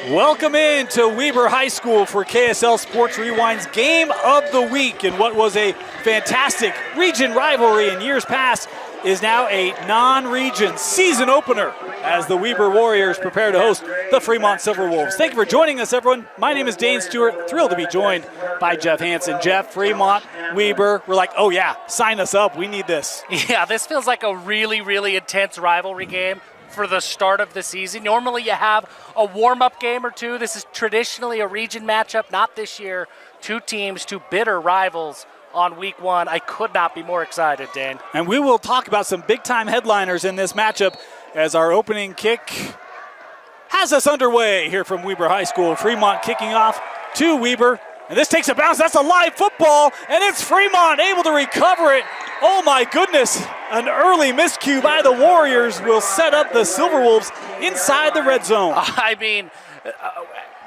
Welcome in to Weber High School for KSL Sports Rewind's Game of the Week. And what was a fantastic region rivalry in years past is now a non-region season opener as the Weber Warriors prepare to host the Fremont Silverwolves. Thank you for joining us, everyone. My name is Dane Stewart. Thrilled to be joined by Jeff Hansen. Jeff, Fremont, Weber, we're like, oh yeah, sign us up. We need this. Yeah, this feels like a really, really intense rivalry game for the start of the season. Normally you have a warm-up game or two. This is traditionally a region matchup, not this year. Two teams, two bitter rivals on week one. I could not be more excited, Dan. And we will talk about some big-time headliners in this matchup as our opening kick has us underway here from Weber High School. Fremont kicking off to Weber. And this takes a bounce. That's a live football, and it's Fremont able to recover it. Oh my goodness, an early miscue by the Warriors will set up the Silverwolves inside the red zone. I mean,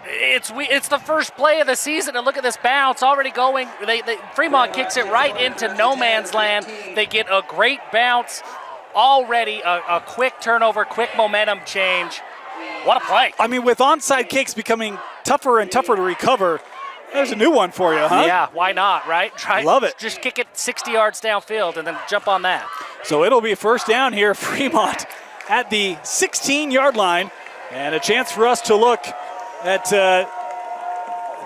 it's the first play of the season, and look at this bounce already going. Fremont kicks it right into no man's land. They get a great bounce already, a quick turnover, quick momentum change. What a play. I mean, with onside kicks becoming tougher and tougher to recover, there's a new one for you, huh? Yeah, why not, right? Love it. Just kick it 60 yards downfield and then jump on that. So it'll be first down here, Fremont at the 16-yard line, and a chance for us to look at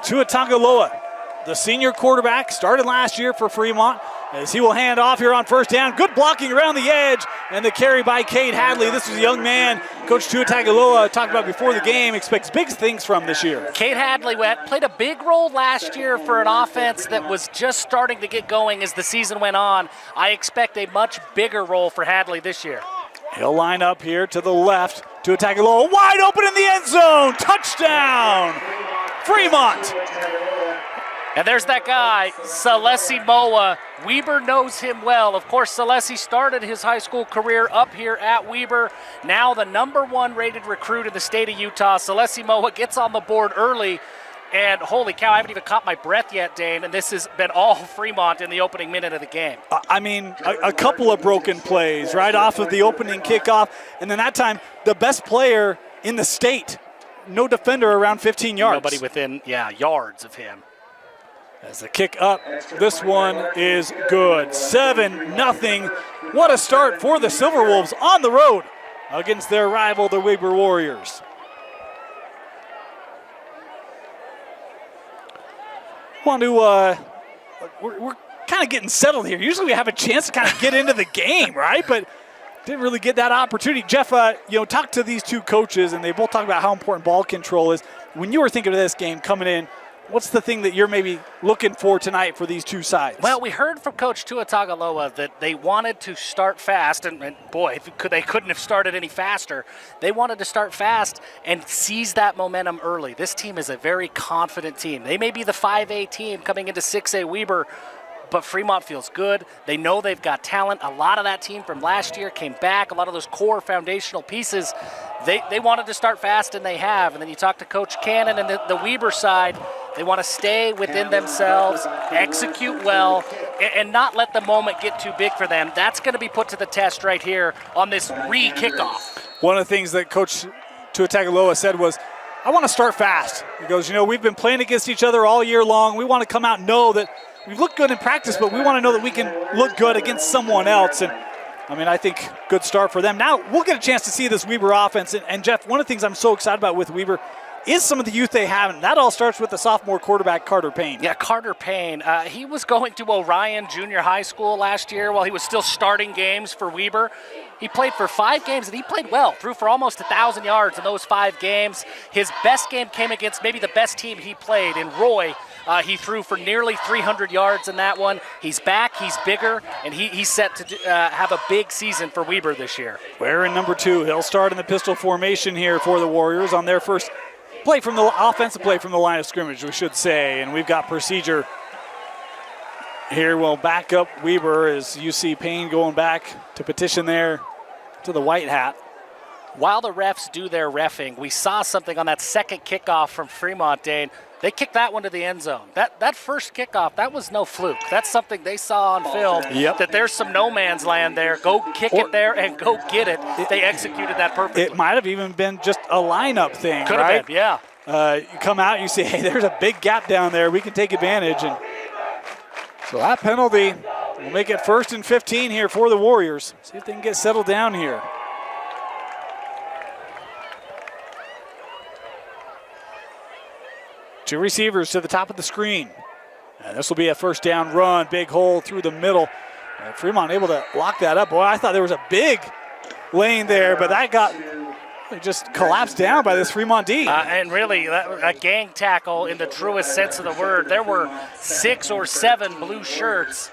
Tua Tagovailoa, the senior quarterback, started last year for Fremont, as he will hand off here on first down. Good blocking around the edge, and the carry by Cade Hadley. This is a young man Coach Tua Tagovailoa talked about before the game, expects big things from this year. Cade Hadley played a big role last year for an offense that was just starting to get going as the season went on. I expect a much bigger role for Hadley this year. He'll line up here to the left. Tua Tagovailoa wide open in the end zone. Touchdown, Fremont. And there's that guy, Celesi Moa. Weber knows him well. Of course, Celesi started his high school career up here at Weber. Now the #1 rated recruit in the state of Utah. Celesi Moa gets on the board early. And holy cow, I haven't even caught my breath yet, Dane. And this has been all Fremont in the opening minute of the game. I mean, a couple of broken plays right off of the opening kickoff. And then that time, the best player in the state. No defender around 15 yards. Nobody within, yards of him. As the kick up, this one is good. 7-0. What a start for the Silverwolves on the road against their rival, the Weber Warriors. Want to, we're kind of getting settled here. Usually we have a chance to kind of get into the game, right? But didn't really get that opportunity. Jeff, talk to these two coaches, and they both talk about how important ball control is. When you were thinking of this game coming in, what's the thing that you're maybe looking for tonight for these two sides? Well, we heard from Coach Tua Tagovailoa that they wanted to start fast, and boy, they couldn't have started any faster. They wanted to start fast and seize that momentum early. This team is a very confident team. They may be the 5A team coming into 6A Weber, but Fremont feels good. They know they've got talent. A lot of that team from last year came back. A lot of those core foundational pieces, they wanted to start fast, and they have. And then you talk to Coach Cannon and the Weber side. They want to stay within themselves, execute well, and not let the moment get too big for them. That's going to be put to the test right here on this re-kickoff. One of the things that Coach Tua Tagovailoa said was, I want to start fast. He goes, we've been playing against each other all year long. We want to come out and know that we've looked good in practice, but we want to know that we can look good against someone else. And I think good start for them. Now we'll get a chance to see this Weber offense. And Jeff, one of the things I'm so excited about with Weber is some of the youth they have, and that all starts with the sophomore quarterback, Carter Payne. Yeah, Carter Payne. He was going to Orion Junior High School last year while he was still starting games for Weber. He played for 5 games, and he played well, threw for almost 1,000 yards in those 5 games. His best game came against maybe the best team he played in Roy. He threw for nearly 300 yards in that one. He's back, he's bigger, and he's set to have a big season for Weber this year. Wearing number 2, he'll start in the pistol formation here for the Warriors on their first play from the offensive play from the line of scrimmage, we should say. And we've got procedure here. We'll back up Weber as you see Payne going back to petition there to the white hat. While the refs do their reffing, we saw something on that second kickoff from Fremont, Dane. They kicked that one to the end zone. That first kickoff, that was no fluke. That's something they saw on film, that there's some no man's land there. Go kick it there and go get it. They executed that perfectly. It might have even been just a lineup thing, Could have been, yeah. you come out, you say, hey, there's a big gap down there. We can take advantage. And so that penalty will make it 1st and 15 here for the Warriors. See if they can get settled down here. Two receivers to the top of the screen. And this will be a 1st down run. Big hole through the middle. And Fremont able to lock that up. Boy, I thought there was a big lane there, but that got just collapsed down by this Fremont D. And really, a gang tackle in the truest sense of the word. There were 6 or 7 blue shirts.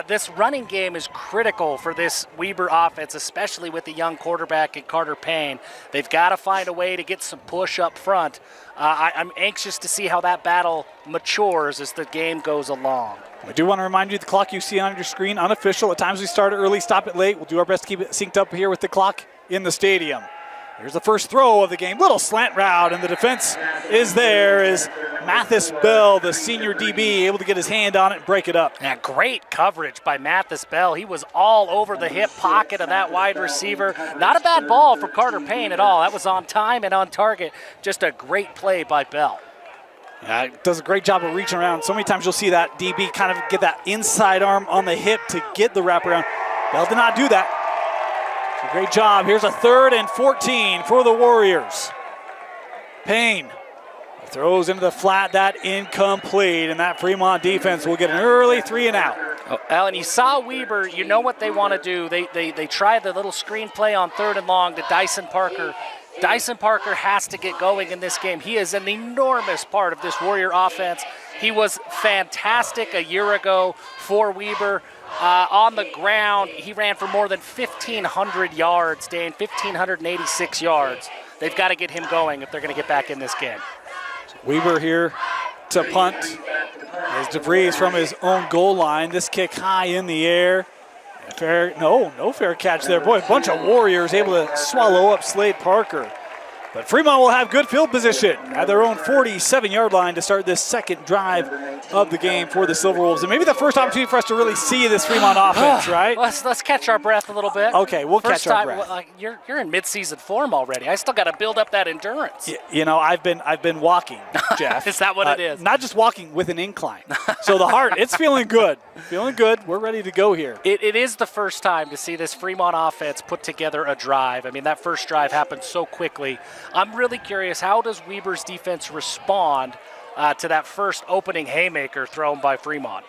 This running game is critical for this Weber offense, especially with the young quarterback and Carter Payne. They've got to find a way to get some push up front. I'm anxious to see how that battle matures as the game goes along. We do want to remind you the clock you see on your screen, unofficial. At times we start it early, stop it late. We'll do our best to keep it synced up here with the clock in the stadium. Here's the first throw of the game. Little slant route, and the defense is there as Mathis Bell, the senior DB, able to get his hand on it and break it up. Yeah, great coverage by Mathis Bell. He was all over the hip pocket of that wide receiver. Not a bad ball for Carter Payne at all. That was on time and on target. Just a great play by Bell. Yeah, does a great job of reaching around. So many times you'll see that DB kind of get that inside arm on the hip to get the wraparound. Bell did not do that. Great job. Here's a 3rd and 14 for the Warriors. Payne throws into the flat, that incomplete, and that Fremont defense will get an early 3 and out. Oh, Alan, you saw Weber. You know what they want to do. They try the little screen play on 3rd and long to Dyson Parker. Dyson Parker has to get going in this game. He is an enormous part of this Warrior offense. He was fantastic a year ago for Weber. On the ground, he ran for more than 1,500 yards, Dane, 1,586 yards. They've got to get him going if they're going to get back in this game. Weber here to punt. As DeVries from his own goal line. This kick high in the air. No fair catch there. Boy, a bunch of Warriors able to swallow up Slade Parker. But Fremont will have good field position at their own 47-yard line to start this second drive of the game for the Silverwolves. And maybe the first opportunity for us to really see this Fremont offense, right? Let's catch our breath a little bit. Okay, we'll catch our breath. You're in mid-season form already. I still got to build up that endurance. You know, I've been walking, Jeff. Is that what it is? Not just walking, with an incline. So the heart, it's feeling good. Feeling good. We're ready to go here. It is the first time to see this Fremont offense put together a drive. I mean, that first drive happened so quickly. I'm really curious, how does Weber's defense respond to that first opening haymaker thrown by Fremont?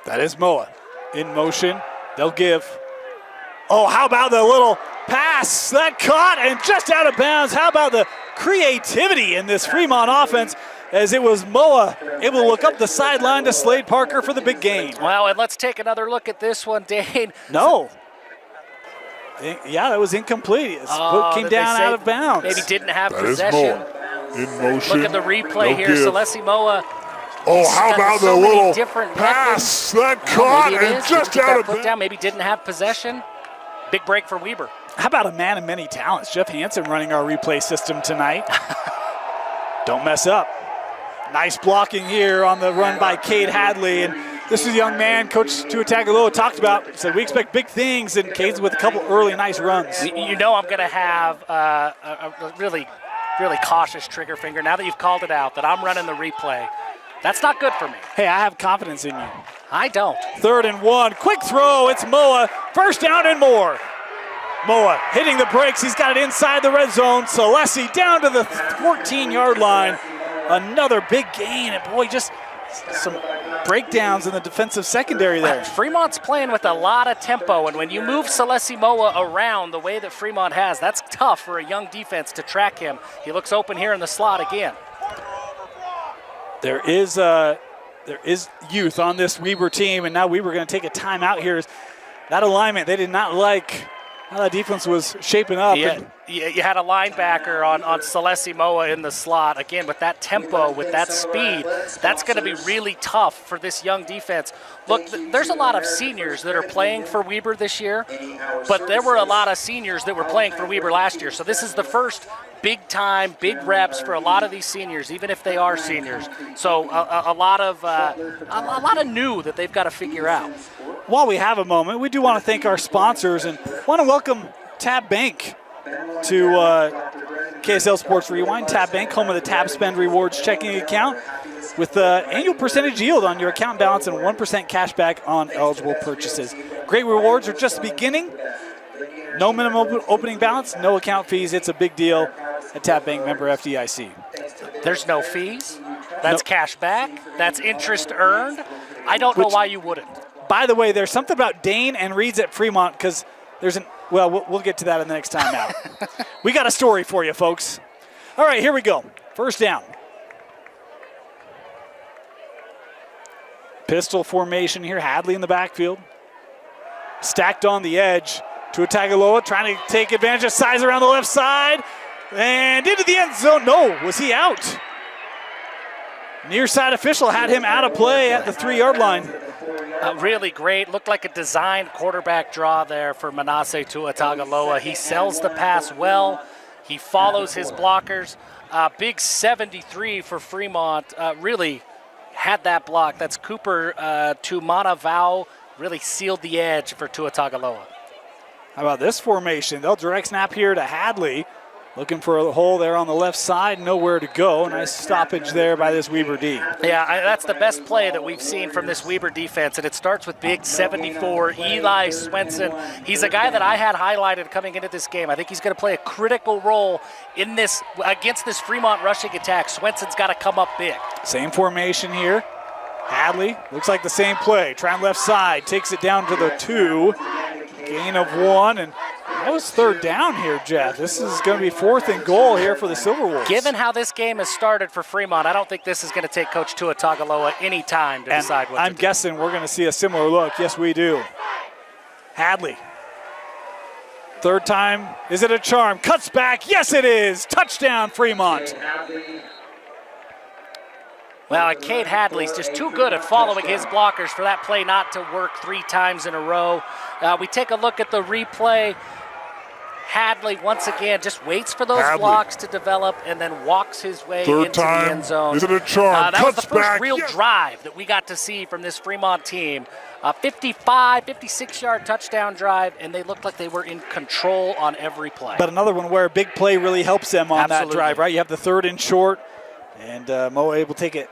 That is Moa in motion. They'll give. Oh, how about the little pass that caught and just out of bounds? How about the creativity in this Fremont offense, as it was Moa able to look up the sideline to Slade Parker for the big gain. Well, and let's take another look at this one, Dane. No. Yeah, that was incomplete. It came down out of bounds. Maybe didn't have possession. In motion. Look at the replay here. Celeste Moa. Oh, how about the little pass that caught and just out of bounds? Maybe didn't have possession. Big break for Weber. How about a man of many talents? Jeff Hansen running our replay system tonight. Don't mess up. Nice blocking here on the run by Cade Hadley. And this is a young man Coach Tua Tagovailoa talked about. Said we expect big things, and Cade's with a couple early nice runs. You know I'm going to have a really, really cautious trigger finger now that you've called it out, that I'm running the replay. That's not good for me. Hey, I have confidence in you. I don't. 3rd and 1. Quick throw. It's Moa. First down and more. Moa hitting the brakes. He's got it inside the red zone. Celeste down to the 14-yard line. Another big gain. And boy, just some breakdowns in the defensive secondary there. Fremont's playing with a lot of tempo, and when you move Celeste Moa around the way that Fremont has, that's tough for a young defense to track him. He looks open here in the slot again. There is youth on this Weber team, and now Weber going to take a timeout here. That alignment, they did not like how that defense was shaping up. Yeah, you had a linebacker on Celeste Moa in the slot. Again, with that tempo, with that speed, that's going to be really tough for this young defense. Look, there's a lot of seniors that are playing for Weber this year, but there were a lot of seniors that were playing for Weber last year. So this is the first big time, big reps for a lot of these seniors, even if they are seniors. So a lot of new that they've got to figure out. While we have a moment, we do want to thank our sponsors and want to welcome Tab Bank to KSL Sports Rewind. Tab Bank, home of the Tab Spend Rewards checking account with annual percentage yield on your account balance and 1% cash back on eligible purchases. Great rewards are just beginning. No minimum opening balance, no account fees. It's a big deal at Tab Bank, member FDIC. There's no fees. That's cash back. That's interest earned. I don't know why you wouldn't. By the way, there's something about Dane and Reed's at Fremont because there's we'll get to that in the next time out. We got a story for you, folks. All right, here we go. First down. Pistol formation here. Hadley in the backfield. Stacked on the edge. Tuatagaloa trying to take advantage of size around the left side. And into the end zone. No, was he out? Near side official had him out of play at the 3-yard line. Really great. Looked like a designed quarterback draw there for Manasseh Tuatagaloa. He sells the pass well. He follows his blockers. Big 73 for Fremont. Really had that block. That's Cooper to Manavau. Really sealed the edge for Tuatagaloa. How about this formation? They'll direct snap here to Hadley. Looking for a hole there on the left side, nowhere to go. Nice stoppage there by this Weber D. Yeah, that's the best play that we've seen from this Weber defense, and it starts with big 74, Eli Swenson. He's a guy that I had highlighted coming into this game. I think he's going to play a critical role in this against this Fremont rushing attack. Swenson's got to come up big. Same formation here. Hadley, looks like the same play. Trying left side, takes it down to the 2. Gain of 1, and that was third down here, Jeff. This is going to be 4th and goal here for the Silverwolves. Given how this game has started for Fremont, I don't think this is going to take Coach Tuatagaloa any time to decide what to do. I'm guessing we're going to see a similar look. Yes, we do. Hadley. Third time. Is it a charm? Cuts back. Yes, it is. Touchdown, Fremont. Well, Cade Hadley's just too good at following his blockers for that play not to work 3 times in a row. We take a look at the replay. Hadley, once again, just waits for those blocks to develop and then walks his way into the end zone. Is it a charm? That was the first real drive that we got to see from this Fremont team. 56-yard touchdown drive, and they looked like they were in control on every play. But another one where a big play really helps them on that drive, right? You have the 3rd and short, and Mo able to take it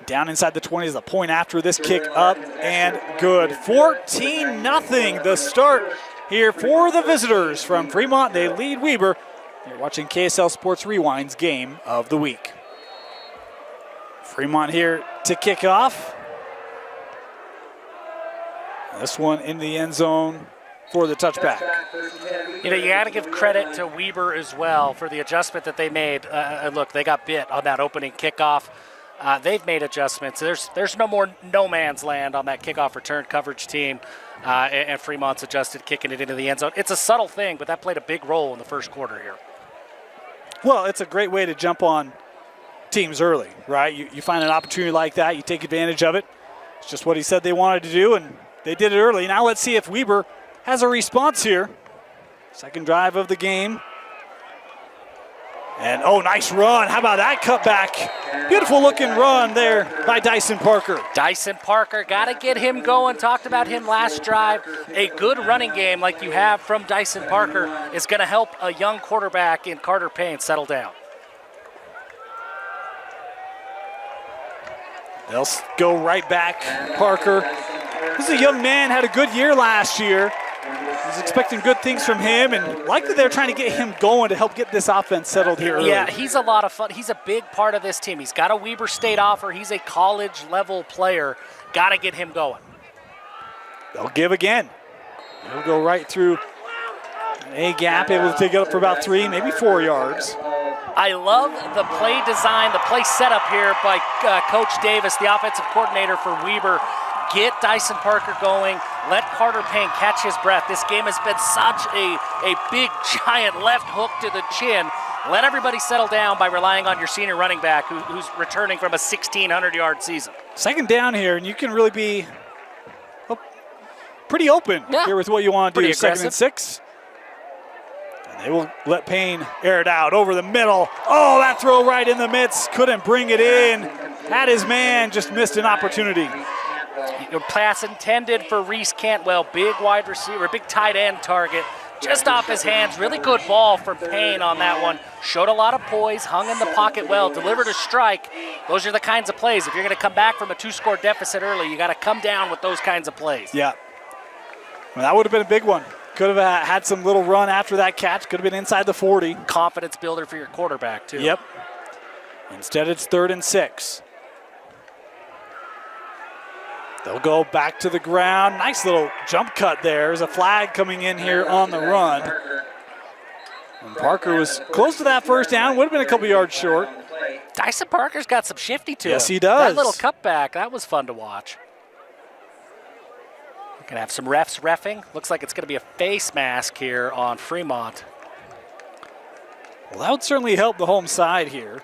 down inside the 20s, the point after this kick up and good. 14-0 the start here for the visitors from Fremont. They lead Weber. You're watching KSL Sports Rewind's Game of the Week. Fremont here to kick off. This one in the end zone for the touchback. You know, you got to give credit to Weber as well for the adjustment that they made. Look, they got bit on that opening kickoff. They've made adjustments. There's no more no man's land on that kickoff return coverage team, and Fremont's adjusted, kicking it into the end zone. It's a subtle thing, but that played a big role in the first quarter here. Well, it's a great way to jump on teams early, right? You find an opportunity like that, you take advantage of it. It's just what he said they wanted to do, and they did it early. Now let's see if Weber has a response here. Second drive of the game. And, oh, nice run. How about that cutback? Beautiful looking run there by Dyson Parker. Dyson Parker, got to get him going. Talked about him last drive. A good running game like you have from Dyson Parker is going to help a young quarterback in Carter Payne settle down. They'll go right back, Parker. This is a young man, had a good year last year. Was expecting good things from him, and likely they're trying to get him going to help get this offense settled here early. Yeah, he's a lot of fun. He's a big part of this team. He's got a Weber State offer. He's a college-level player. Got to get him going. They'll give again. They'll go right through a gap, able to take it up for about 3, maybe 4 yards. I love the play design, the play setup here by Coach Davis, the offensive coordinator for Weber. Get Dyson Parker going. Let Carter Payne catch his breath. This game has been such a big, giant left hook to the chin. Let everybody settle down by relying on your senior running back who's returning from a 1,600-yard season. Second down here, and you can really be pretty open here with what you want to do. Aggressive. 2nd and 6. And they will let Payne air it out over the middle. Oh, that throw right in the midst. Couldn't bring it in. Had his man, just missed an opportunity. Pass intended for Reese Cantwell, big wide receiver, big tight end target. just off his hands. Really good ball from Payne on that one. Showed a lot of poise, hung in the pocket well, delivered a strike. Those are the kinds of plays. If you're going to come back from a 2-score deficit early, you got to come down with those kinds of plays. Yeah. Well, that would have been a big one. Could have had some little run after that catch. Could have been inside the 40. Confidence builder for your quarterback, too. Yep. Instead, it's 3rd and 6. They'll go back to the ground. Nice little jump cut there. There's a flag coming in here on the run. And Parker was close to that first down. Would have been a couple yards short. Dyson Parker's got some shifty to him. Yes, he does. That little cutback, that was fun to watch. We're going to have some refs reffing. Looks like it's going to be a face mask here on Fremont. Well, that would certainly help the home side here.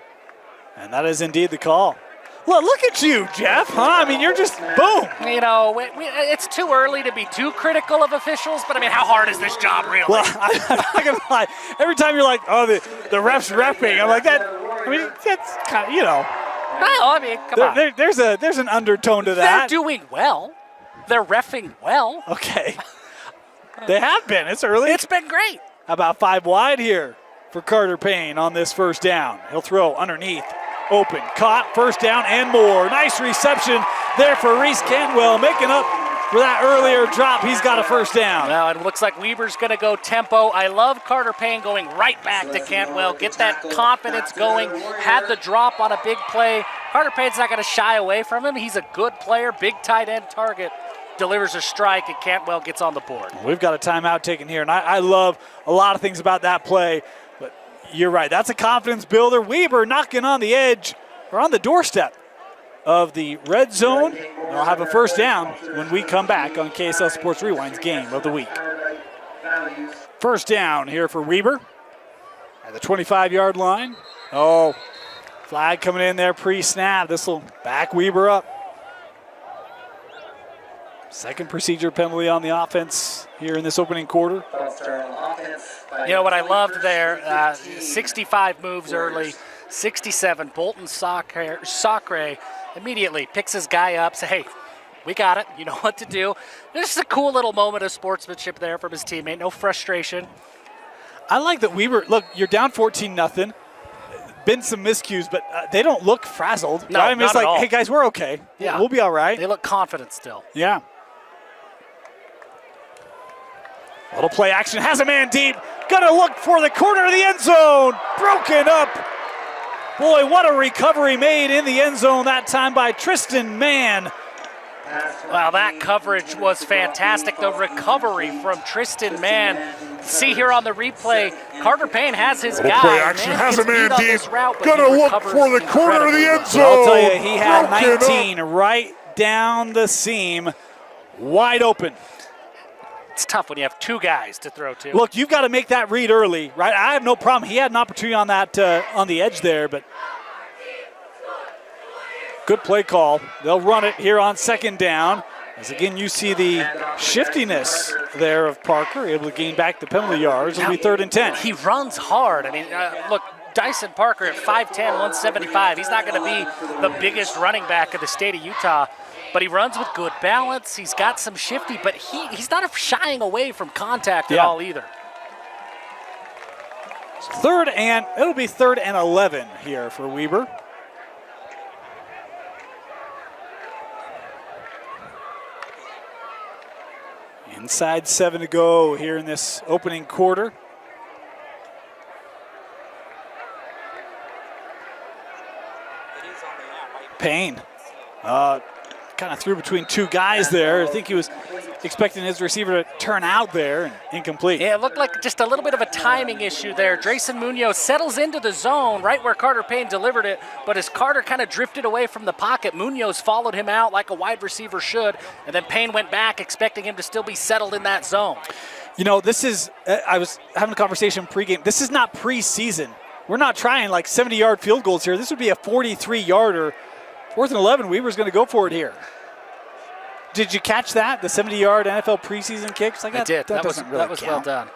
And that is indeed the call. Look at you, Jeff, huh? I mean, you're just, boom. You know, it's too early to be too critical of officials, but I mean, how hard is this job really? Well, I'm not going to lie. Every time you're like, oh, the ref's repping, I'm like, that's kind of, Well, I mean, come on. There's an undertone to that. They're doing well. They're reffing well. Okay. They have been. It's early. It's been great. About 5 wide here for Carter Payne on this first down. He'll throw underneath. Open, caught, first down and more. Nice reception there for Reese Cantwell, making up for that earlier drop. He's got a first down. Well, it looks like Weber's going to go tempo. I love Carter Payne going right back to Cantwell, get that confidence going, had the drop on a big play. Carter Payne's not going to shy away from him. He's a good player, big tight end target. Delivers a strike, and Cantwell gets on the board. We've got a timeout taken here, and I love a lot of things about that play. You're right. That's a confidence builder. Weber knocking on the edge or on the doorstep of the red zone. They'll have a first down when we come back on KSL Sports Rewind's Game of the Week. First down here for Weber at the 25-yard line. Oh, flag coming in there pre-snap. This will back Weber up. Second procedure penalty on the offense here in this opening quarter. You know what I loved there, 65 moves early, 67. Bolton Sacre immediately picks his guy up, say, hey, we got it. You know what to do. This is a cool little moment of sportsmanship there from his teammate. No frustration. I like that Weber, look, you're down 14-0. Been some miscues, but they don't look frazzled. No, right? I mean, it's not like, at all. hey, guys, we're okay. Yeah. We'll be all right. They look confident still. Yeah. Little play action, has a man deep. Gonna look for the corner of the end zone. Broken up. Boy, what a recovery made in the end zone that time by Tristan Mann. Wow, that coverage was fantastic. The recovery from Tristan Mann. See here on the replay, Carter Payne has his guy. Play action, has a man deep. Route, gonna look for the corner of the end zone. Well, I'll tell you, he had Broken 19 right down the seam, wide open. It's tough when you have two guys to throw to. Look, you've got to make that read early, right? I have no problem. He had an opportunity on that on the edge there, but good play call. They'll run it here on second down. As again, you see the shiftiness there of Parker, able to gain back the penalty yards. It'll be 3rd and 10. He runs hard. I mean, look, Dyson Parker at 5'10", 175. He's not going to be the biggest running back of the state of Utah, but he runs with good balance. He's got some shifty, but he's not shying away from contact at all either. It'll be 3rd and 11 here for Weber. Inside 7 to go here in this opening quarter. Payne kind of threw between two guys there. I think he was expecting his receiver to turn out there, and incomplete. Yeah, it looked like just a little bit of a timing issue there. Drayson Munoz settles into the zone right where Carter Payne delivered it, but as Carter kind of drifted away from the pocket, Munoz followed him out like a wide receiver should, and then Payne went back expecting him to still be settled in that zone. You know, this is, I was having a conversation pregame. This is not preseason. We're not trying like 70-yard field goals here. This would be a 43-yarder. 4th and 11, Weber's going to go for it here. Did you catch that? The 70-yard NFL preseason kicks? Like that, I did. That was count. well done.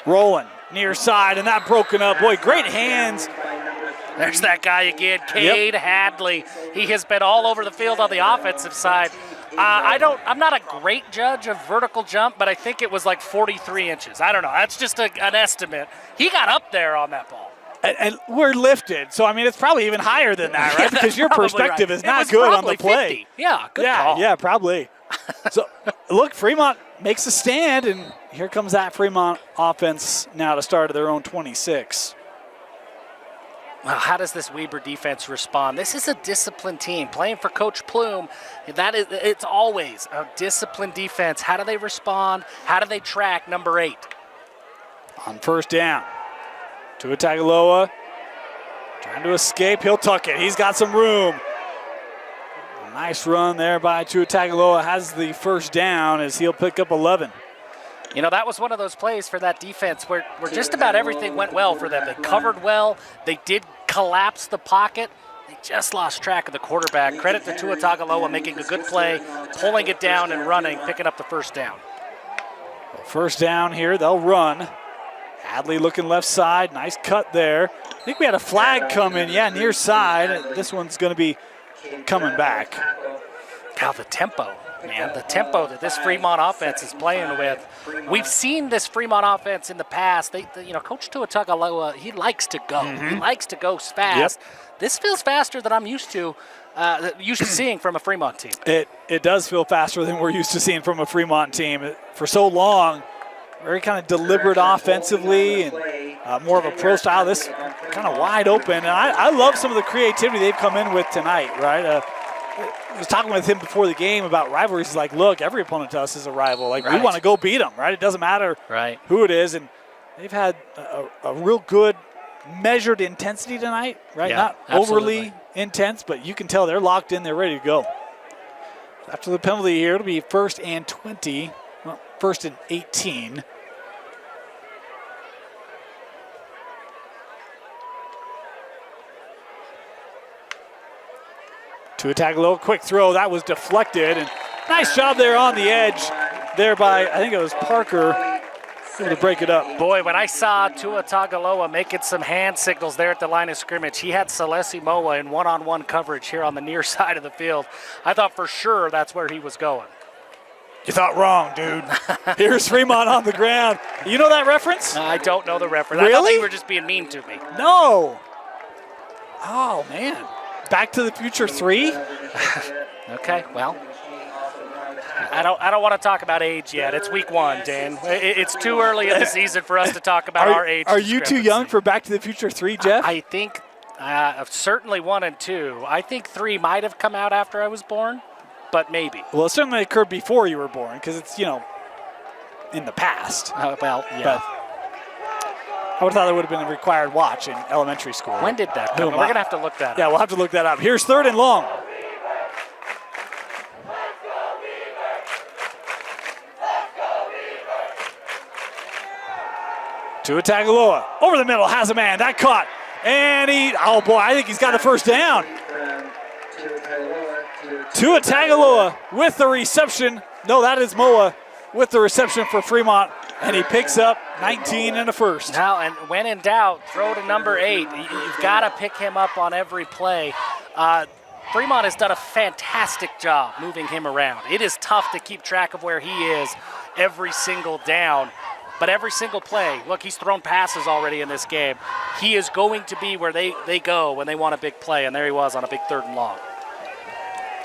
Rolling near side, and that broken up. Boy, great hands. There's that guy again, Cade Hadley. He has been all over the field on the offensive side. I'm not a great judge of vertical jump, but I think it was like 43 inches. I don't know. That's just an estimate. He got up there on that ball. And we're lifted, so I mean it's probably even higher than that, right? Yeah, because your perspective is not good on the play. 50. Yeah, good call. Yeah, probably. So look, Fremont makes a stand, and here comes that Fremont offense now to start at their own 26. Well, how does this Weber defense respond? This is a disciplined team playing for Coach Plume. It's always a disciplined defense. How do they respond? How do they track number 8? On first down, Tua Tagovailoa trying to escape. He'll tuck it. He's got some room. A nice run there by Tua Tagovailoa. Has the first down as he'll pick up 11. You know, that was one of those plays for that defense where just about everything went well for them. They covered well. They did collapse the pocket. They just lost track of the quarterback. Credit to Tua Tagovailoa making a good play, pulling it down and running, picking up the first down. First down here, they'll run. Hadley looking left side. Nice cut there. I think we had a flag come in. Yeah, near side. This one's going to be coming back. God, the tempo, man. The tempo that this Fremont offense is playing with. We've seen this Fremont offense in the past. Coach Tua Tagovailoa, he likes to go. He likes to go fast. Yep. This feels faster than I'm used to seeing from a Fremont team. It does feel faster than we're used to seeing from a Fremont team. For so long, very kind of deliberate offensively and more of a pro style. This kind of wide open. And I love some of the creativity they've come in with tonight, right? I was talking with him before the game about rivalries. He's like, look, every opponent to us is a rival. Like, we want to go beat them, right? It doesn't matter who it is. And they've had a real good measured intensity tonight, right? Yeah, not overly intense, but you can tell they're locked in. They're ready to go. After the penalty here, it'll be 1st and 20. Well, 1st and 18. Tua Tagovailoa, quick throw. That was deflected. And nice job there on the edge there by, I think it was Parker, to break it up. Boy, when I saw Tua Tagovailoa making some hand signals there at the line of scrimmage, he had Celesi Moa in one-on-one coverage here on the near side of the field. I thought for sure that's where he was going. You thought wrong, dude. Here's Fremont on the ground. You know that reference? I don't know the reference. Really? I thought you were just being mean to me. No. Oh, man. Back to the Future 3? Okay, well, I don't want to talk about age yet. It's week 1, Dan. It's too early in the season for us to talk about our age. Are you too young for Back to the Future 3, Jeff? I think certainly 1 and 2. I think 3 might have come out after I was born, but maybe. Well, it certainly occurred before you were born because it's, in the past. Well, yeah. But I would have thought that would have been a required watch in elementary school. When did that come? We're going to have to look that up. Yeah, we'll have to look that up. Here's 3rd and long. Tua Tagovailoa over the middle, has a man, that caught. And I think he's got the first down. Tua Tagovailoa with the reception. No, that is Moa with the reception for Fremont. And he picks up 19 and a first. Now, and when in doubt, throw to number 8. You've got to pick him up on every play. Fremont has done a fantastic job moving him around. It is tough to keep track of where he is every single down. But every single play, look, he's thrown passes already in this game. He is going to be where they go when they want a big play, and there he was on a big 3rd and long.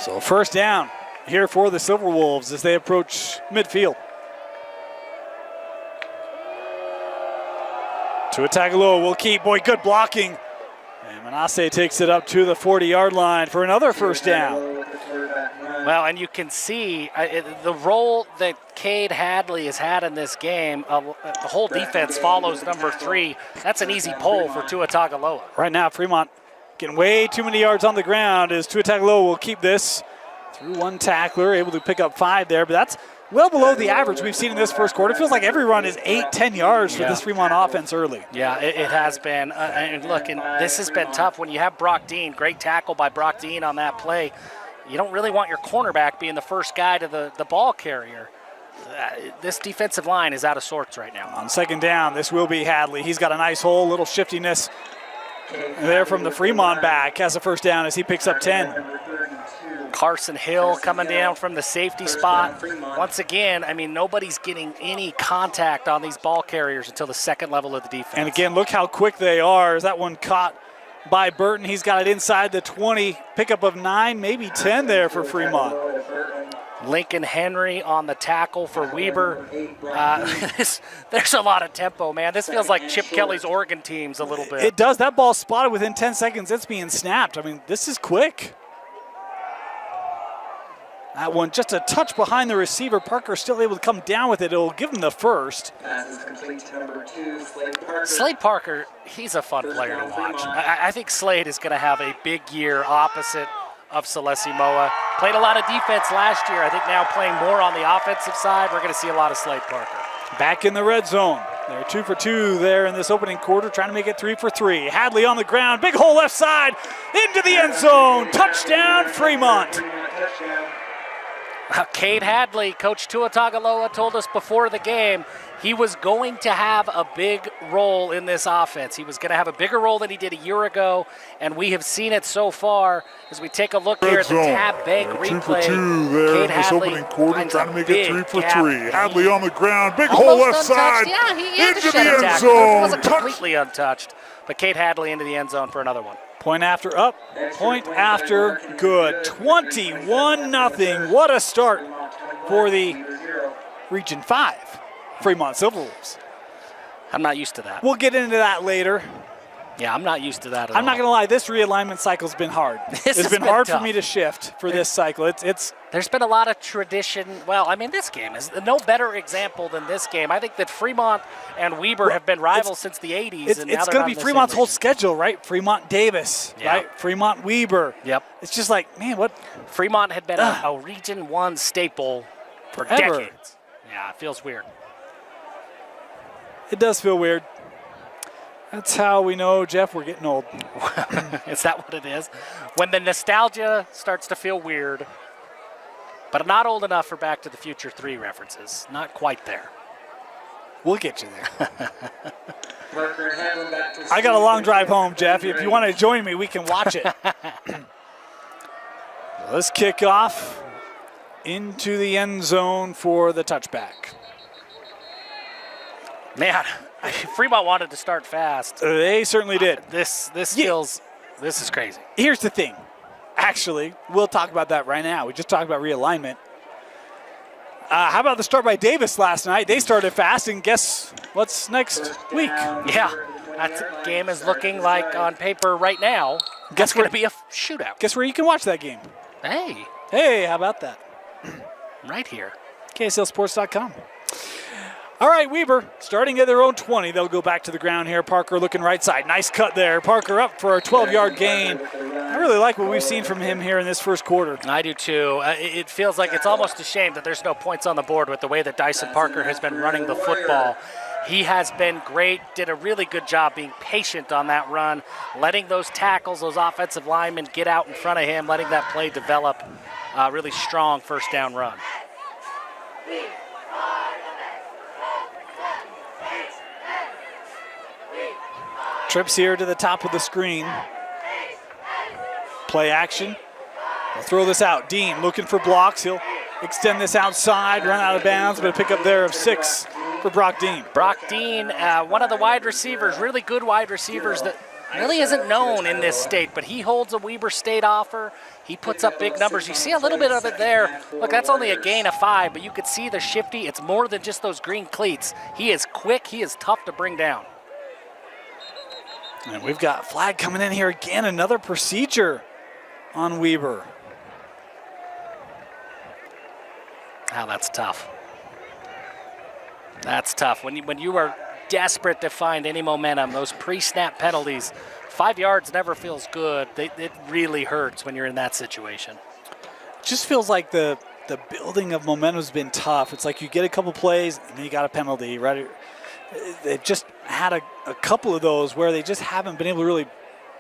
So first down here for the Silverwolves as they approach midfield. Tua Tagovailoa will keep. Boy, good blocking. And Manasseh takes it up to the 40-yard line for another first down. Well, and you can see the role that Cade Hadley has had in this game. The whole defense follows number 3. That's an easy pull for Tua Tagovailoa. Right now, Fremont getting way too many yards on the ground as Tua Tagovailoa will keep this through one tackler, able to pick up 5 there. But that's well below the average we've seen in this first quarter. It feels like every run is 8-10 yards for this Fremont offense early. Yeah, it has been. And look, this has been tough when you have Brock Dean. Great tackle by Brock Dean on that play. You don't really want your cornerback being the first guy to the ball carrier. This defensive line is out of sorts right now. On second down, this will be Hadley. He's got a nice hole, little shiftiness there from the Fremont back. Has a first down as he picks up 10. Carson Hill coming down from the safety spot. Once again, I mean, nobody's getting any contact on these ball carriers until the second level of the defense. And again, look how quick they are. Is that one caught by Burton? He's got it inside the 20. Pickup of 9, maybe 10 there for Fremont. Lincoln Henry on the tackle for Weber. There's a lot of tempo, man. This feels like Chip Kelly's Oregon teams a little bit. It does. That ball spotted within 10 seconds. It's being snapped. I mean, this is quick. That one just a touch behind the receiver. Parker still able to come down with it. It'll give him the first. Slade Parker, he's a fun player to watch. I think Slade is going to have a big year opposite of Celesi Moa. Played a lot of defense last year. I think now playing more on the offensive side, we're going to see a lot of Slade Parker. Back in the red zone. They're 2 for 2 there in this opening quarter, trying to make it 3 for 3. Hadley on the ground, big hole left side, into the end zone. Touchdown, Fremont. Cade Hadley, Coach Tua Tagovailoa told us before the game he was going to have a big role in this offense. He was going to have a bigger role than he did a year ago, and we have seen it so far as we take a look here at the tab bank replay. 2 for 2 there Cade in this Hadley opening quarter, trying to make it 3 for 3. gap. Hadley on the ground, big hole left Almost side, untouched. Yeah, he had to into the shed a end tackle. It zone. wasn't completely untouched, but Cade Hadley into the end zone for another one. Point after up, point after good. 21-0. What a start for the Region 5 Fremont Silverwolves. I'm not used to that. We'll get into that later. Yeah, I'm not used to that at all. I'm not going to lie, this realignment cycle's been hard. It's been hard for me to shift for this cycle. There's been a lot of tradition. Well, I mean, this game is no better example than this game. I think that Fremont and Weber have been rivals since the 80s. It's going to be Fremont's whole schedule, right? Fremont Davis, Yeah. right? Fremont Weber. Yep. It's just like, man, what? Fremont had been a Region 1 staple for Forever. decades. Yeah, it feels weird. It does feel weird. That's how we know, Jeff, we're getting old. Is that what it is? When the nostalgia starts to feel weird, but not old enough for Back to the Future 3 references. Not quite there. We'll get you there. I got a long drive home, Jeff. If you want to join me, we can watch it. Let's kick off into the end zone for the touchback. Man, Fremont wanted to start fast. They certainly did. This is crazy. Here's the thing. Actually, we'll talk about that right now. We just talked about realignment. How about the start by Davis last night? They started fast, and guess what's next week? Yeah, that game is looking like on paper right now. That's going to be a shootout. Guess where you can watch that game? Hey, How about that? right here. KSLSports.com. All right, Weber starting at their own 20. They'll go back to the ground here. Parker looking right side. Nice cut there. Parker up for a 12-yard gain. I really like what we've seen from him here in this first quarter. I do too. It feels like it's almost a shame that there's no points on the board with the way that Dyson Parker has been running the football. He has been great, did a really good job being patient on that run, letting those tackles, those offensive linemen get out in front of him, letting that play develop. Really strong first down run. Trips here to the top of the screen. Play action. They'll throw this out. Dean looking for blocks. He'll extend this outside, run out of bounds, but a pickup there of 6 for Brock Dean. Brock Dean, one of the wide receivers, really good wide receivers that really isn't known in this state, but he holds a Weber State offer. He puts up big numbers. You see a little bit of it there. Look, that's only a gain of 5, but you could see the shifty. It's more than just those green cleats. He is quick. He is tough to bring down. And we've got flag coming in here again. Another procedure on Weber. Wow, that's tough. That's tough. When you are desperate to find any momentum, those pre-snap penalties, 5 yards never feels good. It really hurts when you're in that situation. It just feels like the building of momentum has been tough. It's like you get a couple plays and then you got a penalty, right? They've just had a couple of those where they just haven't been able to really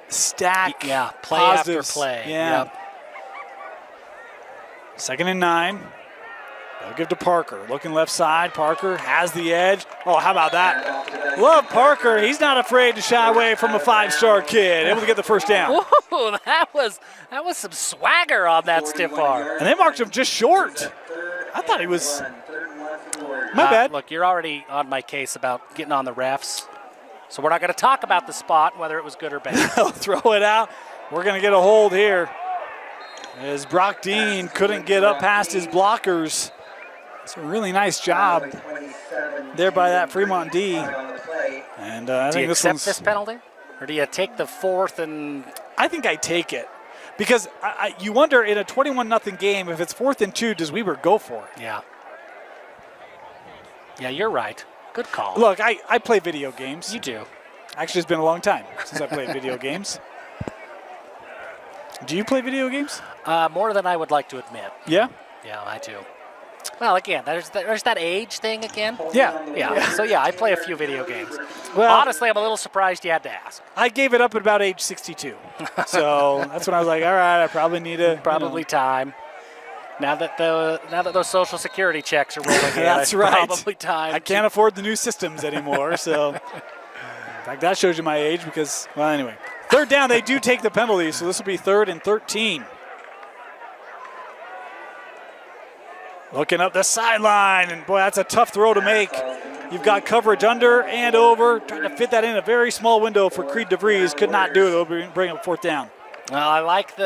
stack play positives. after play. Yeah. Yep. 2nd and 9. They'll give to Parker. Looking left side. Parker has the edge. Oh, how about that? Love Parker. He's not afraid to shy away from a 5-star kid. Able to get the first down. Ooh, that was some swagger on that stiff arm. And they marked him just short. I thought he was. My bad. Look, you're already on my case about getting on the refs. So we're not going to talk about the spot, whether it was good or bad. Throw it out. We're going to get a hold here. As Brock Dean couldn't get up past his blockers. It's a really nice job there by that Fremont D. And I do think you this accept one's, this penalty? Or do you take the fourth and... I think I take it. Because you wonder in a 21-0 game, if it's 4th and 2, does Weber go for it? Yeah. Yeah, you're right. Good call. Look, I play video games. You do. Actually, it's been a long time since I played video games. Do you play video games? More than I would like to admit. Yeah? Yeah, I do. Well, again, there's that age thing again. Yeah. So, yeah, I play a few video games. Well, honestly, I'm a little surprised you had to ask. I gave it up at about age 62. So that's when I was like, all right, I probably need to. Probably time. Now that those Social Security checks are rolling in, that's it's right. Probably time. I can't afford the new systems anymore. So, in fact, that shows you my age because, well, anyway. 3rd down, they do take the penalty, so this will be 3rd and 13. Looking up the sideline, and boy, that's a tough throw to make. You've got coverage under and over, trying to fit that in a very small window for Creed DeVries. Could not do it. It'll bring up 4th down. Well, I like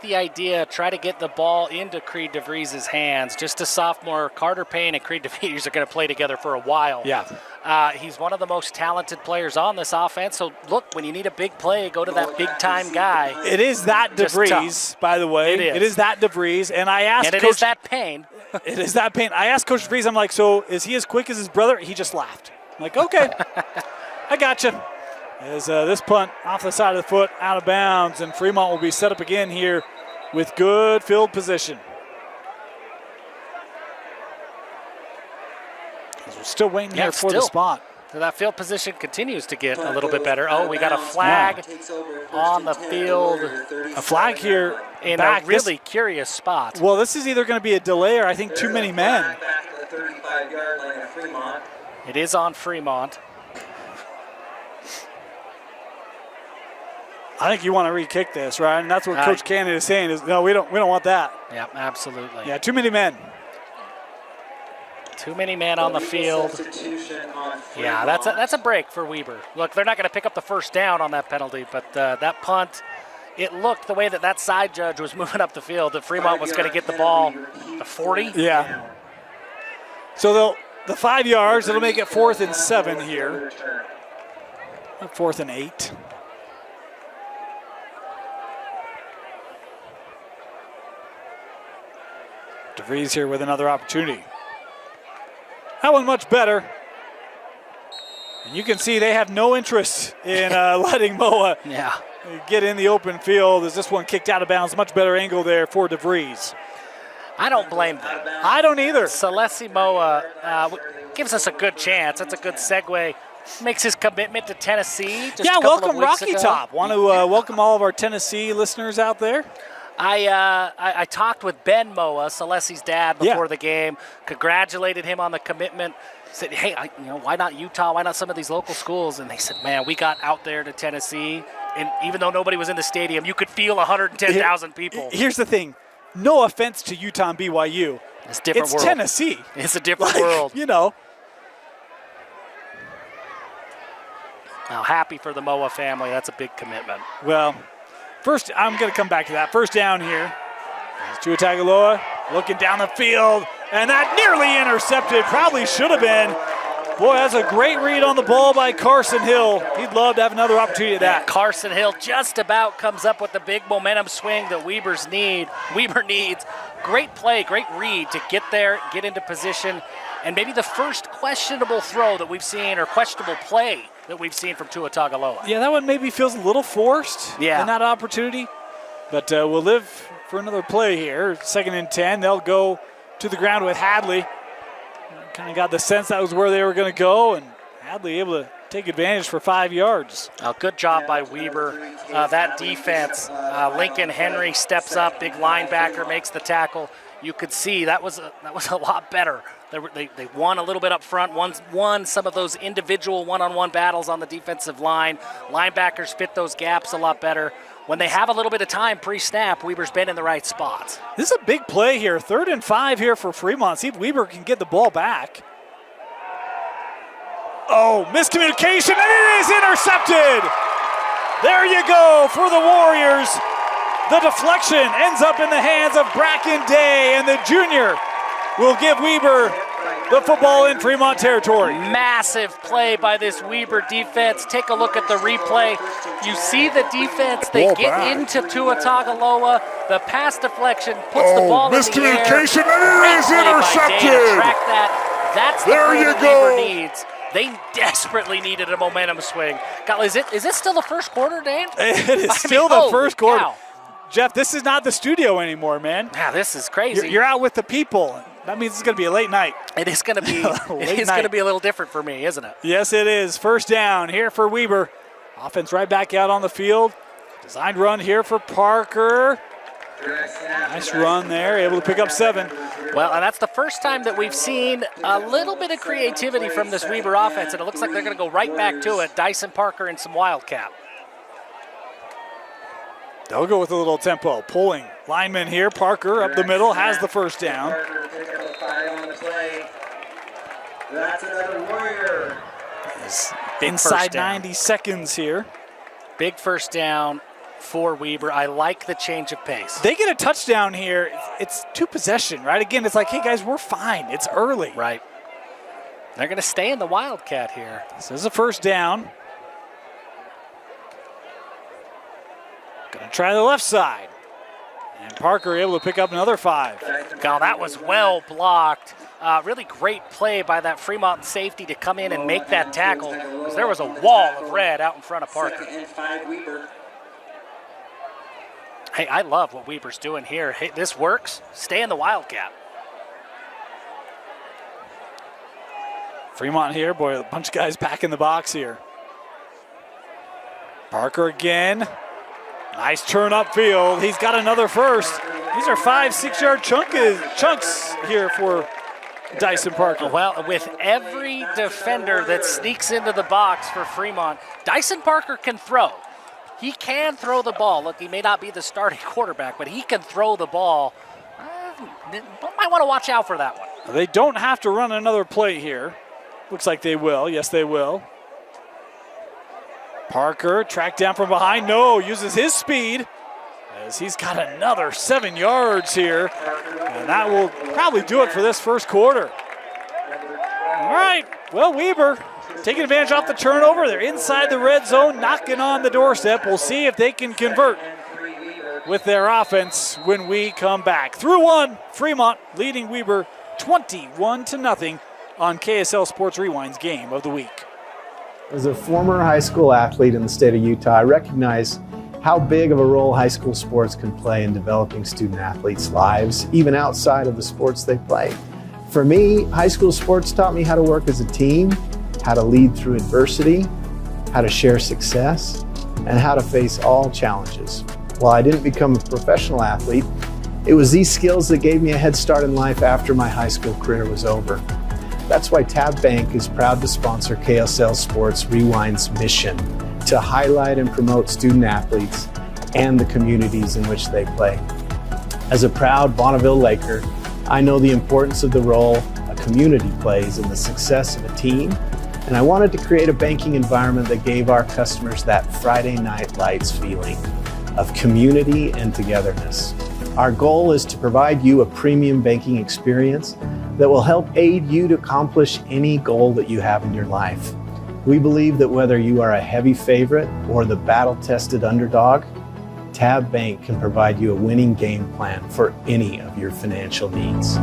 the idea. Try to get the ball into Creed DeVries' hands. Just a sophomore, Carter Payne and Creed DeVries are going to play together for a while. Yeah. He's one of the most talented players on this offense. So look, when you need a big play, go to that big-time guy. It is that DeVries, by the way. It is that DeVries, and I asked Coach. Coach. Is that Payne. It is that Payne. I asked Coach DeVries. I'm like, so is he as quick as his brother? He just laughed. I'm like, okay, I gotcha. As this punt off the side of the foot, out of bounds, and Fremont will be set up again here with good field position. We're still waiting here for the spot. So that field position continues to get a little bit better. Oh, we got a flag on the field. A flag here in a really curious spot. Well, this is either going to be a delay or I think too many men. It is on Fremont. I think you want to re-kick this, right? And that's what Coach Cannon is saying is, no, we don't want that. Yeah, absolutely. Yeah, too many men. Too many men on the field. Yeah, that's a break for Weber. Look, they're not going to pick up the 1st down on that penalty, but that punt, it looked the way that side judge was moving up the field that Fremont was going to get the ball to 40. Yeah. So the 5 yards, it'll make it 4th and 7 here. 4th and 8. DeVries here with another opportunity. That one much better. And you can see they have no interest in letting Moa get in the open field as this one kicked out of bounds. Much better angle there for DeVries. I don't blame them. I don't either. Celeste Moa gives us a good chance. That's a good segue. Makes his commitment to Tennessee. Welcome Rocky Top. Want to welcome all of our Tennessee listeners out there. I talked with Ben Moa, Celeste's dad, before the game. Congratulated him on the commitment. Said, hey, why not Utah? Why not some of these local schools? And they said, man, we got out there to Tennessee, and even though nobody was in the stadium, you could feel 110,000 people. Here's the thing. No offense to Utah and BYU. It's a different world. It's Tennessee. It's a different world. Now, happy for the Moa family. That's a big commitment. Well, first, I'm going to come back to that. 1st down here. Tua Tagovailoa looking down the field, and that nearly intercepted. Probably should have been. Boy, that's a great read on the ball by Carson Hill. He'd love to have another opportunity at that. Carson Hill just about comes up with the big momentum swing that Weber needs. Great play, great read to get there, get into position, and maybe the first questionable throw that we've seen or questionable play that we've seen from Tua Tagovailoa. Yeah, that one maybe feels a little forced in that opportunity. But we'll live for another play here. 2nd and 10. They'll go to the ground with Hadley. Kind of got the sense that was where they were going to go, and Hadley able to take advantage for 5 yards. Good job by Weber. That defense, Lincoln Henry steps up, big linebacker, makes the tackle. You could see that was a lot better. They won a little bit up front, won some of those individual one-on-one battles on the defensive line. Linebackers fit those gaps a lot better. when they have a little bit of time pre-snap, Weber's been in the right spots. This is a big play here. 3rd and 5 here for Fremont. See if Weber can get the ball back. Oh, miscommunication, and it is intercepted. There you go for the Warriors. The deflection ends up in the hands of Bracken Day, and the junior will give Weber the football in Fremont territory. Massive play by this Weber defense. Take a look at the replay. You see the defense. They get into Tua Tagovailoa. The pass deflection puts the ball in the air. Miscommunication, and it is intercepted. Track that. That's the play that Weber needs. They desperately needed a momentum swing. God, is this still the first quarter, Dane? It is still the first quarter. Cow. Jeff, this is not the studio anymore, man. Yeah, this is crazy. You're out with the people. That means it's going to be a late night. It is going to be. It is going to be a little different for me, isn't it? Yes, it is. First down here for Weber. Offense right back out on the field. Designed run here for Parker. Nice run there, able to pick up 7. Well, and that's the first time that we've seen a little bit of creativity from this Weber offense, and it looks like they're going to go right back to it. Dyson Parker and some Wildcat. They'll go with a little tempo. Pulling lineman here. Parker up the middle has the first down. That's another Warrior. Inside 90 seconds here. Big first down for Weber. I like the change of pace. They get a touchdown here. It's 2 possession, right? Again, it's like, hey, guys, we're fine. It's early. Right. They're going to stay in the Wildcat here. This is a first down. Going to try the left side. And Parker able to pick up another 5. God, that was well blocked. Really great play by that Fremont safety to come in and make that tackle, because there was a wall of red out in front of Parker. Hey, I love what Weber's doing here. Hey, this works. Stay in the Wildcat. Fremont here, boy, a bunch of guys back in the box here. Parker again. Nice turn upfield. He's got another first. These are 5-6 yard chunks here for Dyson Parker. Well, with every defender that sneaks into the box for Fremont, Dyson Parker can throw. He can throw the ball. Look, he may not be the starting quarterback, but he can throw the ball. Might want to watch out for that one. They don't have to run another play here. Looks like they will. Yes, they will. Parker tracked down from behind. No, uses his speed as he's got another 7 yards here. And that will probably do it for this first quarter. All right, well, Weber taking advantage off the turnover. They're inside the red zone, knocking on the doorstep. We'll see if they can convert with their offense when we come back. Through 1, Fremont leading Weber 21-0 on KSL Sports Rewind's Game of the Week. As a former high school athlete in the state of Utah, I recognize how big of a role high school sports can play in developing student athletes' lives, even outside of the sports they play. For me, high school sports taught me how to work as a team, how to lead through adversity, how to share success, and how to face all challenges. While I didn't become a professional athlete, it was these skills that gave me a head start in life after my high school career was over. That's why Tab Bank is proud to sponsor KSL Sports Rewind's mission to highlight and promote student athletes and the communities in which they play. As a proud Bonneville Laker, I know the importance of the role a community plays in the success of a team, and I wanted to create a banking environment that gave our customers that Friday Night Lights feeling of community and togetherness. Our goal is to provide you a premium banking experience that will help aid you to accomplish any goal that you have in your life. We believe that whether you are a heavy favorite or the battle-tested underdog, Tab Bank can provide you a winning game plan for any of your financial needs.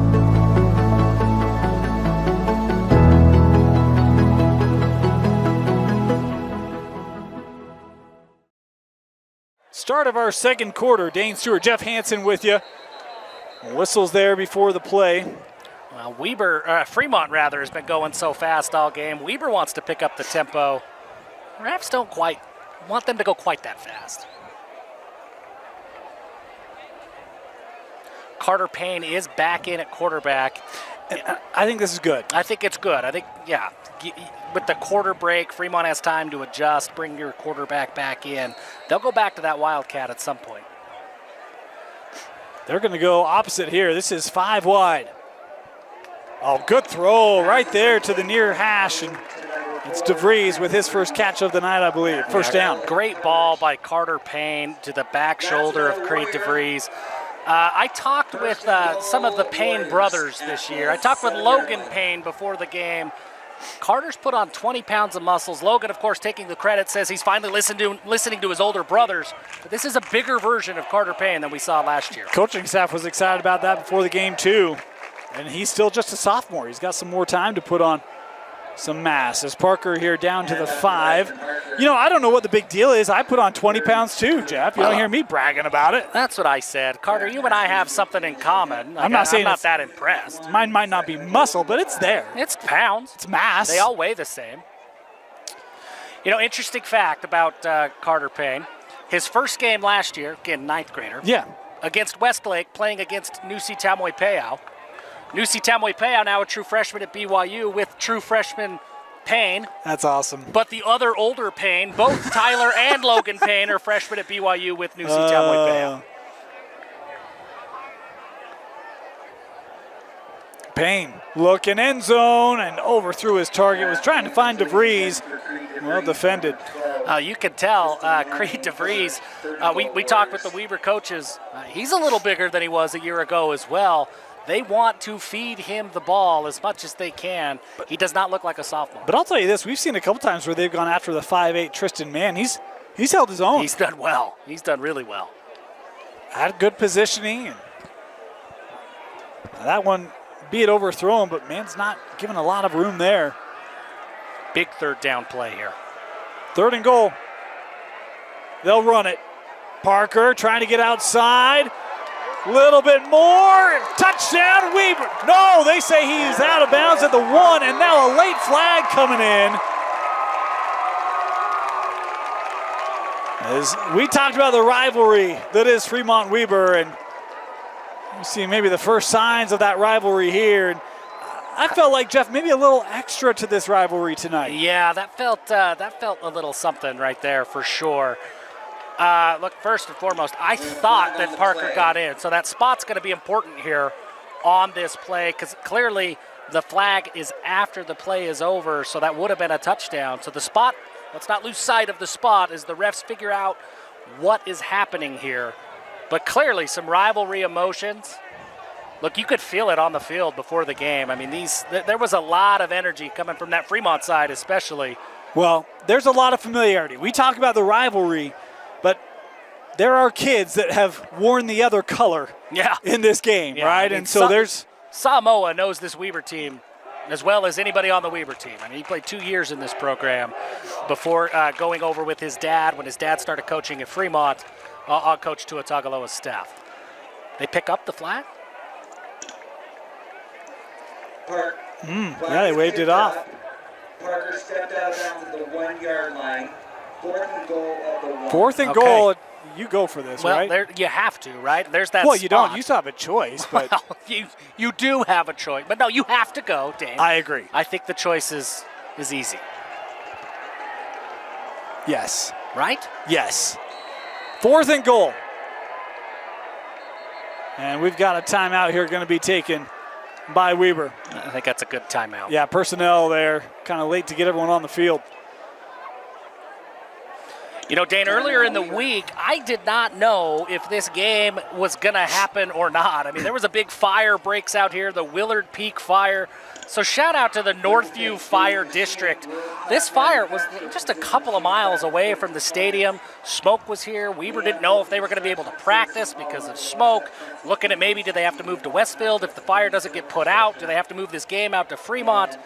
Start of our second quarter. Dane Stewart, Jeff Hansen with you. Whistles there before the play. Well, Fremont has been going so fast all game. Weber wants to pick up the tempo. Refs don't quite want them to go quite that fast. Carter Payne is back in at quarterback. I think this is good. I think it's good. I think, yeah, with the quarter break, Fremont has time to adjust, bring your quarterback back in. They'll go back to that Wildcat at some point. They're going to go opposite here. This is 5 wide. Oh, good throw right there to the near hash. And it's DeVries with his first catch of the night, I believe. First down. Great ball by Carter Payne to the back shoulder of Creed DeVries. I talked with some of the Payne brothers this year. I talked with Logan Payne before the game. Carter's put on 20 pounds of muscles. Logan, of course, taking the credit, says he's finally listening to his older brothers. But this is a bigger version of Carter Payne than we saw last year. Coaching staff was excited about that before the game, too. And he's still just a sophomore. He's got some more time to put on some mass. As Parker here down to the 5. You know, I don't know what the big deal is. I put on 20 pounds too, Jeff. You don't hear me bragging about it. That's what I said. Carter, you and I have something in common. I'm not that impressed. Mine might not be muscle, but it's there. It's pounds. It's mass. They all weigh the same. You know, interesting fact about Carter Payne. His first game last year, again, 9th grader. Yeah. Against Westlake, playing against Nusi Tamoy-Peau. Nusi Tamoy-Peau now a true freshman at BYU with true freshman Payne. That's awesome. But the other older Payne, both Tyler and Logan Payne are freshmen at BYU with Nusi Tamoy-Peau. Payne looking end zone and overthrew his target. Was trying to find DeVries. Well defended. You can tell Creed DeVries. We talked with the Weber coaches. He's a little bigger than he was a year ago as well. They want to feed him the ball as much as they can. He does not look like a sophomore. But I'll tell you this, we've seen a couple times where they've gone after the 5'8" Tristan Mann. He's held his own. He's done well. He's done really well. Had good positioning. And that one, be it overthrown, but Mann's not given a lot of room there. Big third down play here. 3rd and goal. They'll run it. Parker trying to get outside. Little bit more. Touchdown, Weber. No, they say he's out of bounds at the 1, and now a late flag coming in. As we talked about the rivalry that is Fremont Weber, and you see maybe the first signs of that rivalry here. And I felt like, Jeff, maybe a little extra to this rivalry tonight. Yeah, that felt a little something right there for sure. Look, first and foremost, I thought that Parker got in, so that spot's going to be important here on this play because clearly the flag is after the play is over, so that would have been a touchdown. So the spot, let's not lose sight of the spot as the refs figure out what is happening here. But clearly some rivalry emotions. Look, you could feel it on the field before the game. I mean, there was a lot of energy coming from that Fremont side especially. Well, there's a lot of familiarity. We talk about the rivalry, but there are kids that have worn the other color in this game, right? I mean, and so there's... Samoa knows this Weber team as well as anybody on the Weber team. I mean, he played 2 years in this program before going over with his dad when his dad started coaching at Fremont on Coach Tua Tagovailoa's staff. They pick up the flag? Yeah, they waved it off. Parker stepped out of bounds at the 1 yard line. 4th and goal at the 1. 4th and goal. You go for this, right? Well, you have to, right? There's that Well, spot. you don't. You still have a choice, but... Well, you do have a choice. But no, you have to go, Dave. I agree. I think the choice is easy. Yes. Right? Yes. 4th and goal. And we've got a timeout here going to be taken by Weber. I think that's a good timeout. Yeah, personnel there. Kind of late to get everyone on the field. You know, Dane, earlier in the week, I did not know if this game was going to happen or not. I mean, there was a big fire breaks out here, the Willard Peak Fire. So shout out to the Northview Fire District. This fire was just a couple of miles away from the stadium. Smoke was here. Weber didn't know if they were going to be able to practice because of smoke. Looking at maybe do they have to move to Westfield if the fire doesn't get put out? Do they have to move this game out to Fremont?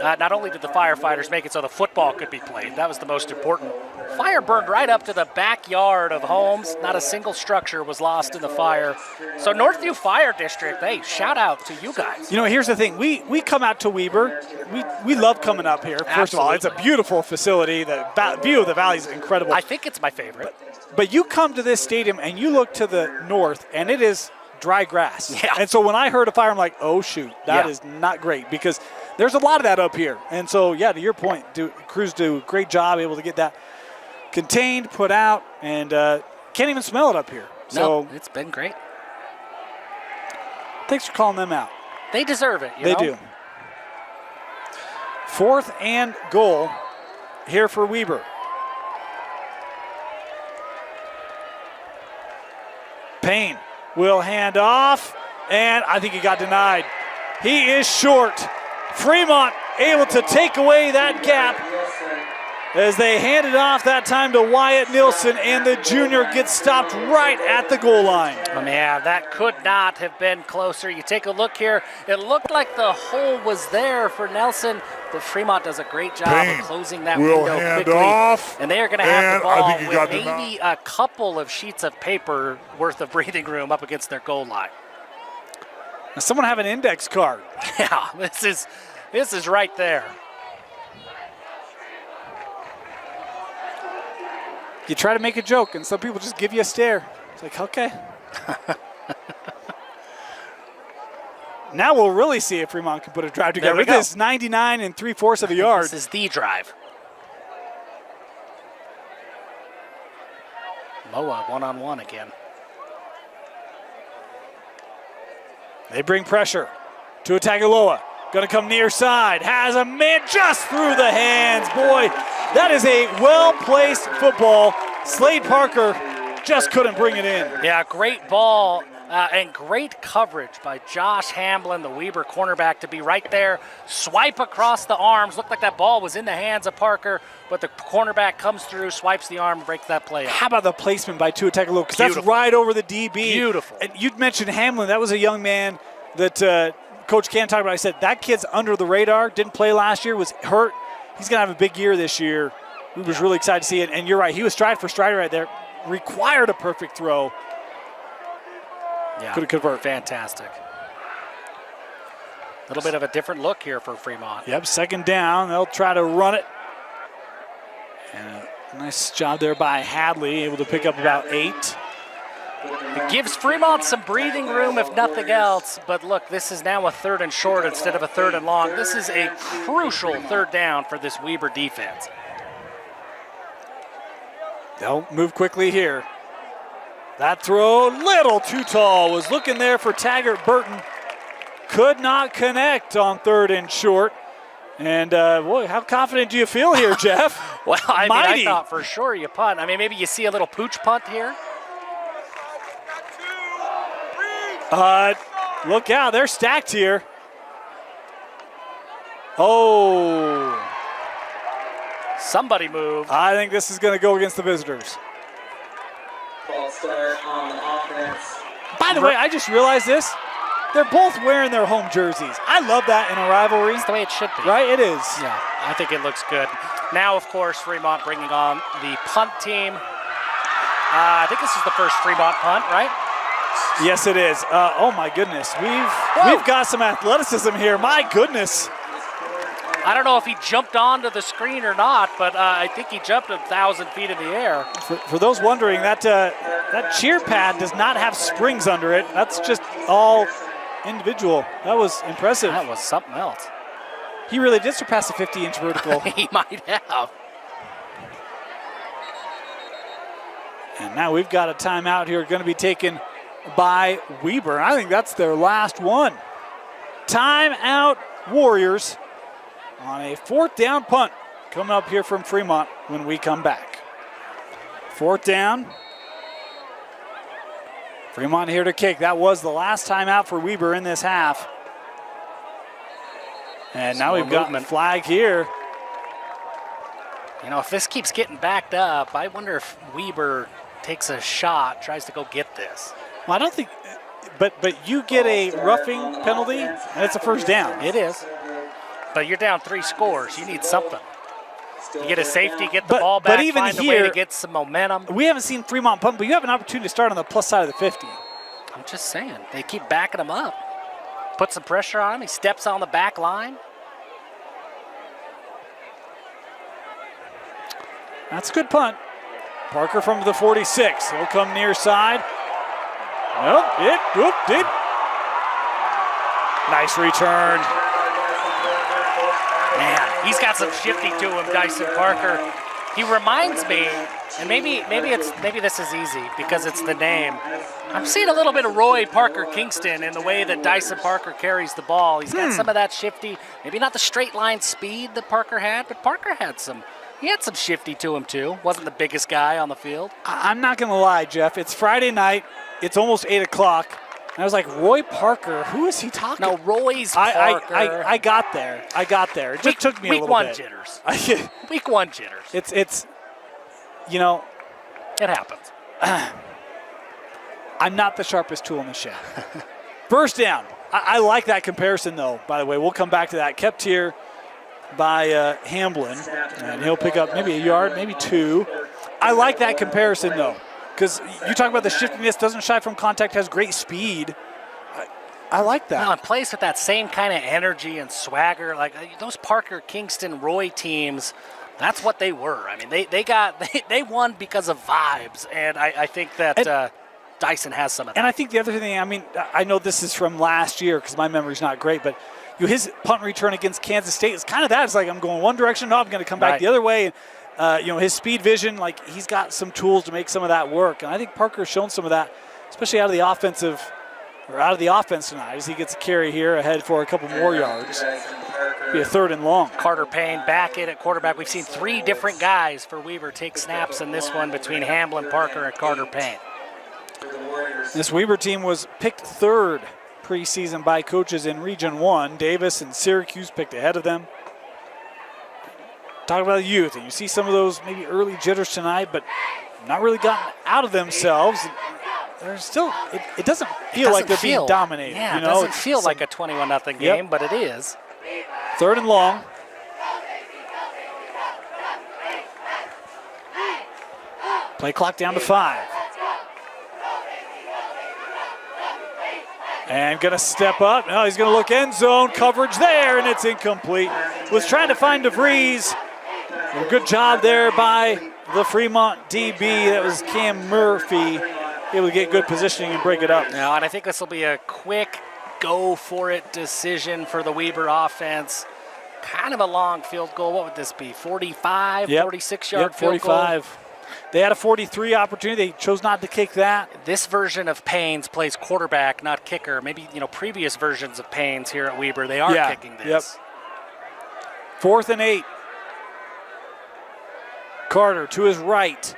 Not only did the firefighters make it so the football could be played, that was the most important. Fire burned right up to the backyard of homes. Not a single structure was lost in the fire. So Northview Fire District, hey, shout out to you guys. You know, here's the thing. We come out to Weber. We love coming up here. First of all, it's a beautiful facility. The view of the valley is incredible. I think it's my favorite. But you come to this stadium and you look to the north, and it is dry grass. Yeah. And so when I heard a fire, I'm like, oh, shoot, that Yeah. is not great because there's a lot of that up here. And so, yeah, to your point, crews do a great job able to get that contained, put out, and can't even smell it up here. So No, it's been great. thanks for calling them out. They deserve it. They do. 4th and goal here for Weber. Payne will hand off, and I think he got denied. He is short. Fremont able to take away that gap as they hand it off that time to Wyatt Nilsson, and the junior gets stopped right at the goal line. Oh, man, that could not have been closer. You take a look here. It looked like the hole was there for Nelson, but Fremont does a great job Payne of closing that will window hand quickly. off, And they are going to have and the I ball think he got with maybe a couple of sheets of paper worth of breathing room up against their goal line. Now someone have an index card. Yeah, this is right there. You try to make a joke, and some people just give you a stare. It's like, okay. Now we'll really see if Fremont can put a drive together. we With go. this 99 3/4 of a yard. This is the drive. Moa one-on-one again. They bring pressure to Tagovailoa. Going to come near side. Has a man just through the hands. Boy, that is a well-placed football. Slade Parker just couldn't bring it in. Yeah, great ball and great coverage by Josh Hamblin, the Weber cornerback, to be right there. Swipe across the arms. Looked like that ball was in the hands of Parker, but the cornerback comes through, swipes the arm, and breaks that play up. How about the placement by Tua Tagovailoa? Because that's Beautiful. right over the DB. Beautiful. And you'd mentioned Hamlin. That was a young man that Coach Cam talked about. I said, that kid's under the radar. Didn't play last year. Was hurt. He's going to have a big year this year. We was really excited to see it. And you're right. He was stride for stride right there. Required a perfect throw. Yeah, Couldn't convert. Fantastic. A little bit of a different look here for Fremont. Yep, 2nd down. They'll try to run it. And a nice job there by Hadley, able to pick up about 8. It gives Fremont some breathing room, if nothing else. But look, this is now a 3rd and short instead of a 3rd and long. This is a crucial 3rd down for this Weber defense. They'll move quickly here. That throw, little too tall, was looking there for Taggart Burton. Could not connect on 3rd and short. And, boy, how confident do you feel here, Jeff? Well, I Mighty. mean, I thought for sure you punt. I mean, maybe you see a little pooch punt here. Look out, they're stacked here. Oh, Somebody move. I think this is going to go against the visitors. False start on the offense. By the way, I just realized this. They're both wearing their home jerseys. I love that in a rivalry. That's the way it should be. Right, it is. Yeah, I think it looks good. Now, of course, Fremont bringing on the punt team. I think this is the first Fremont punt, right? Yes, it is. Oh my goodness, we've got some athleticism here. My goodness. I don't know if he jumped onto the screen or not, but I think he jumped 1,000 feet in the air. For those wondering, that cheer pad does not have springs under it. That's just all individual. That was impressive. That was something else. He really did surpass the 50-inch vertical. He might have. And now we've got a timeout here going to be taken by Weber. I think that's their last one. Timeout Warriors on a 4th down punt coming up here from Fremont when we come back. 4th down. Fremont here to kick. That was the last timeout for Weber in this half. And now we've got a flag here. You know, if this keeps getting backed up, I wonder if Weber takes a shot, tries to go get this. Well, I don't think, but you get a roughing penalty, and it's a 1st down. It is. But you're down 3 scores. You need something. You get a safety, get the ball but back, even find a here, way to get some momentum. We haven't seen Fremont punt, but you have an opportunity to start on the plus side of the 50. I'm just saying. They keep backing him up. Put some pressure on him. He steps on the back line. That's a good punt. Parker from the 46. He'll come near side. Nope, did. Nice return. Man, he's got some shifty to him, Dyson Parker. He reminds me, and maybe this is easy because it's the name. I'm seeing a little bit of Roy Parker Kingston in the way that Dyson Parker carries the ball. He's got some of that shifty, maybe not the straight line speed that Parker had, but Parker had some. He had some shifty to him too. Wasn't the biggest guy on the field. I'm not going to lie, Jeff. It's Friday night. It's almost 8 o'clock. And I was like, Roy Parker, who is he talking? No, Roy's Parker. I got there. It just took me a little bit. Week 1 jitters. Week 1 jitters. It's, you know. It happens. I'm not the sharpest tool in the shed. First down. I like that comparison, though, by the way. We'll come back to that. Kept here by Hamblin. And he'll pick up maybe a yard, maybe 2. I like that comparison, though. Because you talk about the shiftiness, doesn't shy from contact, has great speed. I like that. Well, and plays with that same kind of energy and swagger. Like those Parker, Kingston, Roy teams, that's what they were. I mean, they won because of vibes, and I think that Dyson has some of that. And I think the other thing, I mean, I know this is from last year because my memory's not great, but his punt return against Kansas State is kind of that. It's like I'm going one direction, no, I'm going to come back the other way. His speed vision, like he's got some tools to make some of that work. And I think Parker's shown some of that, especially out of the offense tonight, as he gets a carry here ahead for a couple more yards. Be a 3rd and long. Carter Payne back in at quarterback. We've seen 3 different guys for Weber take snaps in this one between Hamblin, Parker, and Carter Payne. This Weber team was picked 3rd preseason by coaches in Region 1. Davis and Syracuse picked ahead of them. Talk about the youth, and you see some of those maybe early jitters tonight, but not really gotten out of themselves. They're still, it doesn't feel like they're being dominated. Yeah, it doesn't feel like a 21-0 game, but it is. 3rd and long. Play clock down to 5. And going to step up. No, he's going to look end zone coverage there, and it's incomplete. Was trying to find DeVries. A good job there by the Fremont DB. That was Cam Murphy. Able to get good positioning and break it up. Now, and I think this will be a quick go-for-it decision for the Weber offense. Kind of a long field goal. What would this be, 45, 46-yard field goal? 45. They had a 43 opportunity. They chose not to kick that. This version of Paynes plays quarterback, not kicker. Maybe, previous versions of Paynes here at Weber, they are kicking this. 4th and 8. Carter to his right.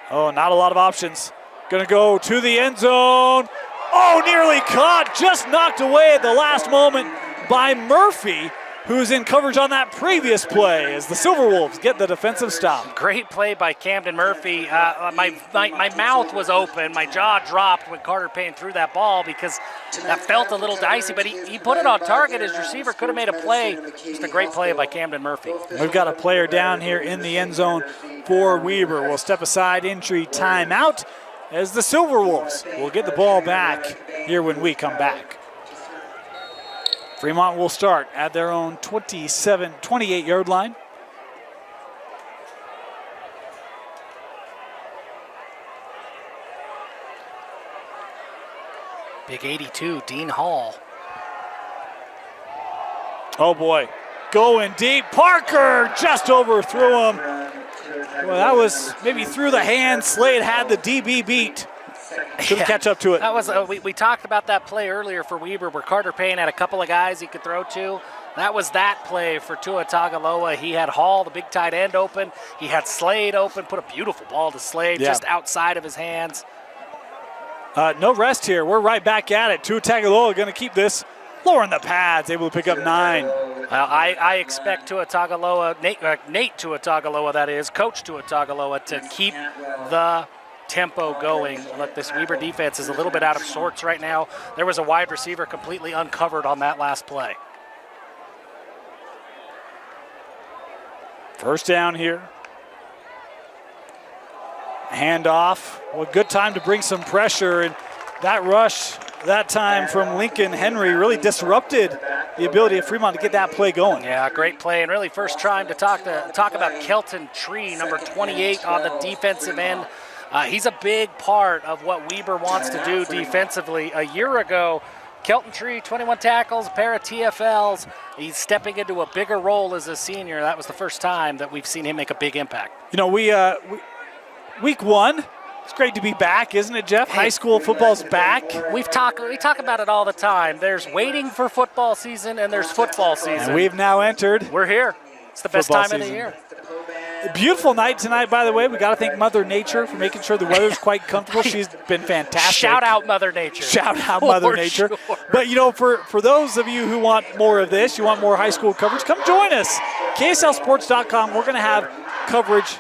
Oh, not a lot of options. Going to go to the end zone. Oh, nearly caught. Just knocked away at the last moment by Murphy, who's in coverage on that previous play as the Silverwolves get the defensive stop. Great play by Camden Murphy. My mouth was open. My jaw dropped when Carter Payne threw that ball because that felt a little dicey, but he put it on target. His receiver could have made a play. Just a great play by Camden Murphy. We've got a player down here in the end zone for Weber. We'll step aside, entry timeout, as the Silverwolves will get the ball back here when we come back. Fremont will start at their own 28-yard line. Big 82, Dean Hall. Oh boy, going deep. Parker just overthrew him. Well, that was maybe through the hand. Slade had the DB beat. Couldn't catch up to it. That was we talked about that play earlier for Weber where Carter Payne had a couple of guys he could throw to. That was that play for Tua Tagovailoa. He had Hall, the big tight end, open. He had Slade open, put a beautiful ball to Slade just outside of his hands. No rest here. We're right back at it. Tua Tagovailoa going to keep this. Lowering the pads, able to pick up 9. I expect Tua Tagovailoa, Nate Tua Tagovailoa, that is, Coach Tua Tagovailoa, to keep the tempo going. Look, this Weber defense is a little bit out of sorts right now. There was a wide receiver completely uncovered on that last play. First down here. Handoff. Well, good time to bring some pressure, and that rush that time from Lincoln Henry really disrupted the ability of Fremont to get that play going. Yeah, great play, and really first time to talk about Kelton Tree, number 28 on the defensive end He's a big part of what Weber wants to do defensively. A year ago, Kelton Tree, 21 tackles, a pair of TFLs. He's stepping into a bigger role as a senior. That was the first time that we've seen him make a big impact. You know, week one, it's great to be back, isn't it, Jeff? High school football's back. We talk about it all the time. There's waiting for football season and there's football season. And we've now entered. We're here. It's the best time of the year. Beautiful night tonight, by the way. We got to thank Mother Nature for making sure the weather's quite comfortable. She's been fantastic. Shout out Mother Nature. Shout out Mother Nature. Sure. But, you know, for those of you who want more of this, you want more high school coverage, come join us. KSLSports.com. We're going to have coverage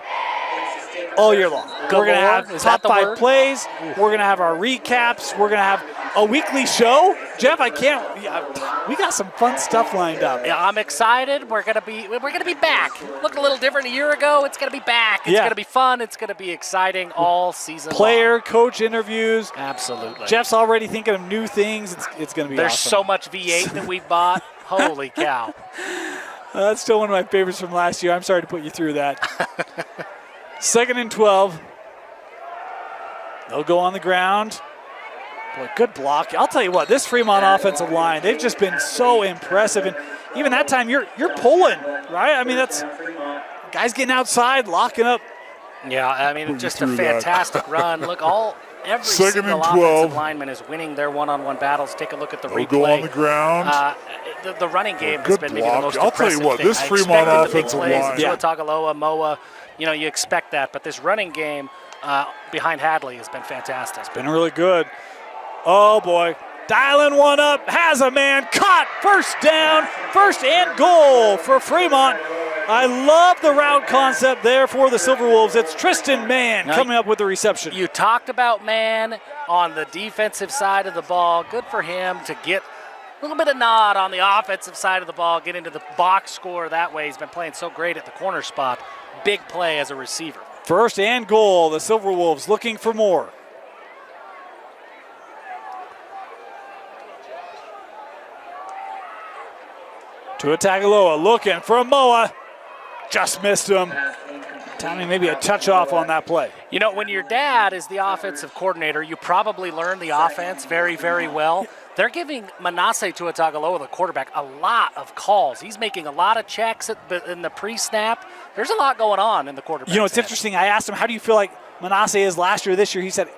all year long. We're going to have top 5 plays. We're going to have our recaps. We're going to have a weekly show. Jeff, we got some fun stuff lined up. Yeah, I'm excited. We're gonna be back. Looked a little different a year ago. It's gonna be back. It's gonna be fun. It's gonna be exciting all season long. Coach interviews. Absolutely. Jeff's already thinking of new things. It's gonna be There's awesome. so much V8 that we bought. Holy cow. That's still one of my favorites from last year. I'm sorry to put you through that. 2nd and 12. They'll go on the ground. Boy, good block. I'll tell you what, this Fremont offensive line, they've just been so impressive. And even that time, you're pulling, right? I mean, that's guys getting outside, locking up. Yeah, I mean, just a fantastic run. Look, every 2nd single and 12. offensive lineman is winning their one-on-one battles. Take a look at the replay. Go on the ground. The running game has Good been maybe the most block. I'll tell you what, thing. this Fremont offensive line. Tuatagaloa, Moa, you know, you expect that. But this running game behind Hadley has been fantastic. It's been really good. Oh, boy. Dialing one up. Has a man. Caught. First down. First and goal for Fremont. I love the route concept there for the Silverwolves. It's Tristan Mann coming up with the reception. You talked about Mann on the defensive side of the ball. Good for him to get a little bit of nod on the offensive side of the ball, get into the box score that way. He's been playing so great at the corner spot. Big play as a receiver. First and goal. The Silverwolves looking for more. Tuatagaloa looking for Moa. Just missed him. Timing maybe a touch off on that play. You know, when your dad is the offensive coordinator, you probably learn the offense very, very well. They're giving Manasseh Tuatagaloa, the quarterback, a lot of calls. He's making a lot of checks in the pre-snap. There's a lot going on in the quarterback. You know, it's interesting. I asked him, how do you feel like Manasseh is last year, this year? He said,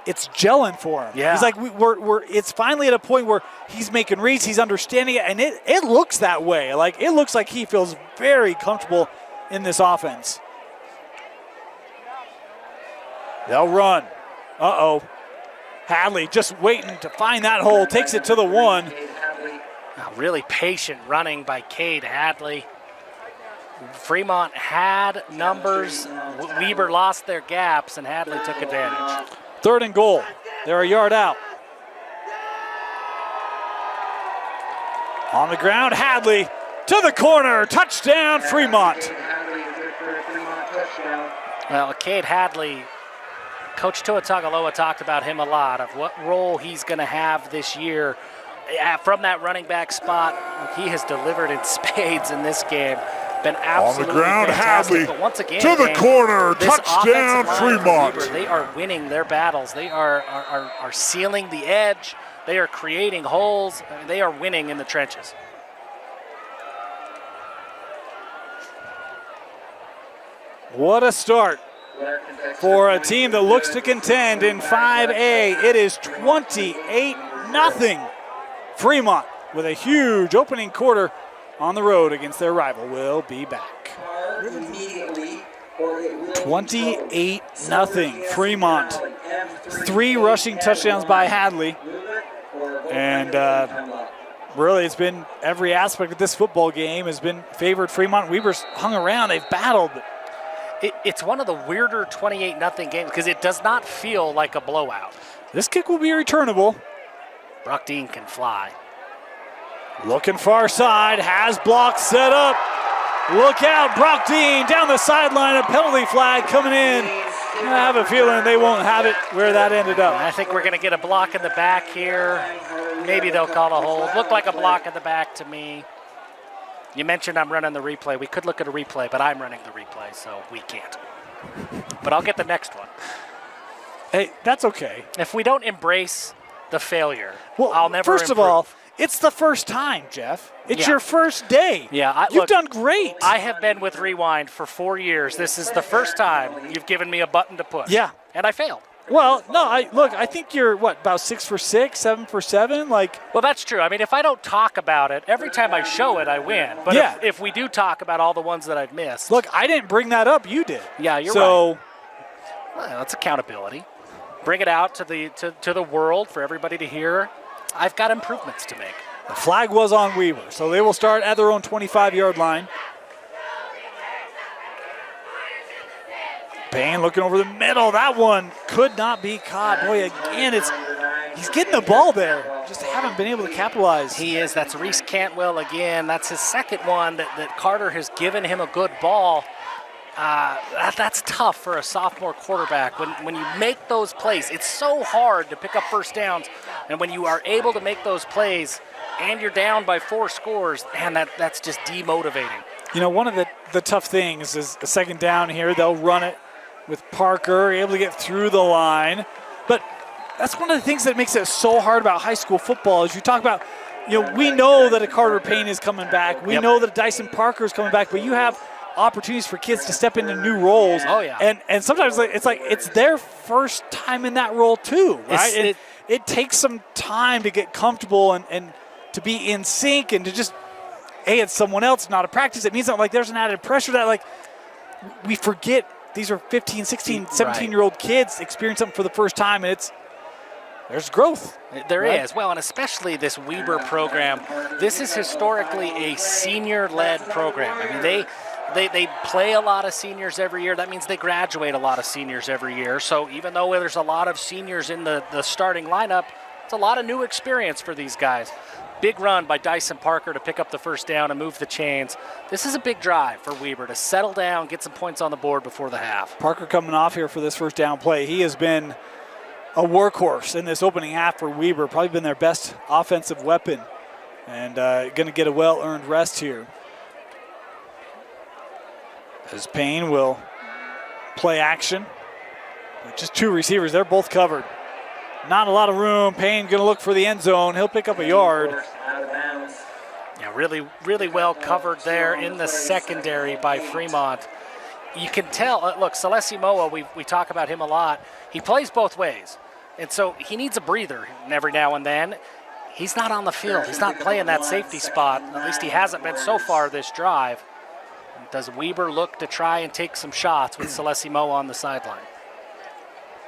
it's gelling for him. Yeah. He's like, it's finally at a point where he's making reads, he's understanding it, and it looks that way. Like, it looks like he feels very comfortable in this offense. They'll run. Uh-oh. Hadley just waiting to find that hole, takes it to the 1. Really patient running by Cade Hadley. Fremont had numbers. Weber lost their gaps, and Hadley took advantage. 3rd and goal. They're a yard out. On the ground, Hadley to the corner. Touchdown, Fremont. Well, Cade Hadley, Coach Tuatagaloa talked about him a lot, of what role he's going to have this year. From that running back spot, he has delivered in spades in this game. Been absolutely on the ground, fantastic. Hadley but once again, to the corner, this touchdown Fremont. Weber, they are winning their battles. They are sealing the edge. They are creating holes. I mean, they are winning in the trenches. What a start for a team that looks to contend in 5A. It is 28-0. Fremont with a huge opening quarter on the road against their rival. Will be back. 28-0 Fremont. 3 rushing touchdowns by Hadley. And really, it's been every aspect of this football game has been favored Fremont. Weber's hung around. They've battled. It's one of the weirder 28-0 games because it does not feel like a blowout. This kick will be returnable. Brock Dean can fly. Looking far side, has blocks set up. Look out, Brock Dean down the sideline, a penalty flag coming in. I have a feeling they won't have it where that ended up. I think we're going to get a block in the back here. Maybe they'll call a hold. Looked like a block in the back to me. You mentioned I'm running the replay. We could look at a replay, but I'm running the replay, so we can't. But I'll get the next one. Hey, that's okay. If we don't embrace the failure, Well, I'll never first of improve. all, it's the first time, Jeff. It's Yeah. your first day. Yeah, You've look, done great. I have been with Rewind for 4 years. This is the first time you've given me a button to push. Yeah. And I failed. Well, no, I think you're, about 6 for 6, 7 for 7? Well, that's true. I mean, if I don't talk about it, every time I show it, I win. But Yeah. if we do talk about all the ones that I've missed. Look, I didn't bring that up. You did. Yeah, you're so, right. Well, that's accountability. Bring it out to the world for everybody to hear. I've got improvements to make. the flag was on Weber, so they will start at their own 25-yard line. Payne looking over the middle. That one could not be caught. Boy, again, he's getting the ball there. Just haven't been able to capitalize. He is. That's Reese Cantwell again. That's his second one that Carter has given him a good ball. That's tough for a sophomore quarterback. When you make those plays, it's so hard to pick up first downs. And when you are able to make those plays and you're down by 4 scores, man, that's just demotivating. You know, one of the tough things is a second down here. They'll run it with Parker, able to get through the line. But that's one of the things that makes it so hard about high school football is you talk about, we know that a Carter Payne is coming back. We know that a Dyson Parker is coming back, but you have opportunities for kids to step into new roles. Oh, yeah. And sometimes it's their first time in that role too, right? It takes some time to get comfortable and to be in sync and to just, hey, it's someone else, not a practice. It means that there's an added pressure that we forget these are 15, 16, 17-year-old kids experiencing something for the first time, and there's growth. There is. Well, and especially this Weber program. This is historically a senior-led program. I mean, they play a lot of seniors every year. That means they graduate a lot of seniors every year. So even though there's a lot of seniors in the starting lineup, it's a lot of new experience for these guys. Big run by Dyson Parker to pick up the first down and move the chains. This is a big drive for Weber to settle down, get some points on the board before the half. Parker coming off here for this first down play. He has been a workhorse in this opening half for Weber, probably been their best offensive weapon, and going to get a well-earned rest here. As Payne will play action. With just 2 receivers, they're both covered. Not a lot of room. Payne going to look for the end zone. He'll pick up a yard. Yeah, really, really well covered there in the secondary by Fremont. You can tell, look, Celesi Moa, we talk about him a lot. He plays both ways. And so he needs a breather every now and then. He's not on the field. He's not playing that safety spot. At least he hasn't been so far this drive. Does Weber look to try and take some shots with Celesi Moa on the sideline?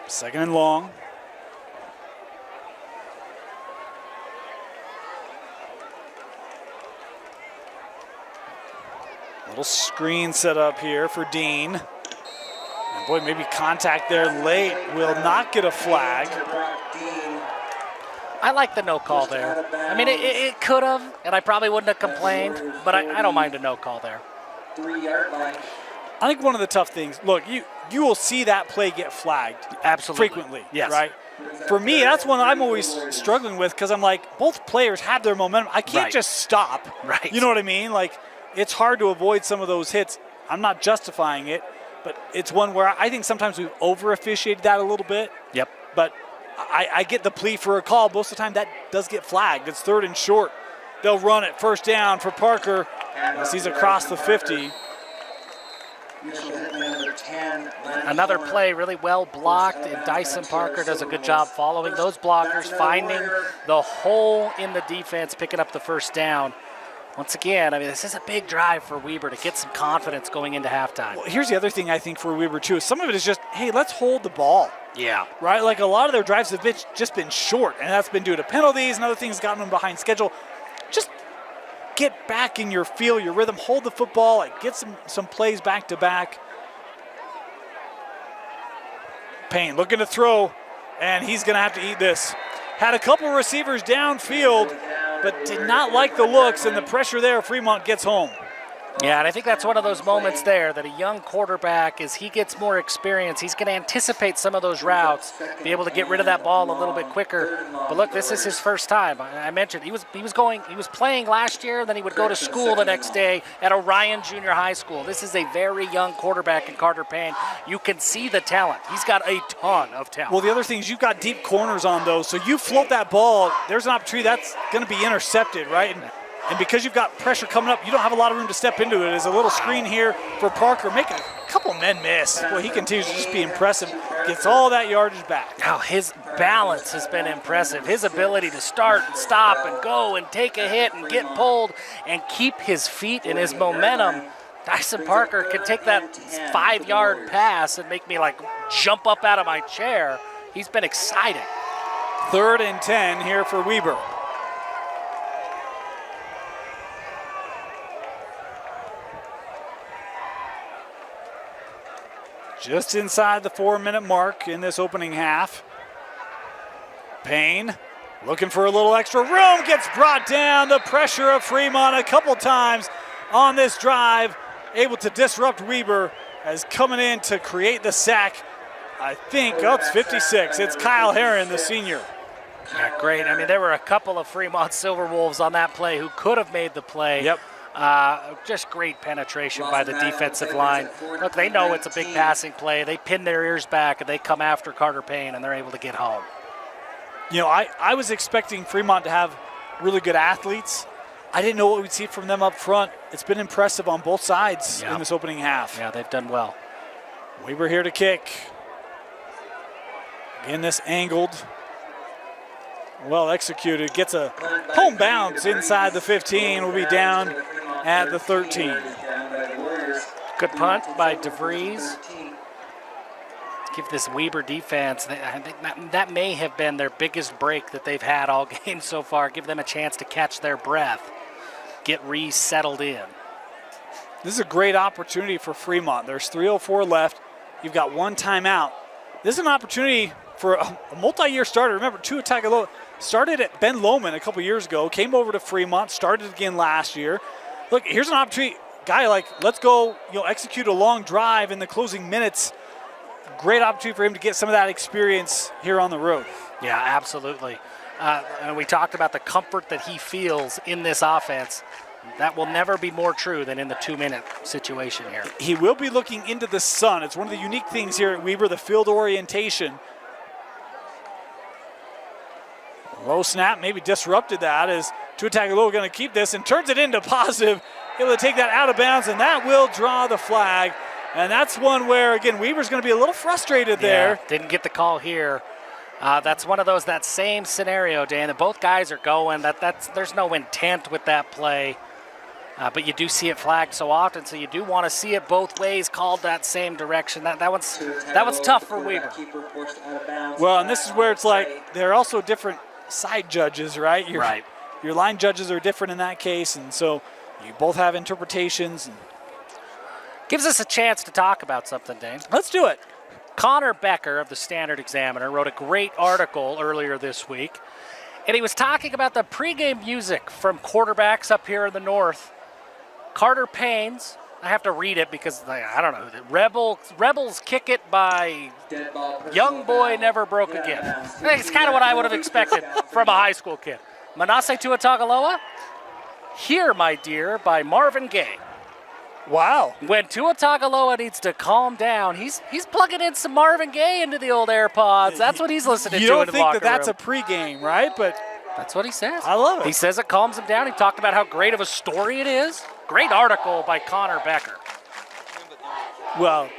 Second and long. Little screen set up here for Dean. And boy, maybe contact there late. Will not get a flag. I like the no call there. I mean, it could have, and I probably wouldn't have complained, but I don't mind a no call there. 3-yard line. I think one of the tough things, look, you will see that play get flagged Absolutely. frequently, Yes. right? For me, that's one I'm always struggling with because I'm like, both players have their momentum. I can't Right. just stop. Right. You know what I mean? It's hard to avoid some of those hits. I'm not justifying it, but it's one where I think sometimes we've over-officiated that a little bit. Yep. But I get the plea for a call. Most of the time that does get flagged. It's 3rd and short. They'll run it. First down for Parker as he's across the 50. Another play really well blocked, and Dyson Parker does a good job following those blockers, finding the hole in the defense, picking up the first down. Once again, I mean, this is a big drive for Weber to get some confidence going into halftime. Well, here's the other thing I think for Weber, too. Some of it is just, hey, let's hold the ball. Yeah. Right? A lot of their drives have just been short, and that's been due to penalties and other things gotten them behind schedule. Just get back in your feel, your rhythm, hold the football, get some plays back to back. Payne looking to throw, and he's going to have to eat this. Had a couple receivers downfield, but did not like the looks and the pressure there. Fremont gets home. Yeah, and I think that's one of those moments there that a young quarterback, as he gets more experience, he's going to anticipate some of those routes, be able to get rid of that ball a little bit quicker. But look, this is his first time. I mentioned he was playing last year, then he would go to school the next day at Orion Junior High School. This is a very young quarterback in Carter Payne. You can see the talent. He's got a ton of talent. Well, the other thing is you've got deep corners on those, so you float that ball, there's an opportunity that's going to be intercepted, right? And because you've got pressure coming up, you don't have a lot of room to step into it. There's a little screen here for Parker, making a couple men miss. Well, he continues to just be impressive. Gets all that yardage back. Now, his balance has been impressive. His ability to start and stop and go and take a hit and get pulled and keep his feet and his momentum. Dyson Parker can take that 5-yard pass and make me like jump up out of my chair. He's been exciting. 3rd and 10 here for Weber. Just inside the 4-minute mark in this opening half. Payne looking for a little extra room, gets brought down. The pressure of Fremont a couple times on this drive, able to disrupt Weber as coming in to create the sack. I think, it's 56. It's Kyle Herron, the senior. Yeah, great. I mean, there were a couple of Fremont Silverwolves on that play who could have made the play. Yep. Just great penetration by the defensive line. Look, they know it's a big passing play. They pin their ears back and they come after Carter Payne and they're able to get home. You know, I was expecting Fremont to have really good athletes. I didn't know what we'd see from them up front. It's been impressive on both sides in this opening half. Yeah, they've done well. Weber here to kick. Again, this angled. Well executed. Gets a home bounce inside the 15. Will be down at the 13. Good punt by DeVries. Give this Weber defense, I think that may have been their biggest break that they've had all game so far. Give them a chance to catch their breath, get resettled in. This is a great opportunity for Fremont. There's 3:04 left. You've got one timeout. This is an opportunity for a multi-year starter. Remember, Tua Tagovailoa started at Ben Lomond a couple years ago, came over to Fremont, started again last year. Look, here's an opportunity. Guy let's go, execute a long drive in the closing minutes. Great opportunity for him to get some of that experience here on the road. Yeah, absolutely. And we talked about the comfort that he feels in this offense. That will never be more true than in the 2-minute situation here. He will be looking into the sun. It's one of the unique things here at Weber, the field orientation. Low snap maybe disrupted that as Tua Tagovailoa going to keep this and turns it into positive. Able to take that out of bounds, and that will draw the flag. And that's one where, again, Weber's going to be a little frustrated there. Didn't get the call here. That's one of those, that same scenario, Dan, that both guys are going. There's no intent with that play. But you do see it flagged so often, so you do want to see it both ways called that same direction. That one's tough for Weber. Well, and this is where it's like they're also different side judges, right? Your line judges are different in that case, and so you both have interpretations. Gives us a chance to talk about something, Dane. Let's do it. Connor Becker of the Standard Examiner wrote a great article earlier this week, and he was talking about the pregame music from quarterbacks up here in the north. Carter Payne's, I have to read it because I don't know, Rebels Kick It by Young Boy Never Broke Again. It's kind of what I would have expected from a high school kid. Manasseh Tua, Here, My Dear by Marvin Gaye. Wow. When Tua Tagovailoa needs to calm down, he's plugging in some Marvin Gaye into the old AirPods. That's what he's listening to in the locker room. You don't think that's a pregame, right? But that's what he says. I love it. He says it calms him down. He talked about how great of a story it is. Great article by Connor Becker. Well,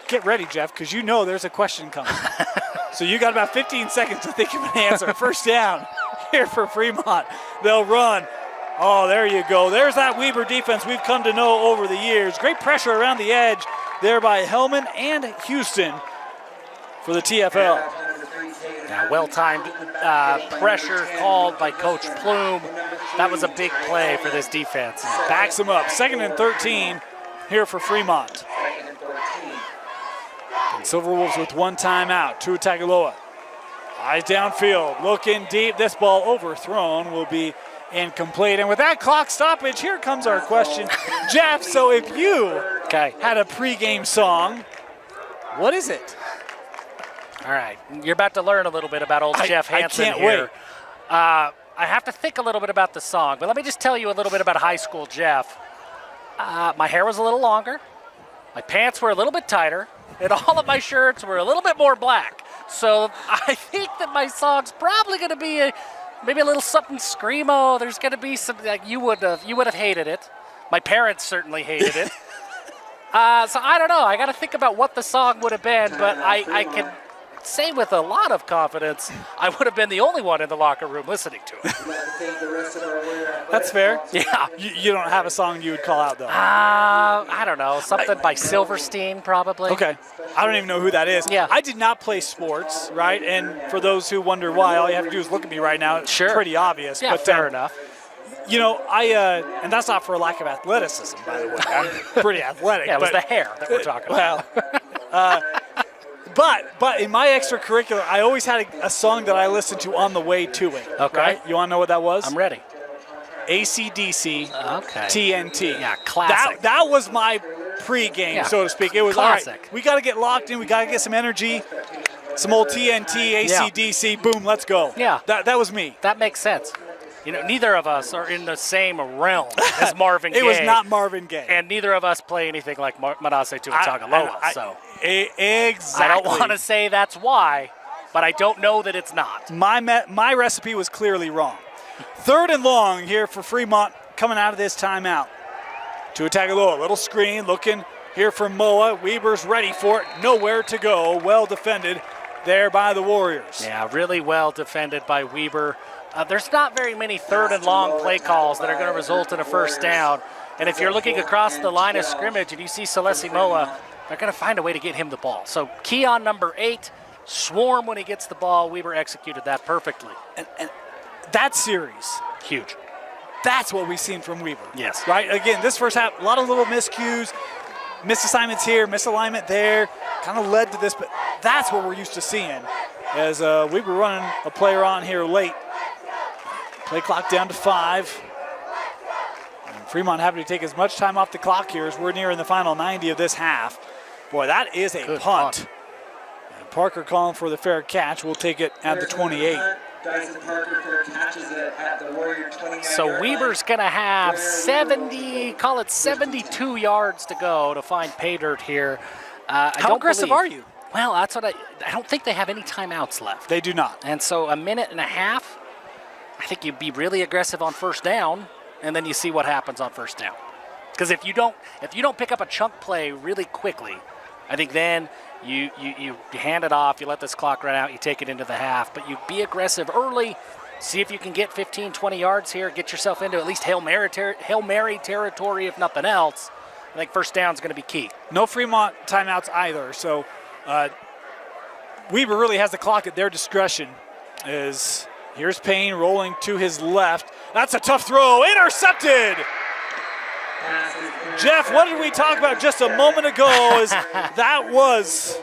get ready, Jeff, because you know there's a question coming. So you got about 15 seconds to think of an answer. First down here for Fremont. They'll run. Oh, there you go. There's that Weber defense we've come to know over the years. Great pressure around the edge there by Hellman and Houston for the TFL. Now, well-timed pressure called by Coach Plume. That was a big play for this defense. Backs them up. 2nd and 13 here for Fremont. And Silverwolves with one timeout. Tua Tagovailoa. Eyes downfield. Looking deep. This ball overthrown will be incomplete. And with that clock stoppage, here comes our question. Jeff, so if you had a pregame song, what is it? All right, you're about to learn a little bit about old Jeff Hansen I can't here. wait. I have to think a little bit about the song, but let me just tell you a little bit about high school Jeff. My hair was a little longer, my pants were a little bit tighter, and all of my shirts were a little bit more black. So I think that my song's probably going to be maybe a little something screamo. There's going to be some, like, you would have hated it. My parents certainly hated it. So I don't know. I got to think about what the song would have been, but I can say with a lot of confidence, I would have been the only one in the locker room listening to it. That's fair. Yeah. You don't have a song you would call out, though. I don't know. Something by Silverstein, probably. Okay. I don't even know who that is. Yeah. I did not play sports, right? And for those who wonder why, all you have to do is look at me right now. It's Sure. pretty obvious. Yeah, but, fair enough. You know, and that's not for a lack of athleticism, by the way. I'm pretty athletic. Yeah, it was but, the hair that we're talking about. Well, but in my extracurricular, I always had a song that I listened to on the way to it. Okay. Right? You want to know what that was? I'm ready. AC/DC, Okay. TNT. Yeah, classic. That was my pregame, Yeah, so to speak. It was classic. all right. We got to get locked in. We got to get some energy. Some old TNT, AC/DC. Boom, let's go. Yeah. That was me. That makes sense. You know, neither of us are in the same realm as Marvin Gaye. It was not Marvin Gaye. And neither of us play anything like Manasseh Tuatagaloa. So exactly. I don't want to say that's why, but I don't know that it's not. My recipe was clearly wrong. 3rd and long here for Fremont coming out of this timeout. Tuatagaloa, little screen, looking here for Moa. Weber's ready for it. Nowhere to go. Well defended there by the Warriors. Yeah, really well defended by Weber. There's not very many 3rd and long play calls that are going to result in a first down. And if you're looking across the line of scrimmage and you see Celesi Moa, they're going to find a way to get him the ball. So key on number 8, swarm when he gets the ball. Weber executed that perfectly. And that series, Huge. that's what we've seen from Weber. Yes. Right? Again, this first half, a lot of little miscues, misassignments here, misalignment there, kind of led to this, but that's what we're used to seeing as Weber running a player on here late. Play clock down to 5. And Fremont having to take as much time off the clock here as we're nearing the final 90 of this half. Boy, that is a Good punt. And Parker calling for the fair catch. We'll take it at the 28. Dyson Parker catches it at the Warrior 29. So Weber's going to have 72 yards to go to find pay dirt here. How aggressive are you? Well, that's what I don't think they have any timeouts left. They do not. And so a minute and a half, I think you'd be really aggressive on first down, and then you see what happens on first down. Because if you don't pick up a chunk play really quickly, I think then you hand it off, you let this clock run out, you take it into the half. But you be aggressive early, see if you can get 15, 20 yards here, get yourself into at least Hail Mary territory, if nothing else. I think first down is going to be key. No Fremont timeouts either. So Weber really has the clock at their discretion. Here's Payne rolling to his left. That's a tough throw. Intercepted. Jeff, what did we talk about just a moment ago? That was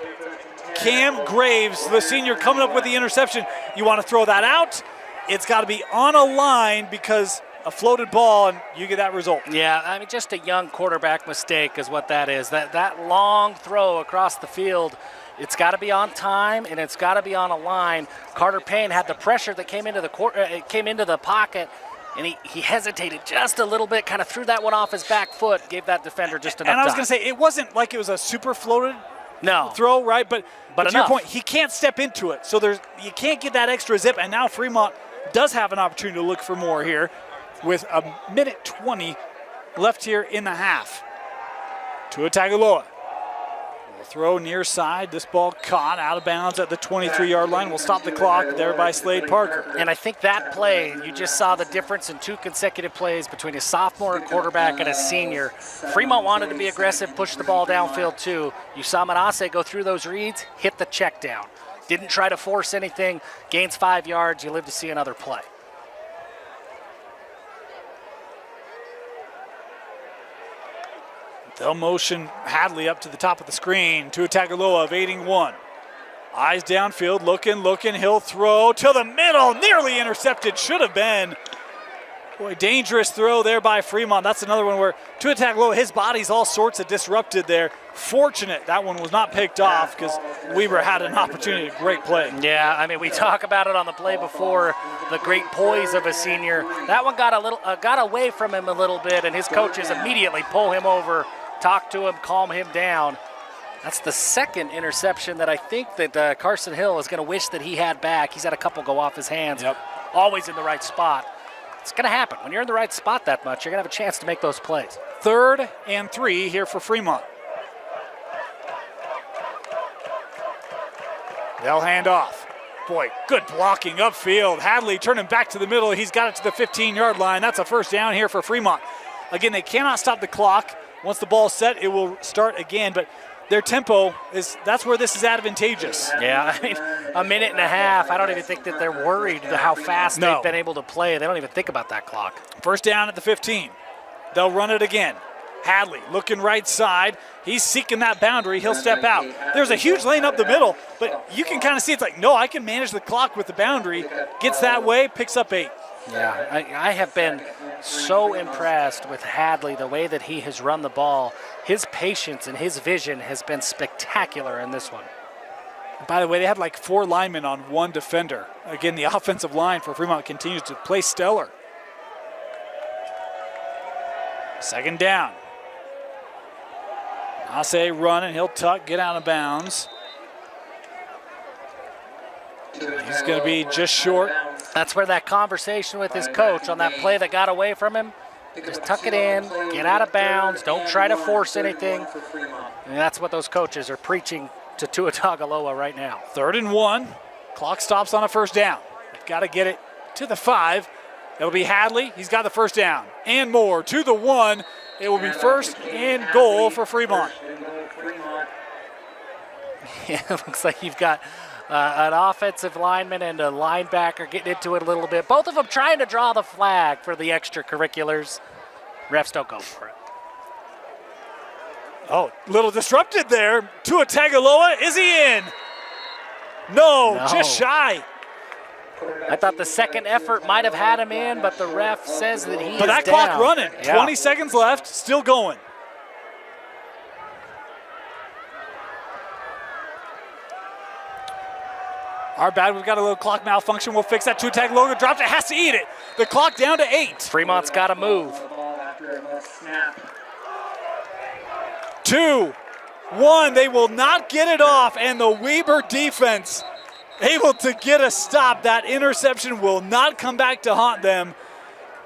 Cam Graves, the senior, coming up with the interception. You want to throw that out? It's got to be on a line because a floated ball, and you get that result. Yeah, I mean, just a young quarterback mistake is what that is. That long throw across the field, it's got to be on time, and it's got to be on a line. Carter Payne had the pressure that came into the pocket, and he hesitated just a little bit, kind of threw that one off his back foot, gave that defender just enough time. And I was going to say, it wasn't like it was a super floated No. throw, right? But to your enough. point, he can't step into it. So you can't get that extra zip. And now Fremont does have an opportunity to look for more here with a minute 20 left here in the half. Tuatagaloa will throw near side. This ball caught out of bounds at the 23-yard line. Will stop the clock there by Slade Parker. And I think that play, you just saw the difference in 2 consecutive plays between a sophomore quarterback and a senior. Fremont wanted to be aggressive, push the ball downfield too. You saw Manasseh go through those reads, hit the check down. Didn't try to force anything, gains 5 yards, you live to see another play. They'll motion Hadley up to the top of the screen. Tuatagaloa evading one. Eyes downfield, looking. He'll throw to the middle. Nearly intercepted. Should have been. Boy, dangerous throw there by Fremont. That's another one where Tua Tagovailoa, his body's all sorts of disrupted there. Fortunate that one was not picked off because Weber had an opportunity. Great play. Yeah, I mean, we talk about it on the play before, the great poise of a senior. That one got away from him a little bit, and his coaches immediately pull him over, talk to him, calm him down. That's the second interception that I think that Carson Hill is going to wish that he had back. He's had a couple go off his hands. Yep. Always in the right spot. It's going to happen. When you're in the right spot that much, you're going to have a chance to make those plays. 3rd and 3 here for Fremont. They'll hand off. Boy, good blocking upfield. Hadley turning back to the middle. He's got it to the 15-yard line. That's a first down here for Fremont. Again, they cannot stop the clock. Once the ball's set, it will start again, but their tempo that's where this is advantageous. Yeah, I mean, a minute and a half. I don't even think that they're worried how fast they've been able to play. They don't even think about that clock. First down at the 15. They'll run it again. Hadley looking right side. He's seeking that boundary. He'll step out. There's a huge lane up the middle, but you can kind of see it's like, no, I can manage the clock with the boundary. Gets that way, picks up 8. Yeah, I have been so impressed with Hadley, the way that he has run the ball. His patience and his vision has been spectacular in this one. By the way, they had like 4 linemen on 1 defender. Again, the offensive line for Fremont continues to play stellar. Second down. Nase running, he'll tuck, get out of bounds. He's going to be just short. That's where that conversation with his coach on that play that got away from him, just tuck it in, get out of bounds, don't try to force anything. And that's what those coaches are preaching to Tua Tagovailoa right now. 3rd and 1. Clock stops on a first down. Got to get it to the 5. It'll be Hadley. He's got the first down. And more to the 1. It will be 1st and goal for Fremont. Yeah, it looks like you've got an offensive lineman and a linebacker getting into it a little bit. Both of them trying to draw the flag for the extracurriculars. Refs don't go for it. Oh, little disrupted there. Tua Tagovailoa, is he in? No, just shy. I thought the second effort might have had him in, but the ref says that he is down. But that clock running. Yeah. 20 seconds left, still going. Our bad, we've got a little clock malfunction. We'll fix that. Tua Tagovailoa dropped it, has to eat it. The clock down to 8. Fremont's got to move. 2, 1, they will not get it off, and the Weber defense able to get a stop. That interception will not come back to haunt them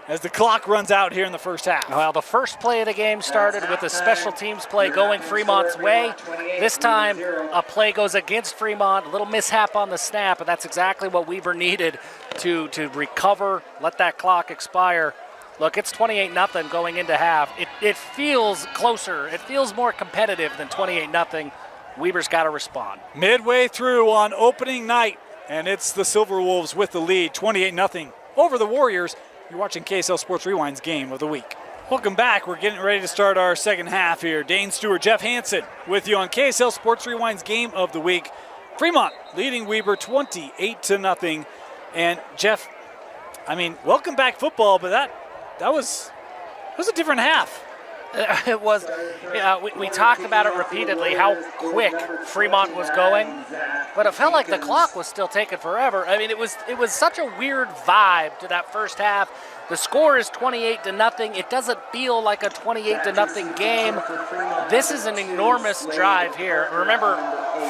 as the clock runs out here in the first half. Well, the first play of the game started with a special teams play going Fremont's way. This time, a play goes against Fremont, a little mishap on the snap, and that's exactly what Weber needed to recover, let that clock expire. Look, it's 28-0 going into half. It feels closer. It feels more competitive than 28-0. Weber's got to respond. Midway through on opening night, and it's the Silverwolves with the lead, 28-0 over the Warriors. You're watching KSL Sports Rewind's Game of the Week. Welcome back. We're getting ready to start our second half here. Dane Stewart, Jeff Hansen with you on KSL Sports Rewind's Game of the Week. Fremont leading Weber 28-0. And Jeff, I mean, welcome back football, but that was a different half. It was, we talked about it repeatedly, how quick Fremont was going, but it felt like the clock was still taking forever. I mean, it was such a weird vibe to that first half. The score is 28-0. It doesn't feel like a 28-0 game. This is an enormous drive here. Remember,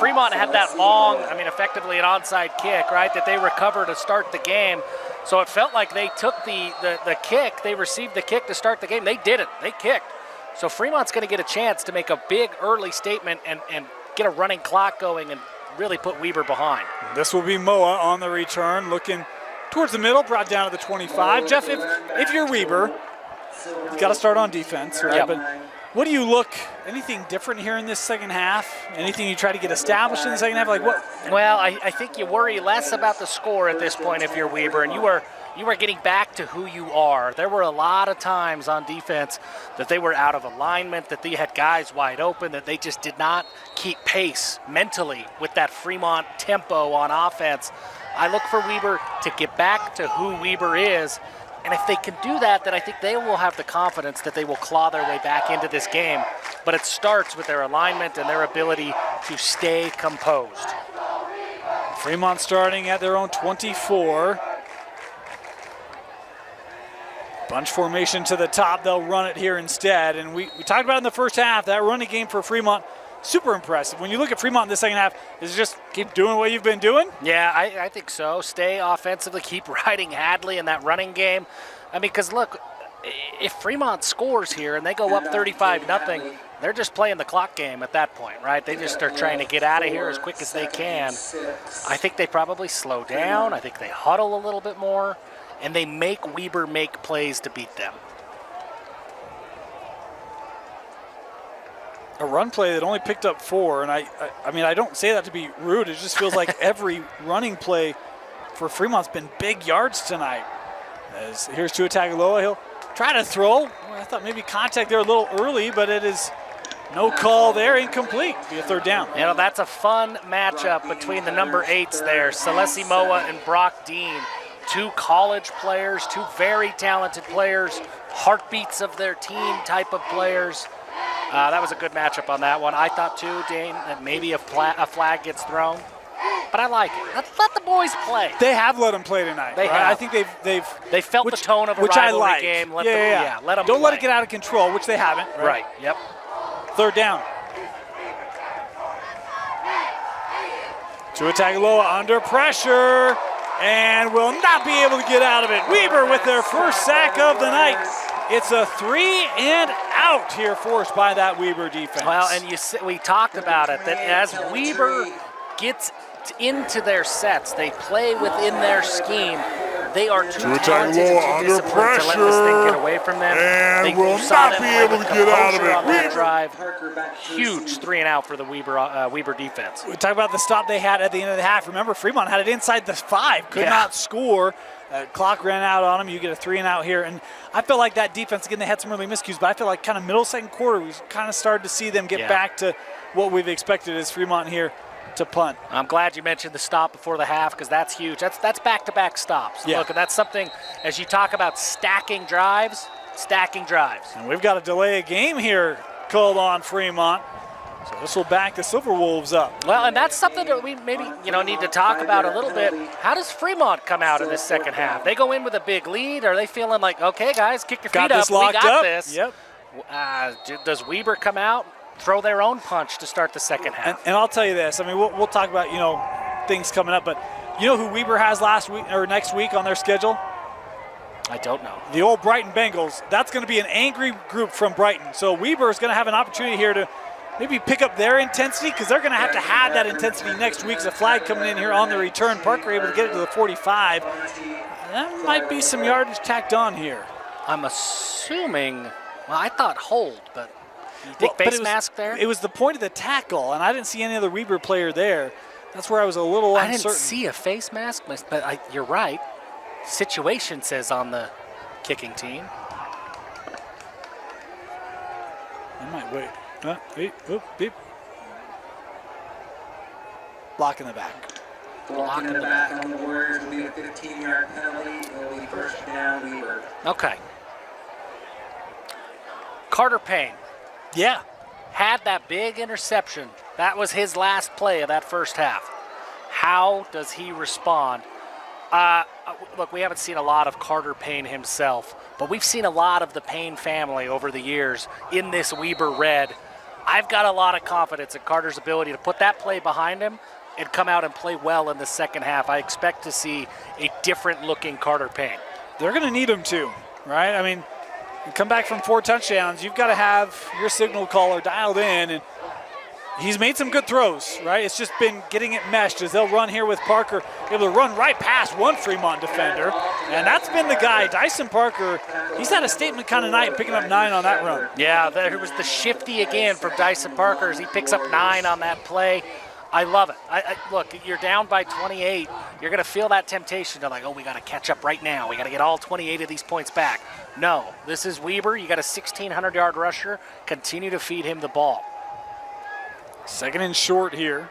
Fremont had that long, I mean, effectively an onside kick, right, that they recovered to start the game. So it felt like they took the kick, they received the kick to start the game. They didn't. They kicked. So Fremont's going to get a chance to make a big early statement and get a running clock going and really put Weber behind. This will be Moa on the return, looking towards the middle, brought down to the 25. Jeff, if you're Weber, you've got to start on defense, right? Yep. But what do you look, anything different here in this second half? Anything you try to get established in the second half? Like what? Well, I think you worry less about the score at this point if you're Weber, and you are getting back to who you are. There were a lot of times on defense that they were out of alignment, that they had guys wide open, that they just did not keep pace mentally with that Fremont tempo on offense. I look for Weber to get back to who Weber is, And if they can do that, then I think they will have the confidence that they will claw their way back into this game. But it starts with their alignment and their ability to stay composed. Fremont starting at their own 24. Bunch formation to the top. They'll run it here instead. And we talked about in the first half, that running game for Fremont, super impressive. When you look at Fremont in the second half, is it just keep doing what you've been doing? Yeah, I think so. Stay offensively, keep riding Hadley in that running game. I mean, because look, if Fremont scores here and they go up 35-0, they're just playing the clock game at that point, right? They just are trying to get out of here as quick as they can. I think they probably slow down. I think they huddle a little bit more, and they make Weber make plays to beat them. A run play that only picked up 4, and I mean, I don't say that to be rude. It just feels like every running play for Fremont's been big yards tonight. As here's Tua Tagovailoa. He'll try to throw. Well, I thought maybe contact there a little early, but it is no call there, incomplete. Be a third down. You know, that's a fun matchup between the number 8s there, Celesi Moa and Brock Dean. 2 college players, 2 very talented players, heartbeats of their team type of players. That was a good matchup on that one. I thought too, Dane, that maybe a flag gets thrown, but I like it. Let the boys play. They have let them play tonight. They right? have. I think they felt the tone of a which I rivalry like. game. Let Don't them let play. it get out of control, which they haven't. Right. Yep. Third down. Tua Tagovailoa under pressure and will not be able to get out of it. Weber with their first sack of the night. It's a 3 and out here forced by that Weber defense. Well, and we talked about it, that as Weber gets into their sets, they play within their scheme. They are too talented and too disciplined to let this thing get away from them. And will not be able to get out of it. On that drive. Huge 3 and out for the Weber defense. We talk about the stop they had at the end of the half. Remember, Fremont had it inside the 5, could not score. Clock ran out on them. You get a 3 and out here. And I feel like that defense, again, they had some early miscues, but I feel like kind of middle second quarter, we kind of started to see them get back to what we've expected as Fremont here to punt. I'm glad you mentioned the stop before the half because that's huge. That's back-to-back stops. Yeah. Look, and that's something, as you talk about stacking drives. And we've got a delay of game here called on Fremont. So this will back the Silverwolves up. Well, and that's something that we maybe need to talk about a little bit. How does Fremont come out in this second half? They go in with a big lead. Are they feeling like, okay, guys, kick your feet up. We got this. Yep. Does Weber come out, throw their own punch to start the second half? And I'll tell you this. I mean, we'll talk about things coming up, but you know who Weber has next week on their schedule? I don't know. The old Brighton Bengals. That's going to be an angry group from Brighton. So Weber is going to have an opportunity here to maybe pick up their intensity because they're going to have that intensity next week. There's a flag coming in here on the return. Parker able to get it to the 45. That might be some yardage tacked on here. I'm assuming, I thought hold, but you think face mask there? It was the point of the tackle, and I didn't see any other Weber player there. That's where I was a little uncertain. I didn't see a face mask, but you're right. Situation says on the kicking team. I might wait. Beep. Block in the back. Block in the back on the Warriors will be a 15-yard penalty. It will be first down, Weber. Okay. Carter Payne. Yeah. Had that big interception. That was his last play of that first half. How does he respond? Look, we haven't seen a lot of Carter Payne himself, but we've seen a lot of the Payne family over the years in this Weber red. I've got a lot of confidence in Carter's ability to put that play behind him and come out and play well in the second half. I expect to see a different-looking Carter Payne. They're going to need him to, right? I mean, you come back from 4 touchdowns, you've got to have your signal caller dialed in, and he's made some good throws, right? It's just been getting it meshed as they'll run here with Parker, able to run right past one Fremont defender, and that's been the guy, Dyson Parker. He's had a statement kind of night, picking up 9 on that run. Yeah, there was the shifty again from Dyson Parker as he picks up 9 on that play. I love it. Look, you're down by 28. You're going to feel that temptation to like, we got to catch up right now. We got to get all 28 of these points back. No, this is Weber. You got a 1,600-yard rusher. Continue to feed him the ball. Second and short here.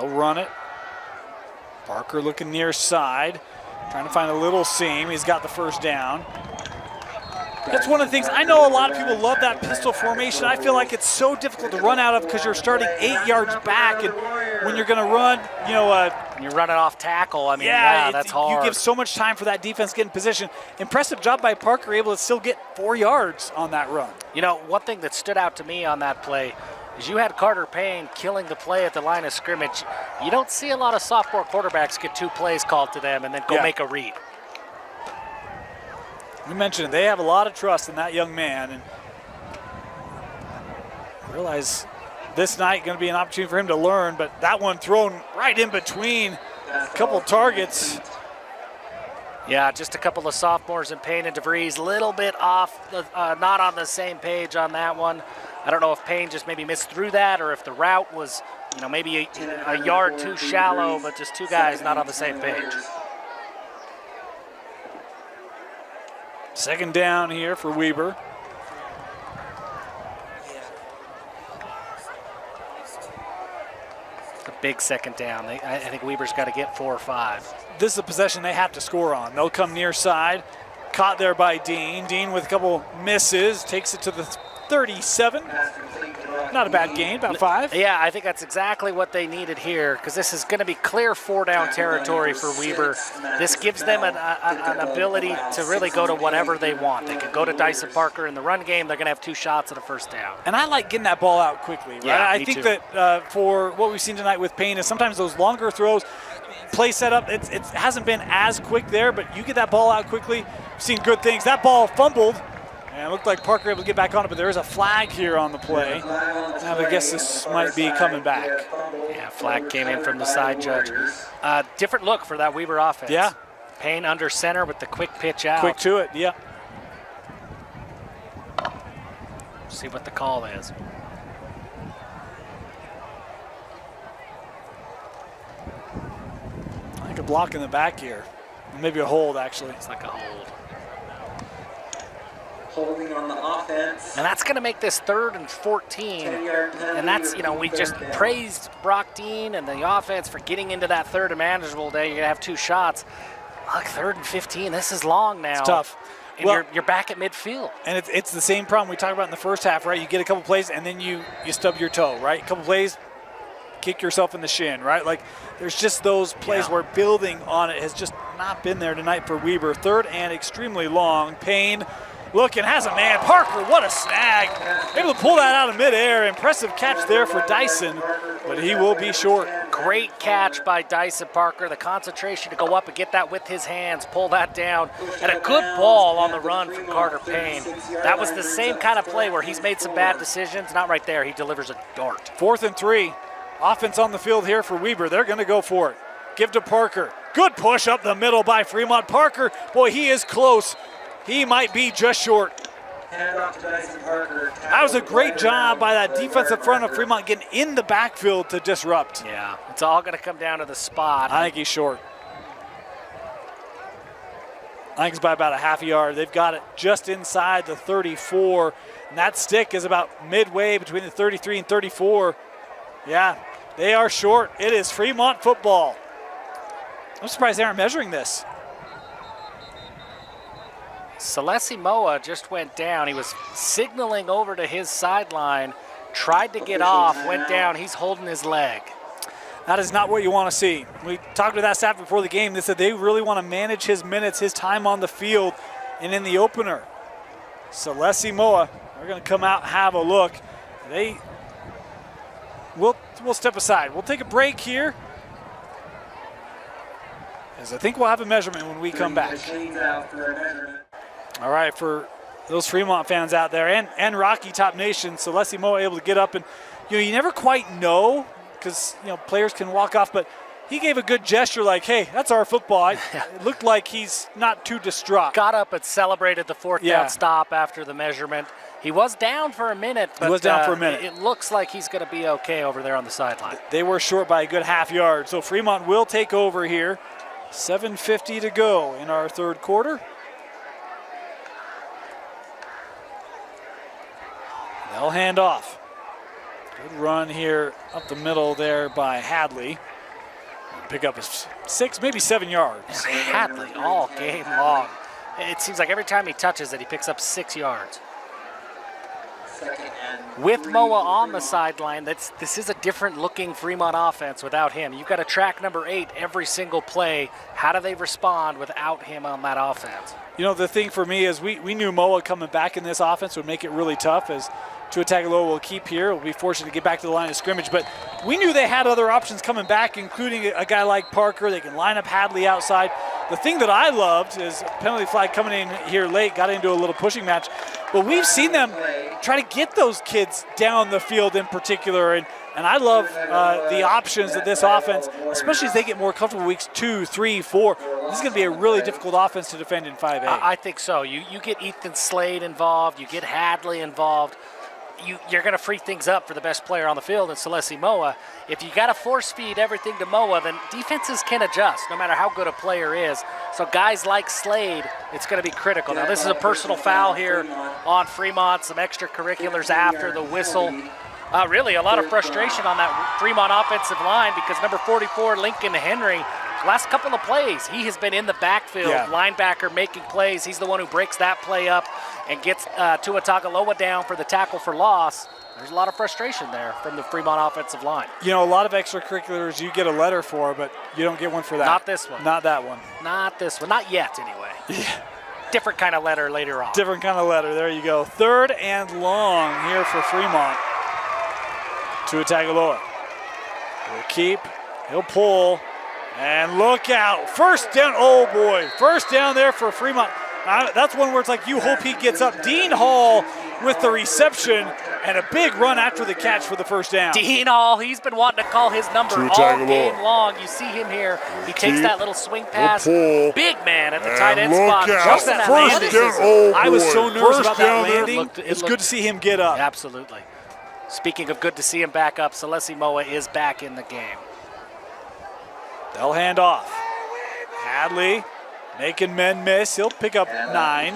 They'll run it. Parker looking near side, trying to find a little seam. He's got the first down. That's one of the things, I know a lot of people love that pistol formation. I feel like it's so difficult to run out of because you're starting 8 yards back, and when you're going to run, you're running off tackle. I mean, that's hard. You give so much time for that defense to get in position. Impressive job by Parker, able to still get 4 yards on that run. One thing that stood out to me on that play is you had Carter Payne killing the play at the line of scrimmage. You don't see a lot of sophomore quarterbacks get 2 plays called to them and then go make a read. You mentioned it. They have a lot of trust in that young man, and realize this night going to be an opportunity for him to learn, but that one thrown right in between a couple of targets. Yeah, just a couple of sophomores in Payne and DeVries, a little bit off, not on the same page on that one. I don't know if Payne just maybe missed through that or if the route was, maybe a yard too shallow, but just 2 guys not on the same page. Second down here for Weber. It's a big second down. I think Weber's got to get 4 or 5. This is a possession they have to score on. They'll come near side. Caught there by Dean. Dean with a couple misses. Takes it to the 37. Not a bad gain, about 5. Yeah, I think that's exactly what they needed here because this is going to be clear 4-down territory for Weber. This gives them an ability to really go to whatever they want. They can go to Dyson Parker in the run game. They're going to have 2 shots at a first down. And I like getting that ball out quickly, right? Yeah, I think that for what we've seen tonight with Payne is sometimes those longer throws, play setup, it hasn't been as quick there, but you get that ball out quickly. We've seen good things. That ball fumbled. And it looked like Parker able to get back on it, but there is a flag here on the play. Now I guess this might be coming back. Yeah, flag came in from the side judge. Different look for that Weber offense. Yeah. Payne under center with the quick pitch out. Quick to it, yeah. See what the call is. I think a block in the back here. Maybe a hold, actually. It's like a hold. Holding on the offense. And that's going to make this 3rd and 14. And that's, we just praised Brock Dean and the offense for getting into that 3rd and manageable day. You're going to have 2 shots. Look, 3rd and 15. This is long now. It's tough. And you're back at midfield. And it's the same problem we talked about in the first half, right? You get a couple plays and then you stub your toe, right? A couple plays, kick yourself in the shin, right? Like there's just those plays where building on it has just not been there tonight for Weber. 3rd and extremely long. Payne looking, has a man. Parker, what a snag. Able to pull that out of midair. Impressive catch there for Dyson, but he will be short. Great catch by Dyson Parker. The concentration to go up and get that with his hands, pull that down, and a good ball on the run from Carter Payne. That was the same kind of play where he's made some bad decisions. Not right there. He delivers a dart. 4th and 3. Offense on the field here for Weber. They're going to go for it. Give to Parker. Good push up the middle by Fremont. Parker, boy, he is close. He might be just short. That was a great job by that defensive front of Fremont getting in the backfield to disrupt. Yeah, it's all going to come down to the spot. I think he's short. I think it's by about a half a yard. They've got it just inside the 34, and that stick is about midway between the 33 and 34. Yeah, they are short. It is Fremont football. I'm surprised they aren't measuring this. Celesi Moa just went down. He was signaling over to his sideline, tried to get off, went down. He's holding his leg. That is not what you want to see. We talked to that staff before the game. They said they really want to manage his minutes, his time on the field, and in the opener. Celesi Moa, they're going to come out and have a look. We'll step aside. We'll take a break here, as I think we'll have a measurement when we come back. All right, for those Fremont fans out there and Rocky Top Nation, Celesi Moa able to get up, and you never quite know because players can walk off, but he gave a good gesture like, hey, that's our football. It looked like he's not too distraught. Got up and celebrated the 4th down stop after the measurement. He was down for a minute, but it looks like he's going to be okay over there on the sideline. They were short by a good half yard, so Fremont will take over here. 7:50 to go in our 3rd quarter. They'll hand off. Good run here up the middle there by Hadley. pick up 6, maybe 7 yards. Hadley all game long. It seems like every time he touches it, he picks up 6 yards. With Moa on the sideline, this is a different looking Fremont offense without him. You've got to track number 8 every single play. How do they respond without him on that offense? You know, the thing for me is we knew Moa coming back in this offense would make it really tough, as Tua Tagovailoa will keep here. We'll be fortunate to get back to the line of scrimmage. But we knew they had other options coming back, including a guy like Parker. They can line up Hadley outside. The thing that I loved is penalty flag coming in here late, got into a little pushing match. But we've seen them try to get those kids down the field in particular. And I love the options of this offense, especially as they get more comfortable weeks 2, 3, 4. This is going to be a really difficult offense to defend in 5A. I think so. You get Ethan Slade involved. You get Hadley involved. You're going to free things up for the best player on the field in Celeste Moa. If you got to force feed everything to Moa, then defenses can adjust no matter how good a player is. So guys like Slade, it's going to be critical. Now this is a personal foul here on Fremont, some extracurriculars after the whistle. Really a lot of frustration on that Fremont offensive line because number 44, Lincoln Henry, last couple of plays, he has been in the backfield, linebacker making plays. He's the one who breaks that play up and gets Tua Tagovailoa down for the tackle for loss. There's a lot of frustration there from the Fremont offensive line. You know, a lot of extracurriculars you get a letter for, but you don't get one for that. Not this one. Not that one. Not this one. Not yet, anyway. Yeah. Different kind of letter later on. Different kind of letter. There you go. 3rd and long here for Fremont. Tua Tagovailoa will keep. He'll pull. And look out. First down. Oh, boy. First down there for Fremont. That's one where it's like you hope he gets up. Dean Hall with the reception and a big run after the catch for the first down. Dean Hall, he's been wanting to call his number all game long. You see him here. He takes that little swing pass. Big man at the tight end spot. Just that first down. Oh, I was so nervous about that there. landing. It's good to see him get up. Absolutely. Speaking of good to see him back up, Celeste Moa is back in the game. They'll hand off. Hadley making men miss. He'll pick up 9.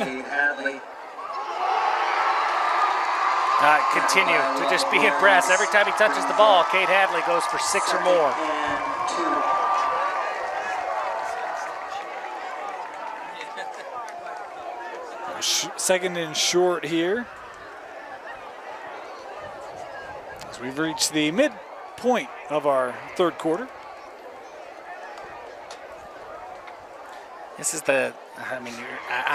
Continue to just be impressed. Every time he touches the ball, Cade Hadley goes for 6 or more. Second and short here. As we've reached the midpoint of our 3rd quarter. This is I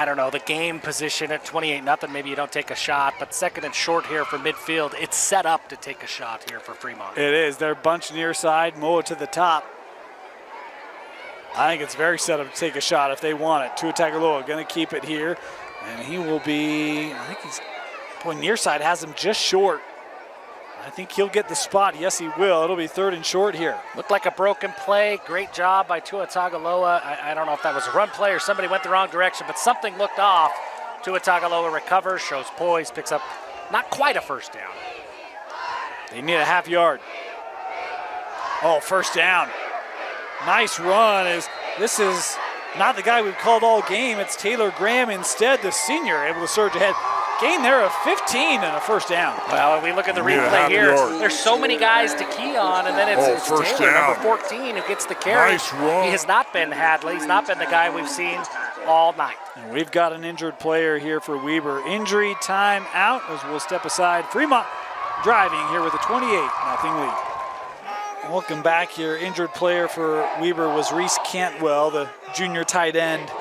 don't know, the game position at 28-0. Maybe you don't take a shot, but second and short here for midfield. It's set up to take a shot here for Fremont. It is. They're bunched near side, Moa to the top. I think it's very set up to take a shot if they want it. Tua Tagovailoa going to keep it here, and he will be, I think he's, near side has him just short. I think he'll get the spot. Yes, he will. It'll be 3rd and short here. Looked like a broken play. Great job by Tua Tagovailoa. I don't know if that was a run play or somebody went the wrong direction, but something looked off. Tua Tagovailoa recovers, shows poise, picks up not quite a first down. They need a half yard. Oh, first down. Nice run. This is not the guy we've called all game. It's Taylor Graham instead, the senior, able to surge ahead. Gain there of 15 and a first down. Well, when we look at the replay here, there's so many guys to key on, and then it's Taylor, number 14, who gets the carry. Nice run. He has not been Hadley. He's not been the guy we've seen all night. And we've got an injured player here for Weber. Injury time out as we'll step aside. Fremont driving here with a 28-0 lead. Welcome back. Your injured player for Weber was Reese Cantwell, the junior tight end.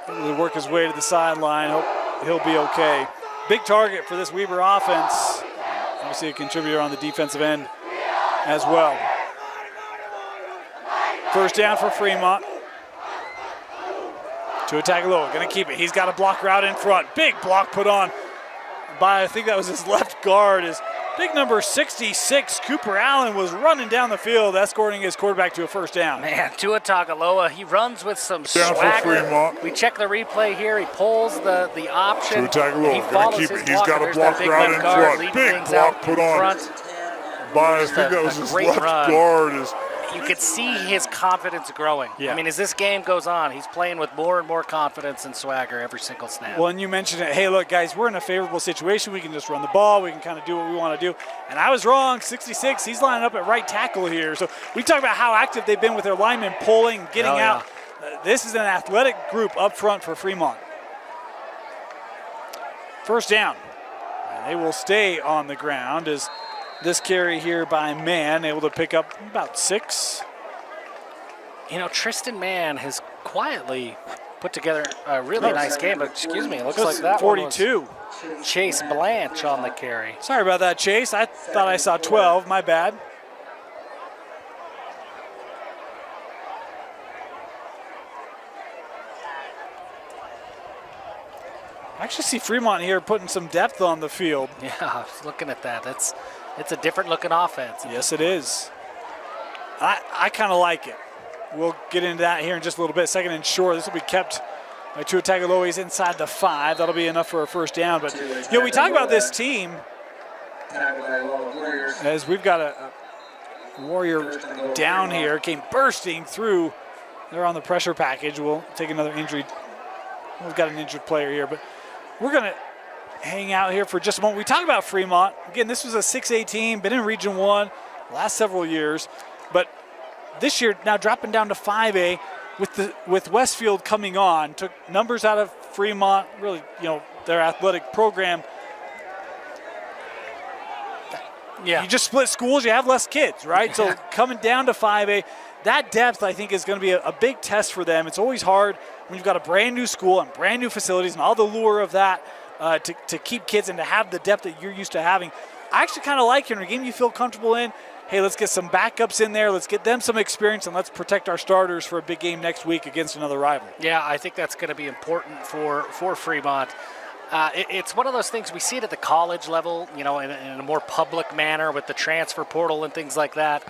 Able to work his way to the sideline. Hope he'll be okay. Big target for this Weber offense. Obviously a contributor on the defensive end as well. First down for Fremont. Tua Tagovailoa going to keep it. He's got a block route in front. Big block put on by, I think that was his left guard. His big number 66, Cooper Allen, was running down the field, escorting his quarterback to a first down. Man, Tua Tagovailoa, he runs with some Down for swagger. Fremont. We check the replay here. He pulls the option. Tua Tagovailoa He gonna follows keep his it. He's got a blocker. There's that block big route left in guard front. leading Big things block out put in on front. by, I Just think a that was his great left run. guard. you could see his confidence growing. Yeah. I mean, as this game goes on, he's playing with more and more confidence and swagger every single snap. Well, and you mentioned it. Hey, look, guys, we're in a favorable situation. We can just run the ball. We can kind of do what we want to do. And I was wrong. 66. He's lining up at right tackle here. So we talk about how active they've been with their linemen, pulling, getting out. This is an athletic group up front for Fremont. First down. And they will stay on the ground as this carry here by Mann able to pick up about 6. You know, Tristan Mann has quietly put together a really nice game, but excuse me, it looks like that 42. one was Chase Blanche on the carry. Sorry about that, Chase. I thought I saw 12. My bad. I actually see Fremont here putting some depth on the field. Yeah, I was looking at that. It's a different looking offense. Yes, it is. I kind of like it. We'll get into that here in just a little bit. Second and short. This will be kept by Tua Tagovailoa. He's inside the 5. That'll be enough for a first down. But, you know, we talk about this team as we've got a Warrior down here. Came bursting through. They're on the pressure package. We'll take another injury. We've got an injured player here. But we're going to hang out here for just a moment. We talk about Fremont. Again, this was a 6A team, been in Region 1 the last several years. But this year, now dropping down to 5A with Westfield coming on, took numbers out of Fremont, really, you know, their athletic program. Yeah. You just split schools, you have less kids, right? So coming down to 5A, that depth, I think, is going to be a big test for them. It's always hard when you've got a brand new school and brand new facilities and all the lure of that to keep kids and to have the depth that you're used to having. I actually kind of like it in a game you feel comfortable in. Hey, let's get some backups in there. Let's get them some experience, and let's protect our starters for a big game next week against another rival. Yeah, I think that's going to be important for Fremont. It's one of those things we see it at the college level, you know, in a more public manner with the transfer portal and things like that.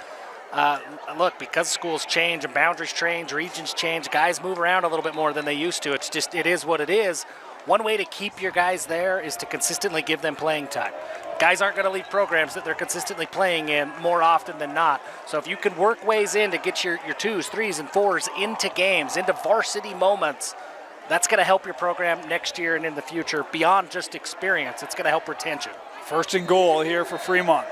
Look, because schools change and boundaries change, regions change, guys move around a little bit more than they used to. It is what it is. One way to keep your guys there is to consistently give them playing time. Guys aren't going to leave programs that they're consistently playing in more often than not. So if you can work ways in to get your 2s, 3s, and 4s into games, into varsity moments, that's going to help your program next year and in the future beyond just experience. It's going to help retention. First and goal here for Fremont.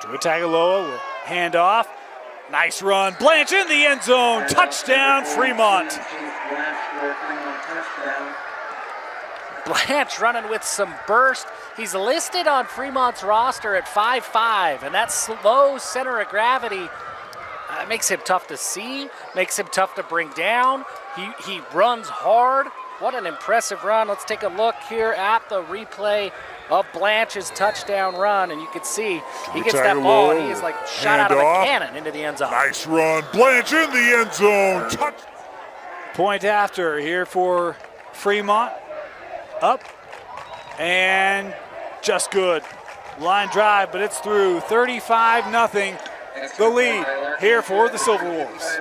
Tua Tagovailoa will hand off. Nice run. Blanche in the end zone. Touchdown, Fremont. Blanche running with some burst. He's listed on Fremont's roster at 5'5", and that slow center of gravity makes him tough to see, makes him tough to bring down. He runs hard. What an impressive run. Let's take a look here at the replay of Blanche's touchdown run, and you can see he gets that ball, and he is like shot out of a cannon into the end zone. Nice run. Blanche in the end zone. Touch. Point after here for Fremont. Up and just good. Line drive, but it's through. 35-0. The lead here for the Silverwolves.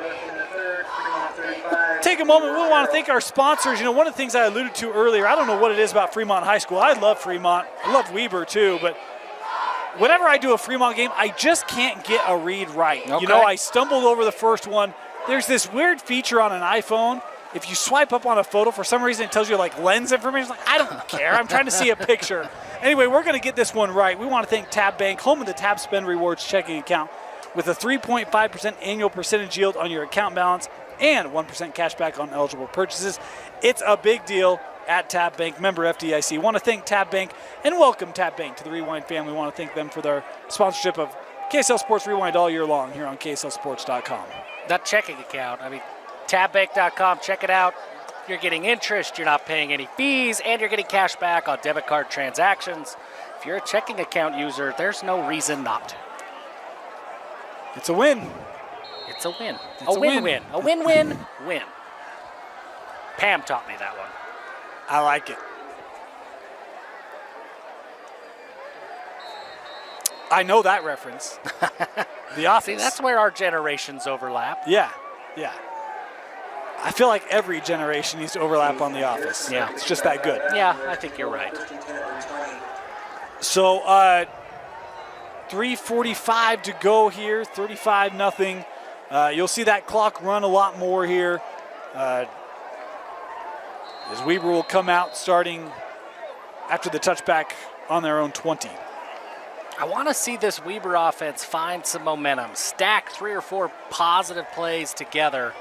Take a moment. We want to thank our sponsors. You know, one of the things I alluded to earlier, I don't know what it is about Fremont High School. I love Fremont. I love Weber too, but whenever I do a Fremont game, I just can't get a read right. Okay. You know, I stumbled over the first one. There's this weird feature on an iPhone. If you swipe up on a photo, for some reason it tells you like lens information. Like, I don't care. I'm trying to see a picture. Anyway, we're going to get this one right. We want to thank Tab Bank, home of the Tab Spend Rewards checking account, with a 3.5% annual percentage yield on your account balance and 1% cash back on eligible purchases. It's a big deal at Tab Bank, member FDIC. Want to thank Tab Bank and welcome Tab Bank to the Rewind family. Want to thank them for their sponsorship of KSL Sports Rewind all year long here on KSLSports.com. That checking account, I mean, tabbank.com, check it out. You're getting interest, you're not paying any fees, and you're getting cash back on debit card transactions. If you're a checking account user, there's no reason not to. It's a win. It's a win. It's a win-win. A win-win, win. Pam taught me that one. I like it. I know that reference. The Office. See, that's where our generations overlap. Yeah, yeah. I feel like every generation needs to overlap on The Office. Yeah. It's just that good. Yeah, I think you're right. So 3:45 to go here, 35-0. You'll see that clock run a lot more here. As Weber will come out starting after the touchback on their own 20. I want to see this Weber offense find some momentum, stack 3 or 4 positive plays together.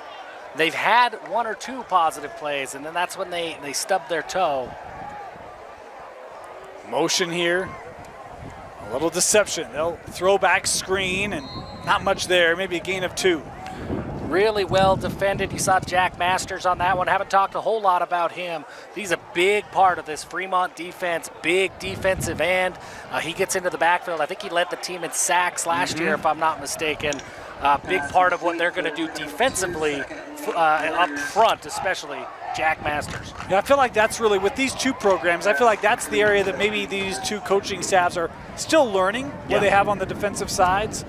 They've had 1 or 2 positive plays, and then that's when they stub their toe. Motion here. A little deception. They'll throw back screen, and not much there. Maybe a gain of 2. Really well defended. You saw Jack Masters on that one. Haven't talked a whole lot about him. He's a big part of this Fremont defense, big defensive end. He gets into the backfield. I think he led the team in sacks last year, if I'm not mistaken. Big part of what they're going to do defensively up front, especially Jack Masters. Yeah, I feel like that's really, with these 2 programs, I feel like that's the area that maybe these 2 coaching staffs are still learning what they have on the defensive sides.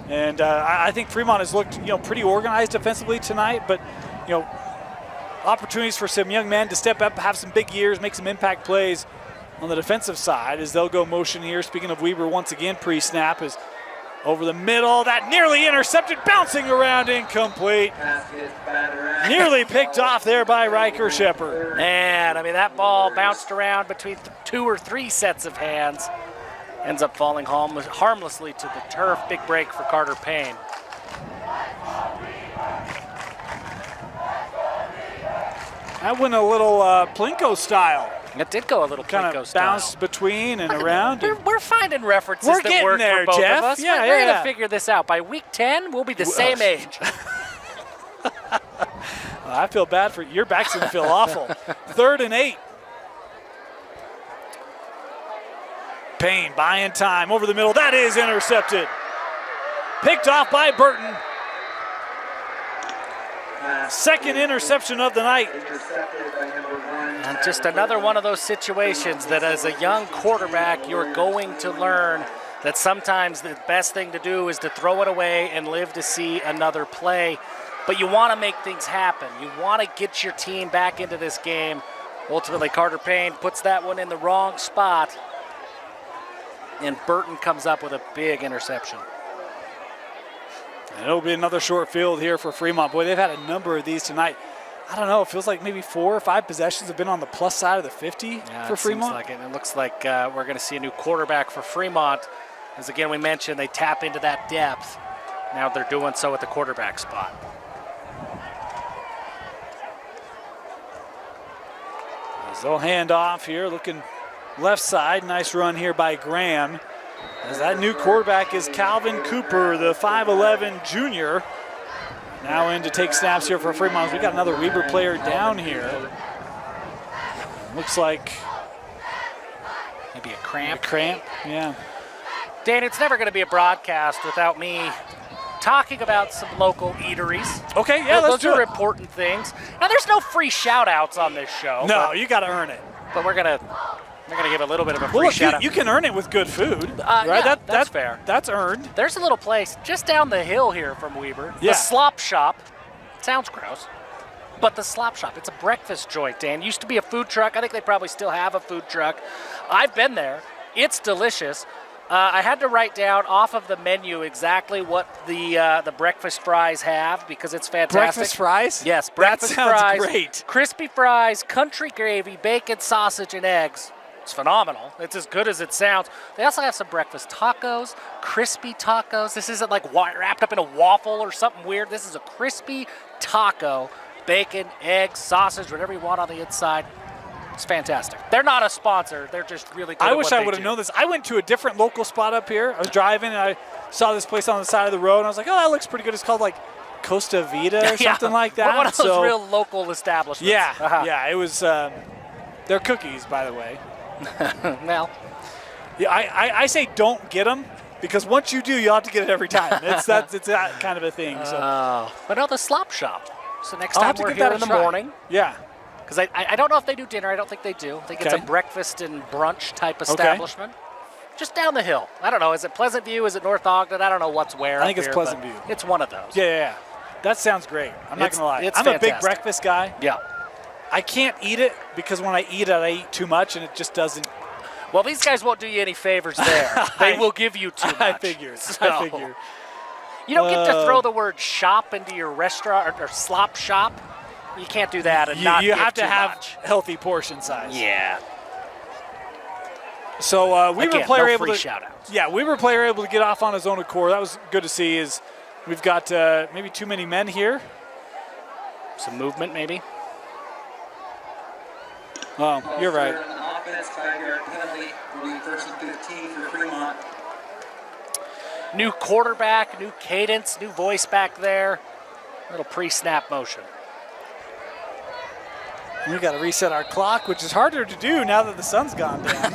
And I think Fremont has looked, pretty organized defensively tonight, but, opportunities for some young men to step up, have some big years, make some impact plays on the defensive side as they'll go motion here. Speaking of Weber, once again, pre-snap is over the middle. That nearly intercepted, bouncing around, incomplete. Nearly picked off there by Riker Shepard. And, that ball bounced around between 2 or 3 sets of hands. Ends up falling harmlessly to the turf. Big break for Carter Payne. That went a little Plinko style. It did go a little kind Plinko of style. bounced between and around. We're finding references We're that getting work there, for both Jeff. of us. Yeah, we're yeah. going to figure this out. By week 10, we'll be the same age. I feel bad for you. Your back's going to feel awful. 3rd and 8. Payne buying time over the middle. That is intercepted. Picked off by Burton. Second interception of the night. And just another one of those situations that as a young quarterback, you're going to learn that sometimes the best thing to do is to throw it away and live to see another play. But you want to make things happen. You want to get your team back into this game. Ultimately, Carter Payne puts that one in the wrong spot. And Burton comes up with a big interception. And it'll be another short field here for Fremont. Boy, they've had a number of these tonight. I don't know. It feels like maybe 4 or 5 possessions have been on the plus side of the 50 for Fremont. Seems like it. It looks like we're going to see a new quarterback for Fremont. As again, we mentioned, they tap into that depth. Now they're doing so at the quarterback spot. As they'll hand off here, looking left side. Nice run here by Graham. As that new quarterback is Calvin Cooper, the 5'11 junior. Now in to take snaps here for Fremont. We got another Weber player down here. Looks like maybe a cramp. Yeah. Dan, it's never going to be a broadcast without me talking about some local eateries. Okay, yeah, let's do it. Those are important things. Now, there's no free shout-outs on this show. No, you got to earn it. But we're gonna give a little bit of a free shout-out. You can earn it with good food, right? Yeah, that's fair. That's earned. There's a little place just down the hill here from Weber. Yeah. The Slop Shop. Sounds gross. But the Slop Shop, it's a breakfast joint, Dan. Used to be a food truck. I think they probably still have a food truck. I've been there. It's delicious. I had to write down off of the menu exactly what the breakfast fries have because it's fantastic. Breakfast fries? Yes, breakfast that sounds fries. Great. Crispy fries, country gravy, bacon, sausage, and eggs. It's phenomenal. It's as good as it sounds. They also have some breakfast tacos, crispy tacos. This isn't like wrapped up in a waffle or something weird. This is a crispy taco, bacon, eggs, sausage, whatever you want on the inside. It's fantastic. They're not a sponsor. They're just really good I at wish what I they would have do. known this. I went to a different local spot up here. I was driving and I saw this place on the side of the road and I was like, oh, that looks pretty good. It's called like Costa Vida or something like that. One of those real local establishments. Yeah, yeah. It was. They're cookies, by the way. Well, yeah, I say don't get them because once you do, you'll have to get it every time. It's that kind of a thing. So. But no, the Slop Shop. So next I'll time have to we're give here that in a the try. morning. Yeah. Because I don't know if they do dinner. I don't think they do. I think it's a Okay. breakfast and brunch type establishment. Just down the hill. I don't know. Is it Pleasant View? Is it North Ogden? I don't know what's where. I think up it's here, Pleasant but View. It's one of those. Yeah. That sounds great. I'm not going to lie. It's I'm fantastic. a big breakfast guy. Yeah. I can't eat it because when I eat too much and it just doesn't. Well, these guys won't do you any favors there. They will give you too much. I figure. You don't get to throw the word shop into your restaurant or slop shop. You can't do that and not You give have to too have much. healthy portion size. Yeah. So Again, player no able free to. shout-outs. Yeah, Weber player able to get off on his own accord. That was good to see. Is we've got maybe too many men here. Some movement, maybe. Oh, you're right. On the offense, 5-yard penalty will be first and 15 for Fremont. New quarterback, new cadence, new voice back there. Little pre-snap motion. We got to reset our clock, which is harder to do now that the sun's gone down.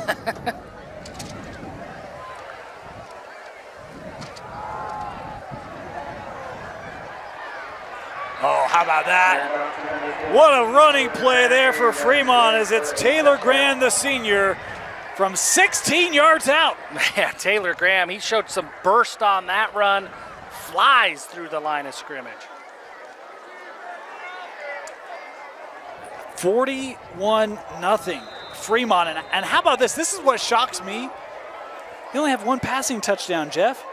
Oh, how about that? What a running play there for Fremont as it's Taylor Grand, the senior, from 16 yards out. Man, Taylor Graham, he showed some burst on that run. Flies through the line of scrimmage. 41-0 Fremont. And how about this? This is what shocks me. They only have one passing touchdown, Jeff.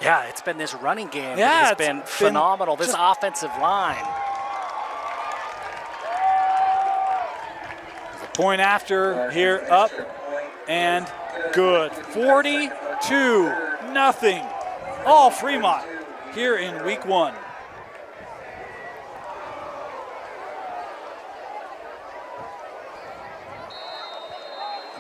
Yeah, it's been this running game Yeah, that has it's been been phenomenal. This just- offensive line. Point after here, up and good. 42-0. All Fremont here in week one.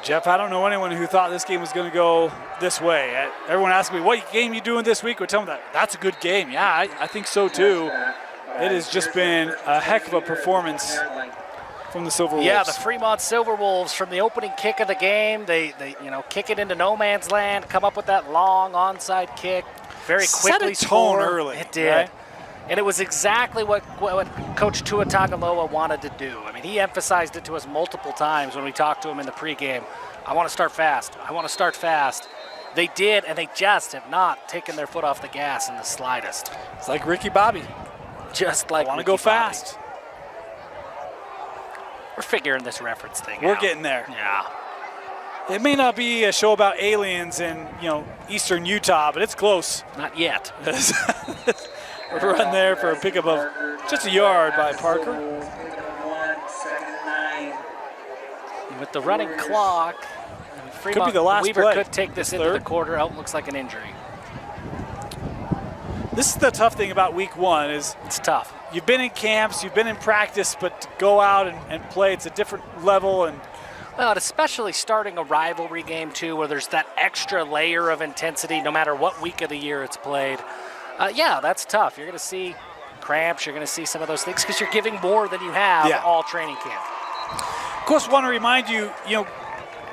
Jeff, I don't know anyone who thought this game was going to go this way. Everyone asks me, what game you doing this week? We tell them that's a good game. Yeah, I think so too. It has just been a heck of a performance from the Silverwolves. Yeah, the Fremont Silverwolves from the opening kick of the game, they kick it into no man's land, come up with that long onside kick, very quickly set a tone score. early. It did. Right? And it was exactly what Coach Tua Tagovailoa wanted to do. I mean, he emphasized it to us multiple times when we talked to him in the pregame. I want to start fast. I want to start fast. They did, and they just have not taken their foot off the gas in the slightest. It's like Ricky Bobby. Just like I want to Ricky go Bobby. fast. We're figuring this reference thing We're out. getting there. Yeah. It may not be a show about aliens in eastern Utah, but it's close. Not yet. We're run there for a pickup of just a yard by Parker. With the running clock, Fremont, Could be the last Weber play. could take this The into the third. quarter. Oh, looks like an injury. This is the tough thing about week one is It's tough. you've been in camps, you've been in practice, but to go out and play, it's a different level. And Well, and especially starting a rivalry game, too, where there's that extra layer of intensity no matter what week of the year it's played. Yeah, that's tough. You're going to see cramps. You're going to see some of those things because you're giving more than you have all training camp. of course, want to remind you,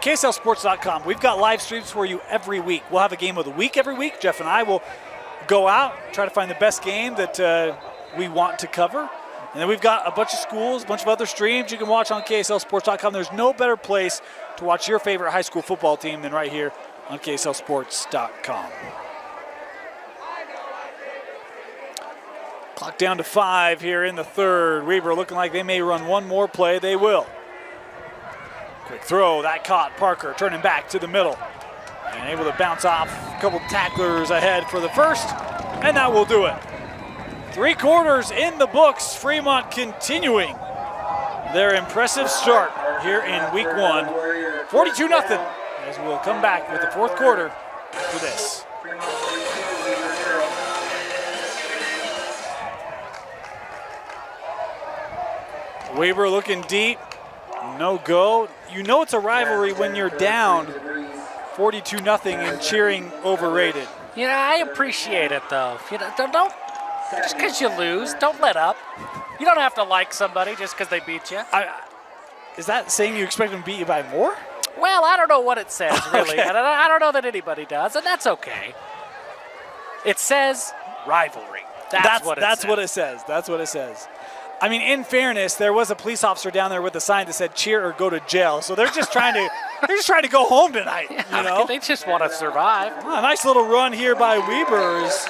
KSLSports.com, we've got live streams for you every week. We'll have a game of the week every week. Jeff and I will go out, try to find the best game that we want to cover. And then we've got a bunch of schools, a bunch of other streams you can watch on KSLSports.com. There's no better place to watch your favorite high school football team than right here on KSLSports.com. Clock down to 5 here in the third. Weber looking like they may run one more play. They will. Quick throw, that caught Parker, turning back to the middle. And able to bounce off a couple tacklers ahead for the first, and that will do it. 3 quarters in the books. Fremont continuing their impressive start here in week one. 42-0, as we'll come back with the fourth quarter after this. Weber looking deep, no go. You know it's a rivalry when you're down 42-0 and cheering overrated. I appreciate it, though. Don't just because you lose, don't let up. You don't have to like somebody just because they beat you. Is that saying you expect them to beat you by more? Well, I don't know what it says, really. Okay. And I don't know that anybody does, and that's okay. It says rivalry. That's what it says. That's what it says. I mean, in fairness, there was a police officer down there with a sign that said "cheer or go to jail." So they're just trying to go home tonight. They just want to survive. A nice little run here by Weber's.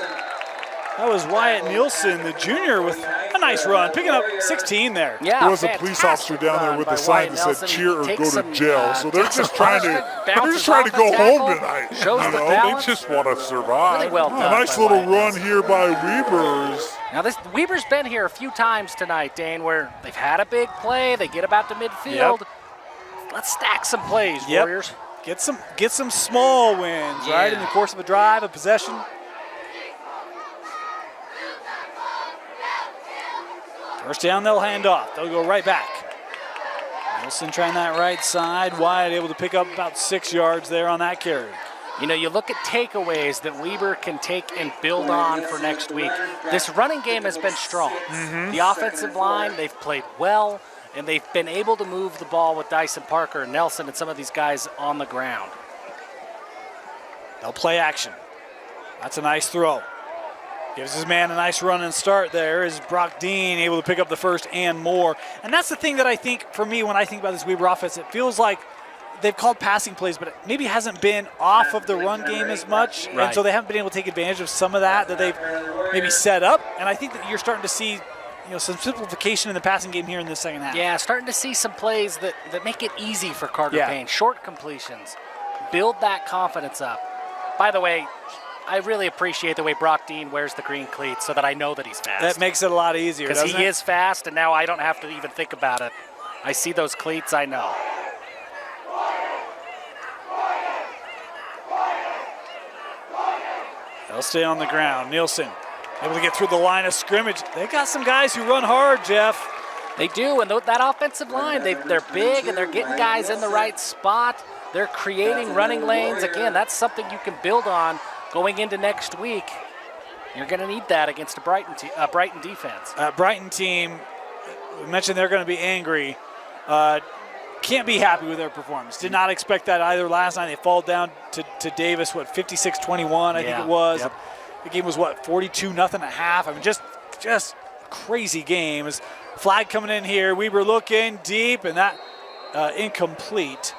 That was Wyatt Nielsen, the junior, with a nice run, picking up 16 there. Yeah, There was a police officer down there with a sign that said cheer or go to jail. So they're just trying to go home tonight. Shows You the know, balance. they just want to survive. Really well done A nice by little Wyatt run here by Weber's. Now Weber's been here a few times tonight, Dane, where they've had a big play, they get about to midfield. Yep. Let's stack some plays, Yep. Warriors. Get some small wins, right, in the course of a drive, a possession. First down, they'll hand off. They'll go right back. Nielsen trying that right side. Wyatt able to pick up about 6 yards there on that carry. You know, you look at takeaways that Weber can take and build on for next week. This running game has been strong. The offensive line, they've played well, and they've been able to move the ball with Dyson Parker and Nelson and some of these guys on the ground. They'll play action. That's a nice throw. Gives his man a nice run and start there. Is Brock Dean able to pick up the first and more. And that's the thing that I think, for me, when I think about this Weber offense, it feels like they've called passing plays, but it maybe hasn't been off of the run game as much. Right. And so they haven't been able to take advantage of some of that they've maybe set up. And I think that you're starting to see some simplification in the passing game here in the second half. Yeah, starting to see some plays that make it easy for Carter Payne. Short completions. Build that confidence up. By the way, I really appreciate the way Brock Dean wears the green cleats so that I know that he's fast. That makes it a lot easier, because doesn't he it? is fast, and now I don't have to even think about it. I see those cleats, I know. They'll stay on the ground. Nielsen able to get through the line of scrimmage. They got some guys who run hard, Jeff. They do, and that offensive line, they're big, and they're getting guys in the right spot. They're creating running lanes. Again, that's something you can build on going into next week. You're going to need that against a Brighton defense. Brighton team, we mentioned they're going to be angry. Can't be happy with their performance. Did not expect that either last night. They fall down to Davis, 56-21, I think it was. Yep. The game was, 42-0 at half. I mean, just crazy game. As flag coming in here, Weber looking deep, and that incomplete.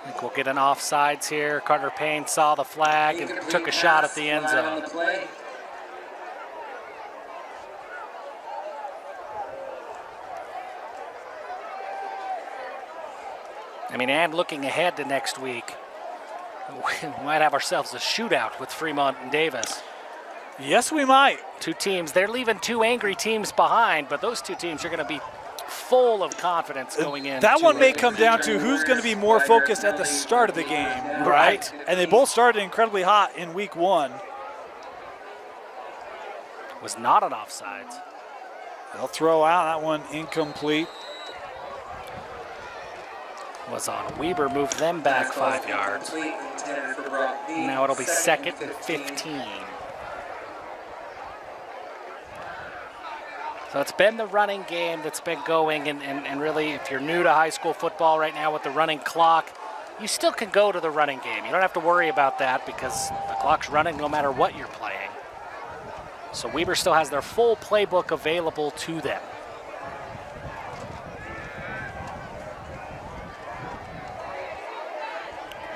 I think we'll get an offsides here. Carter Payne saw the flag and took a shot at the end zone. I mean, and looking ahead to next week, we might have ourselves a shootout with Fremont and Davis. Yes, we might. Two teams, they're leaving two angry teams behind, but those two teams are going to be full of confidence going in. That one may come down to who's going to be more focused at the start of the game, right? And they both started incredibly hot in week one. Was not an offsides. They'll throw out that one incomplete. Was on Weber, moved them back 5 yards. Now it'll be 2nd and 15. So it's been the running game that's been going, and really, if you're new to high school football right now with the running clock, you still can go to the running game. You don't have to worry about that because the clock's running no matter what you're playing. So Weber still has their full playbook available to them.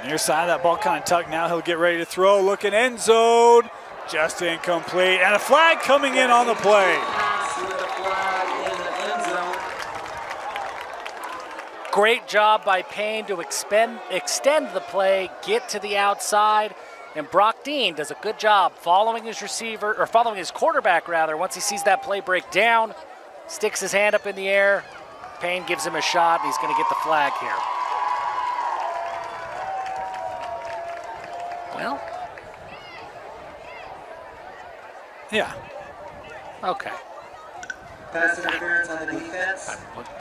Near side, that ball kind of tucked now. He'll get ready to throw, looking end zone. Just incomplete, and a flag coming in on the play. Great job by Payne to extend the play, get to the outside, and Brock Dean does a good job following his quarterback rather. Once he sees that play break down, sticks his hand up in the air. Payne gives him a shot, and he's going to get the flag here. Well, yeah. Okay. Pass interference on the defense.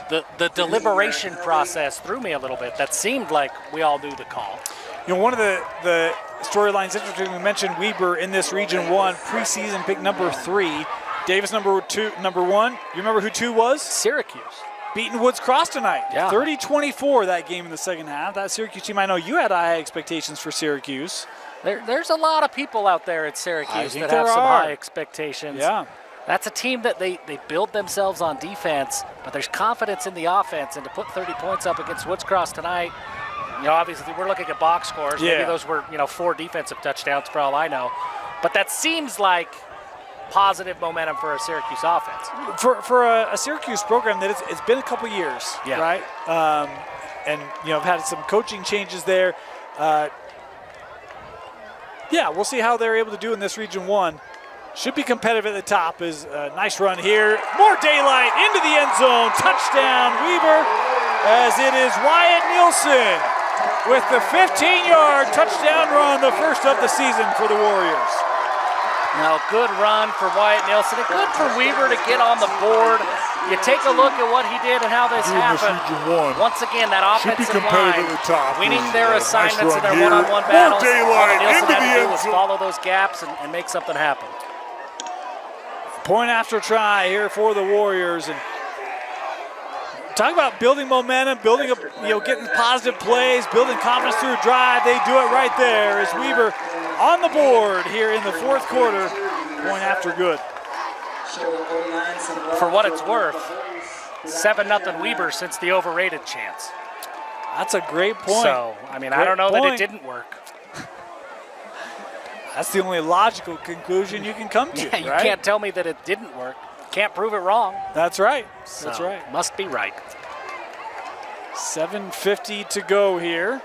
The deliberation process threw me a little bit. That seemed like we all knew the call. One of the storylines interesting, we mentioned Weber in this Region 1 preseason pick number 3. Davis number 1. You remember who 2 was? Syracuse. Beating Woods Cross tonight. Yeah. 30-24 that game in the second half. That Syracuse team, I know you had high expectations for Syracuse. There's a lot of people out there at Syracuse that have some high expectations. Yeah. That's a team that they build themselves on defense, but there's confidence in the offense. And to put 30 points up against Woods Cross tonight, obviously we're looking at box scores. Yeah. Maybe those were, 4 defensive touchdowns for all I know. But that seems like positive momentum for a Syracuse offense. For a Syracuse program that it's been a couple years, right? And I've had some coaching changes there. We'll see how they're able to do in this Region 1. Should be competitive at the top. Is a nice run here. More daylight into the end zone. Touchdown, Weber, as it is Wyatt Nielsen with the 15-yard touchdown run, the first of the season for the Warriors. Now, good run for Wyatt Nielsen, and good for Weber to get on the board. You take a look at what he did and how this happened. Once again, that offensive line winning their assignments in their one-on-one battles. All Nielsen had to do was follow those gaps and make something happen. Point after try here for the Warriors, and talk about building momentum, building up, getting positive plays, building confidence through a drive. They do it right there as Weber on the board here in the fourth quarter. Point after good. For what it's worth, 7-0 Weber since the overrated chance. That's a great point. So, I don't know that it didn't work. That's the only logical conclusion you can come to, Yeah, you right? can't tell me that it didn't work. Can't prove it wrong. That's right. So, That's right. Must be right. 7:50 to go here.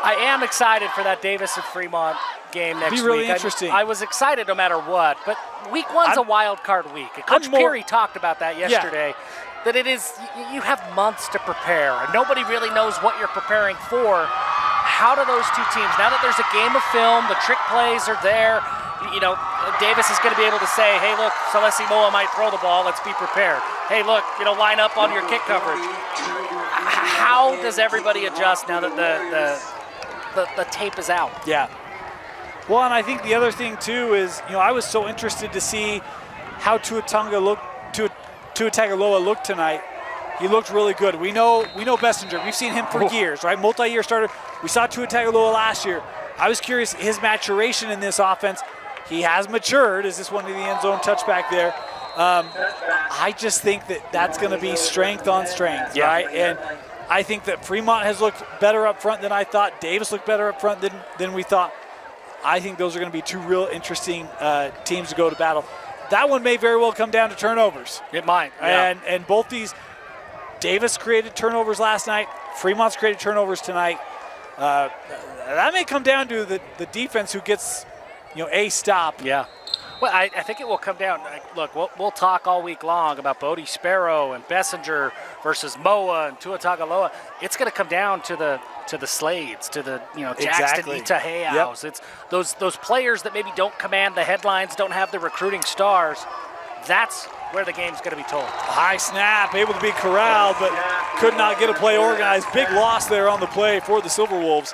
I am excited for that Davis and Fremont game next week. Be really interesting. I was excited no matter what, but week one's a wild card week. And Coach Peary talked about that yesterday, that it is, you have months to prepare, and nobody really knows what you're preparing for. How do those two teams, now that there's a game of film, the trick plays are there, Davis is going to be able to say, hey, look, Celeste Moa might throw the ball, let's be prepared. Hey, look, line up on your kick coverage. How does everybody adjust now that the tape is out? Yeah. Well, and I think the other thing, too, is, I was so interested to see how Tua Tagovailoa looked tonight. He looked really good. We know Bessinger. We've seen him for years, right? Multi-year starter. We saw Tua Tagovailoa last year. I was curious, his maturation in this offense. He has matured. Is this one of the end zone touchback there? I just think that's going to be strength on strength, right? And I think that Fremont has looked better up front than I thought. Davis looked better up front than we thought. I think those are going to be two real interesting teams to go to battle. That one may very well come down to turnovers. It might. Yeah. And both these, Davis created turnovers last night. Fremont's created turnovers tonight. That may come down to the defense who gets, a stop. Yeah. Well, I think it will come down. Look, we'll talk all week long about Bodie Sparrow and Bessinger versus Moa and Tua Tagovailoa. It's going to come down to the Slades, to the Jackson Itaheaus. It's those players that maybe don't command the headlines, don't have the recruiting stars. That's where the game's going to be told. High snap, able to be corralled, but could not get a play organized. Big loss there on the play for the Silverwolves.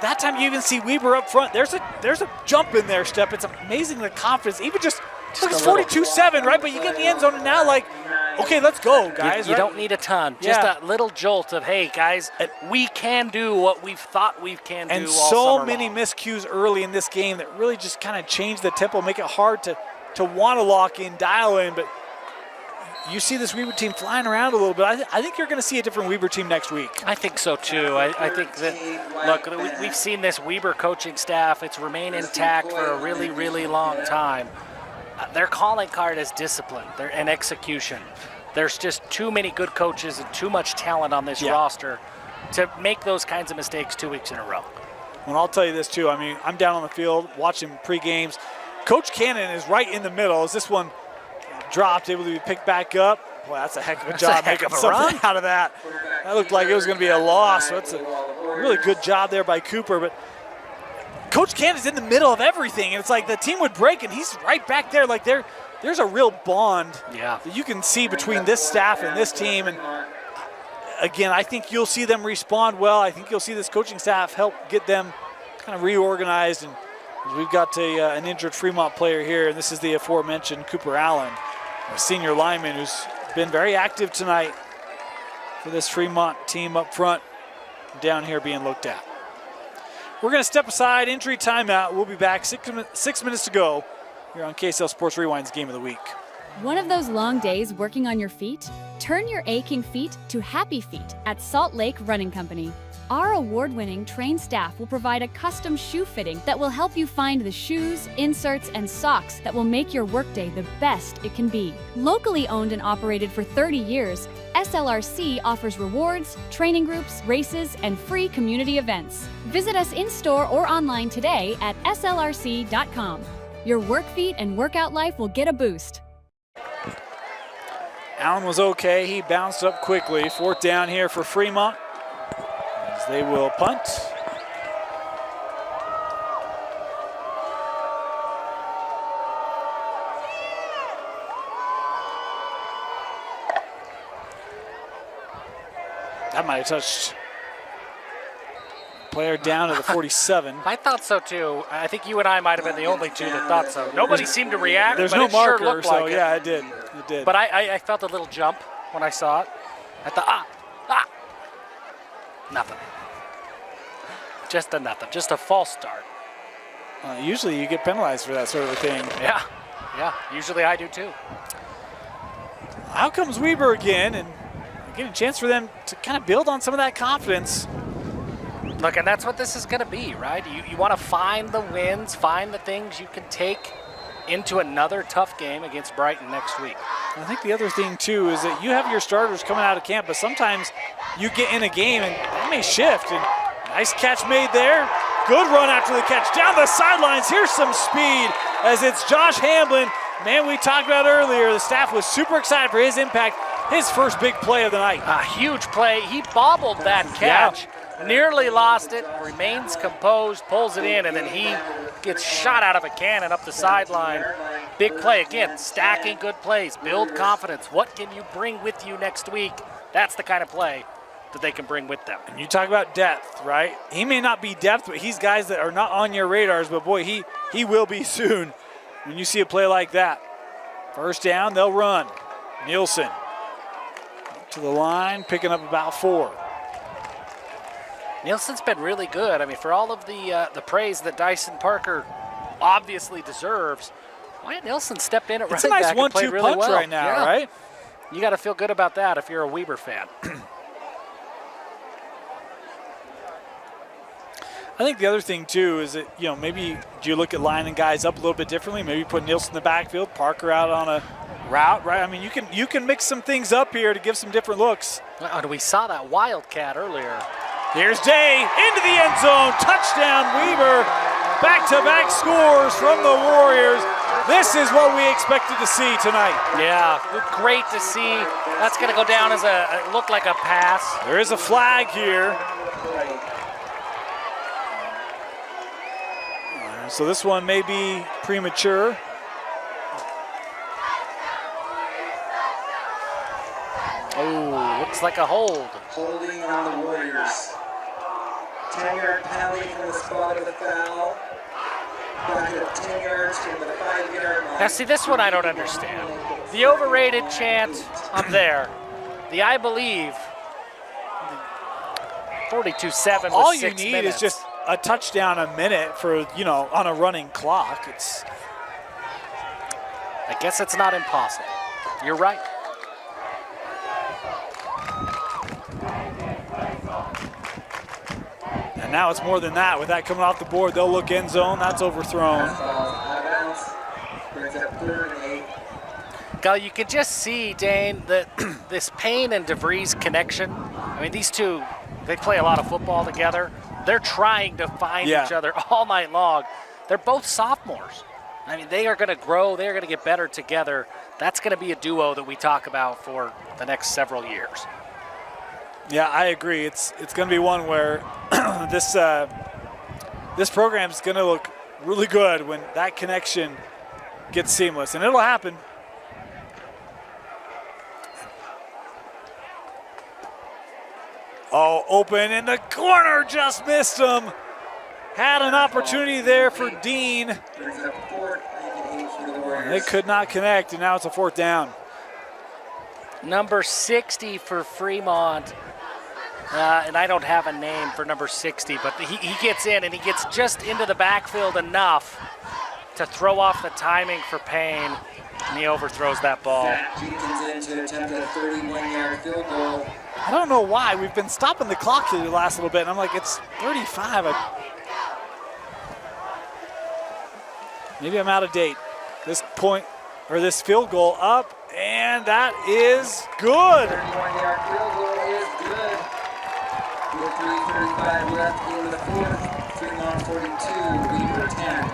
That time you even see Weber up front. There's a jump in there, Step. It's amazing the confidence. Even just it's 42-7, right? But you get in the end zone and now, okay, let's go, guys. You don't need a ton. Just a little jolt of, hey, guys, we can do what we've thought we can do all summer so many long. miscues early in this game that really just kind of change the tempo, make it hard to want to lock in, dial in. But you see this Weber team flying around a little bit. I think you're going to see a different Weber team next week. I think so, too. I think that, look, we've seen this Weber coaching staff. It's remained intact for a really, really long time. Their calling card is discipline and execution. There's just too many good coaches and too much talent on this roster to make those kinds of mistakes 2 weeks in a row. Well, I'll tell you this, too. I'm down on the field watching pre-games. Coach Cannon is right in the middle as this one dropped, able to be picked back up. Boy, that's a heck of a job making something out of that. That looked like it was going to be a loss. So it's a really good job there by Cooper. But Coach Cannon's in the middle of everything, and it's like the team would break, and he's right back there. Like there's a real bond that you can see between this staff and this team. And again, I think you'll see them respond well. I think you'll see this coaching staff help get them kind of reorganized. And we've got an injured Fremont player here, and this is the aforementioned Cooper Allen, a senior lineman who's been very active tonight for this Fremont team up front, down here being looked at. We're going to step aside, injury timeout. We'll be back 6 minutes to go here on KSL Sports Rewind's Game of the Week. One of those long days working on your feet? Turn your aching feet to happy feet at Salt Lake Running Company. Our award-winning trained staff will provide a custom shoe fitting that will help you find the shoes, inserts, and socks that will make your workday the best it can be. Locally owned and operated for 30 years, SLRC offers rewards, training groups, races, and free community events. Visit us in-store or online today at slrc.com. Your work feet and workout life will get a boost. Allen was okay. He bounced up quickly. 4th down here for Fremont as they will punt. That might have touched player down to the 47. I thought so too. I think you and I might have been the only two that thought so. Nobody seemed to react. There's but no it marker, sure looked so like yeah, it did. It did. But I felt a little jump when I saw it. I thought, nothing. Just a nothing. Just a false start. Usually you get penalized for that sort of a thing. Yeah. Usually I do too. Out comes Weber again, and getting a chance for them to kind of build on some of that confidence. Look, and that's what this is going to be, right? You want to find the wins, find the things you can take into another tough game against Brighton next week. I think the other thing, too, is that you have your starters coming out of camp, but sometimes you get in a game and they may shift. And nice catch made there. Good run after the catch. Down the sidelines. Here's some speed as it's Josh Hamblin. Man, we talked about earlier, the staff was super excited for his impact. His first big play of the night. A huge play. He bobbled that catch. Yeah. Nearly lost it, remains composed, pulls it in, and then he gets shot out of a cannon up the sideline. Big play. Again, stacking good plays. Build confidence. What can you bring with you next week? That's the kind of play that they can bring with them. And you talk about depth, right? He may not be depth, but he's guys that are not on your radars, but boy, he will be soon when you see a play like that. 1st down, they'll run. Nielsen to the line, picking up about 4. Nielsen's been really good. I mean, for all of the praise that Dyson Parker obviously deserves, Wyatt Nielsen stepped in at running back and played really well. It's a nice 1-2 punch right now, right? You got to feel good about that if you're a Weber fan. I think the other thing, too, is that, maybe do you look at lining guys up a little bit differently? Maybe put Nielsen in the backfield, Parker out on a route, right? I mean, you can mix some things up here to give some different looks. We saw that wildcat earlier. Here's Day into the end zone. Touchdown, Weber. Back-to-back scores from the Warriors. This is what we expected to see tonight. Yeah, great to see. That's going to go down as it looked like a pass. There is a flag here. So this one may be premature. Oh, looks like a hold. Holding on the Warriors. 10-yard penalty from the spot of the foul. Back at 10 yards from the 5-yard line. Now see, this one I don't understand. The overrated chant up there. The I believe. 42-7 All with 6 you need minutes. is just a touchdown a minute for, on a running clock. I guess it's not impossible. You're right. And now it's more than that. With that coming off the board, they'll look end zone. That's overthrown. Gal, you can just see, Dane, that this Payne and DeVries connection. I mean, these two, they play a lot of football together. They're trying to find each other all night long. They're both sophomores. I mean, they are going to grow. They're going to get better together. That's going to be a duo that we talk about for the next several years. Yeah, I agree. It's going to be one where this program is going to look really good when that connection gets seamless, and it'll happen. Oh, open in the corner, just missed him. Had an opportunity there for Dean. They could not connect, and now it's a 4th down. Number 60 for Fremont. And I don't have a name for number 60, but he gets in, and he gets just into the backfield enough to throw off the timing for Payne, and he overthrows that ball. Jenkins in to attempt a 31-yard field goal. I don't know why. We've been stopping the clock here the last little bit, and I'm like, it's 35. Maybe I'm out of date. This point, or this field goal up, and that is good. 31-yard field goal is good. With 3:35 left in the fourth. Fremont 42, Weber 10.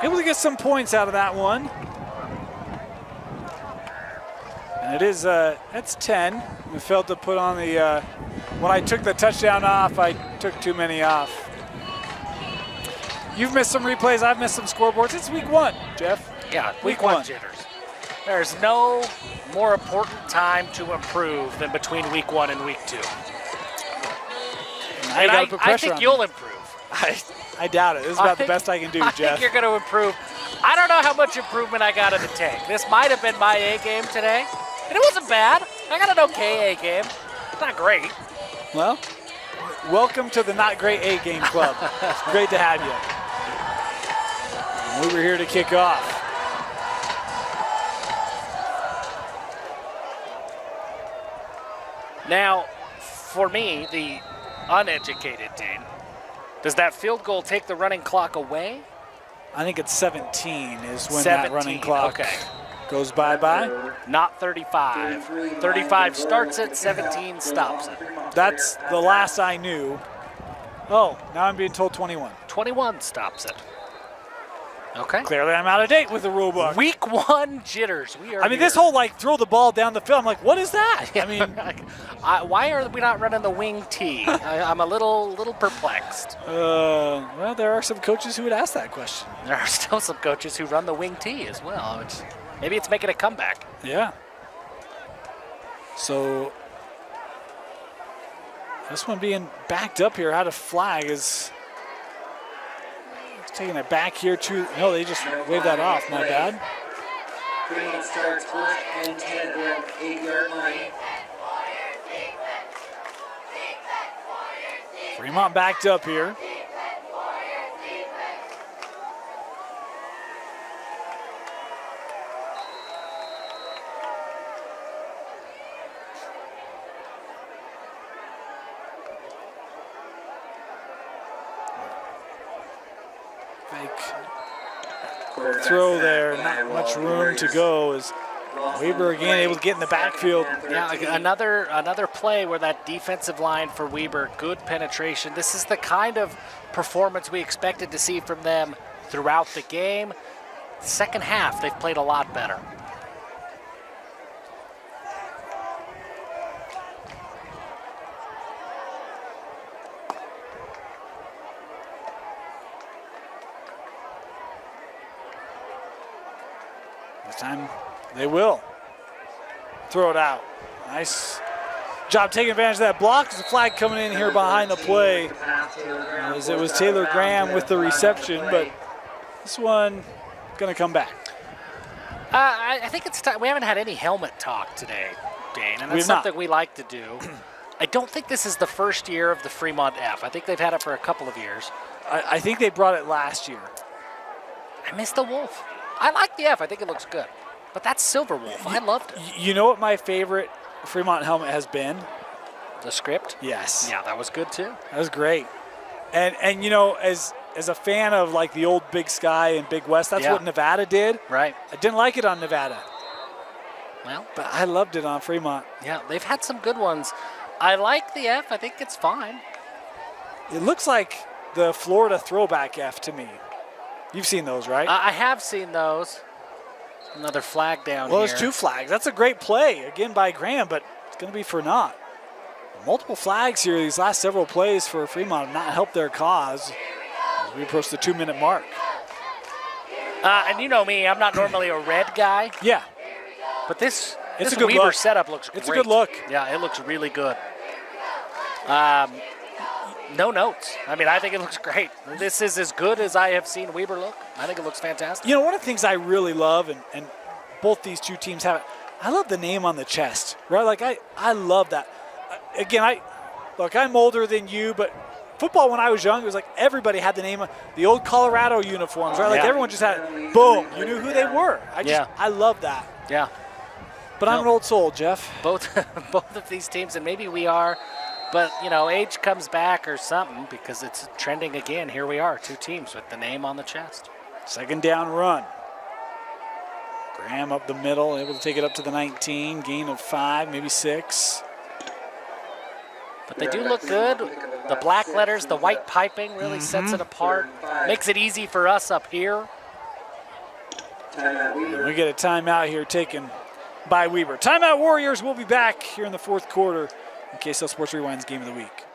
Able to get some points out of that one. And it is, that's 10. We failed to put on the, when I took the touchdown off, I took too many off. You've missed some replays, I've missed some scoreboards. It's week 1, Jeff. Yeah, week one jitters. There's no more important time to improve than between week 1 and week 2. And I think you'll improve. I doubt it. This is about the best I can do, Jeff. I think you're going to improve. I don't know how much improvement I got in the tank. This might have been my A game today, and it wasn't bad. I got an okay A game. Not great. Well, welcome to the not great A game club. It's great to have you. We were here to kick off. Now, for me, the uneducated Dane, does that field goal take the running clock away? I think it's 17 is when that running clock goes bye-bye. Not 35. 35 starts it, 17 stops it. That's the last I knew. Oh, now I'm being told 21. 21 stops it. Okay. Clearly I'm out of date with the rule book. Week 1 jitters. We are. I mean, this whole throw the ball down the field, I'm like, what is that? I mean, why are we not running the wing T? I'm a little perplexed. Well, there are some coaches who would ask that question. There are still some coaches who run the wing T as well. Maybe it's making a comeback. Yeah. So this one being backed up here out of flag is taking it back here to, no, they just waved that off, my bad. Fremont starts first and 10 around 8-yard line. Fremont backed up here. Throw there, not much room to go as Weber again able to get in the backfield. Yeah, another play where that defensive line for Weber, good penetration. This is the kind of performance we expected to see from them throughout the game. Second half, they've played a lot better. This time they will throw it out. Nice job taking advantage of that block. There's a flag coming in here behind the play. As it was Taylor Graham with the reception, but this one going to come back. I think it's time. We haven't had any helmet talk today, Dane, and that's something we like to do. I don't think this is the first year of the Fremont F. I think they've had it for a couple of years. I think they brought it last year. I miss the Wolf. I like the F. I think it looks good. But that's Silverwolf. I loved it. You know what my favorite Fremont helmet has been? The script? Yes. Yeah, that was good too. That was great. And you know, as a fan of like the old Big Sky and Big West, that's what Nevada did. Right. I didn't like it on Nevada. Well, but I loved it on Fremont. Yeah, they've had some good ones. I like the F. I think it's fine. It looks like the Florida throwback F to me. You've seen those, right? I have seen those. Another flag down here. Well, there's 2 flags. That's a great play, again, by Graham, but it's going to be for naught. Multiple flags here. These last several plays for Fremont have not helped their cause as we approach the 2-minute mark. And you know me, I'm not normally a red guy. Yeah. But this a good Weber look. setup looks great. It's a good look. Yeah, it looks really good. No notes. I mean, I think it looks great. This is as good as I have seen Weber look. I think it looks fantastic. You know, one of the things I really love, and both these two teams have it, I love the name on the chest, right? Like, I love that. Again, I'm older than you, but football when I was young, it was like everybody had the name of the old Colorado uniforms, right? Like everyone just had, boom, you knew who they were. I love that. Yeah. But I'm an old soul, Jeff. Both of these teams, and maybe we are, but, you know, age comes back or something because it's trending again. Here we are, 2 teams with the name on the chest. Second down run. Graham up the middle, able to take it up to the 19. Gain of 5, maybe 6. But they do look good. The black letters, the white piping really sets it apart. Makes it easy for us up here. We get a timeout here taken by Weber. Timeout Warriors will be back here in the fourth quarter in KSL Sports Rewind's Game of the Week.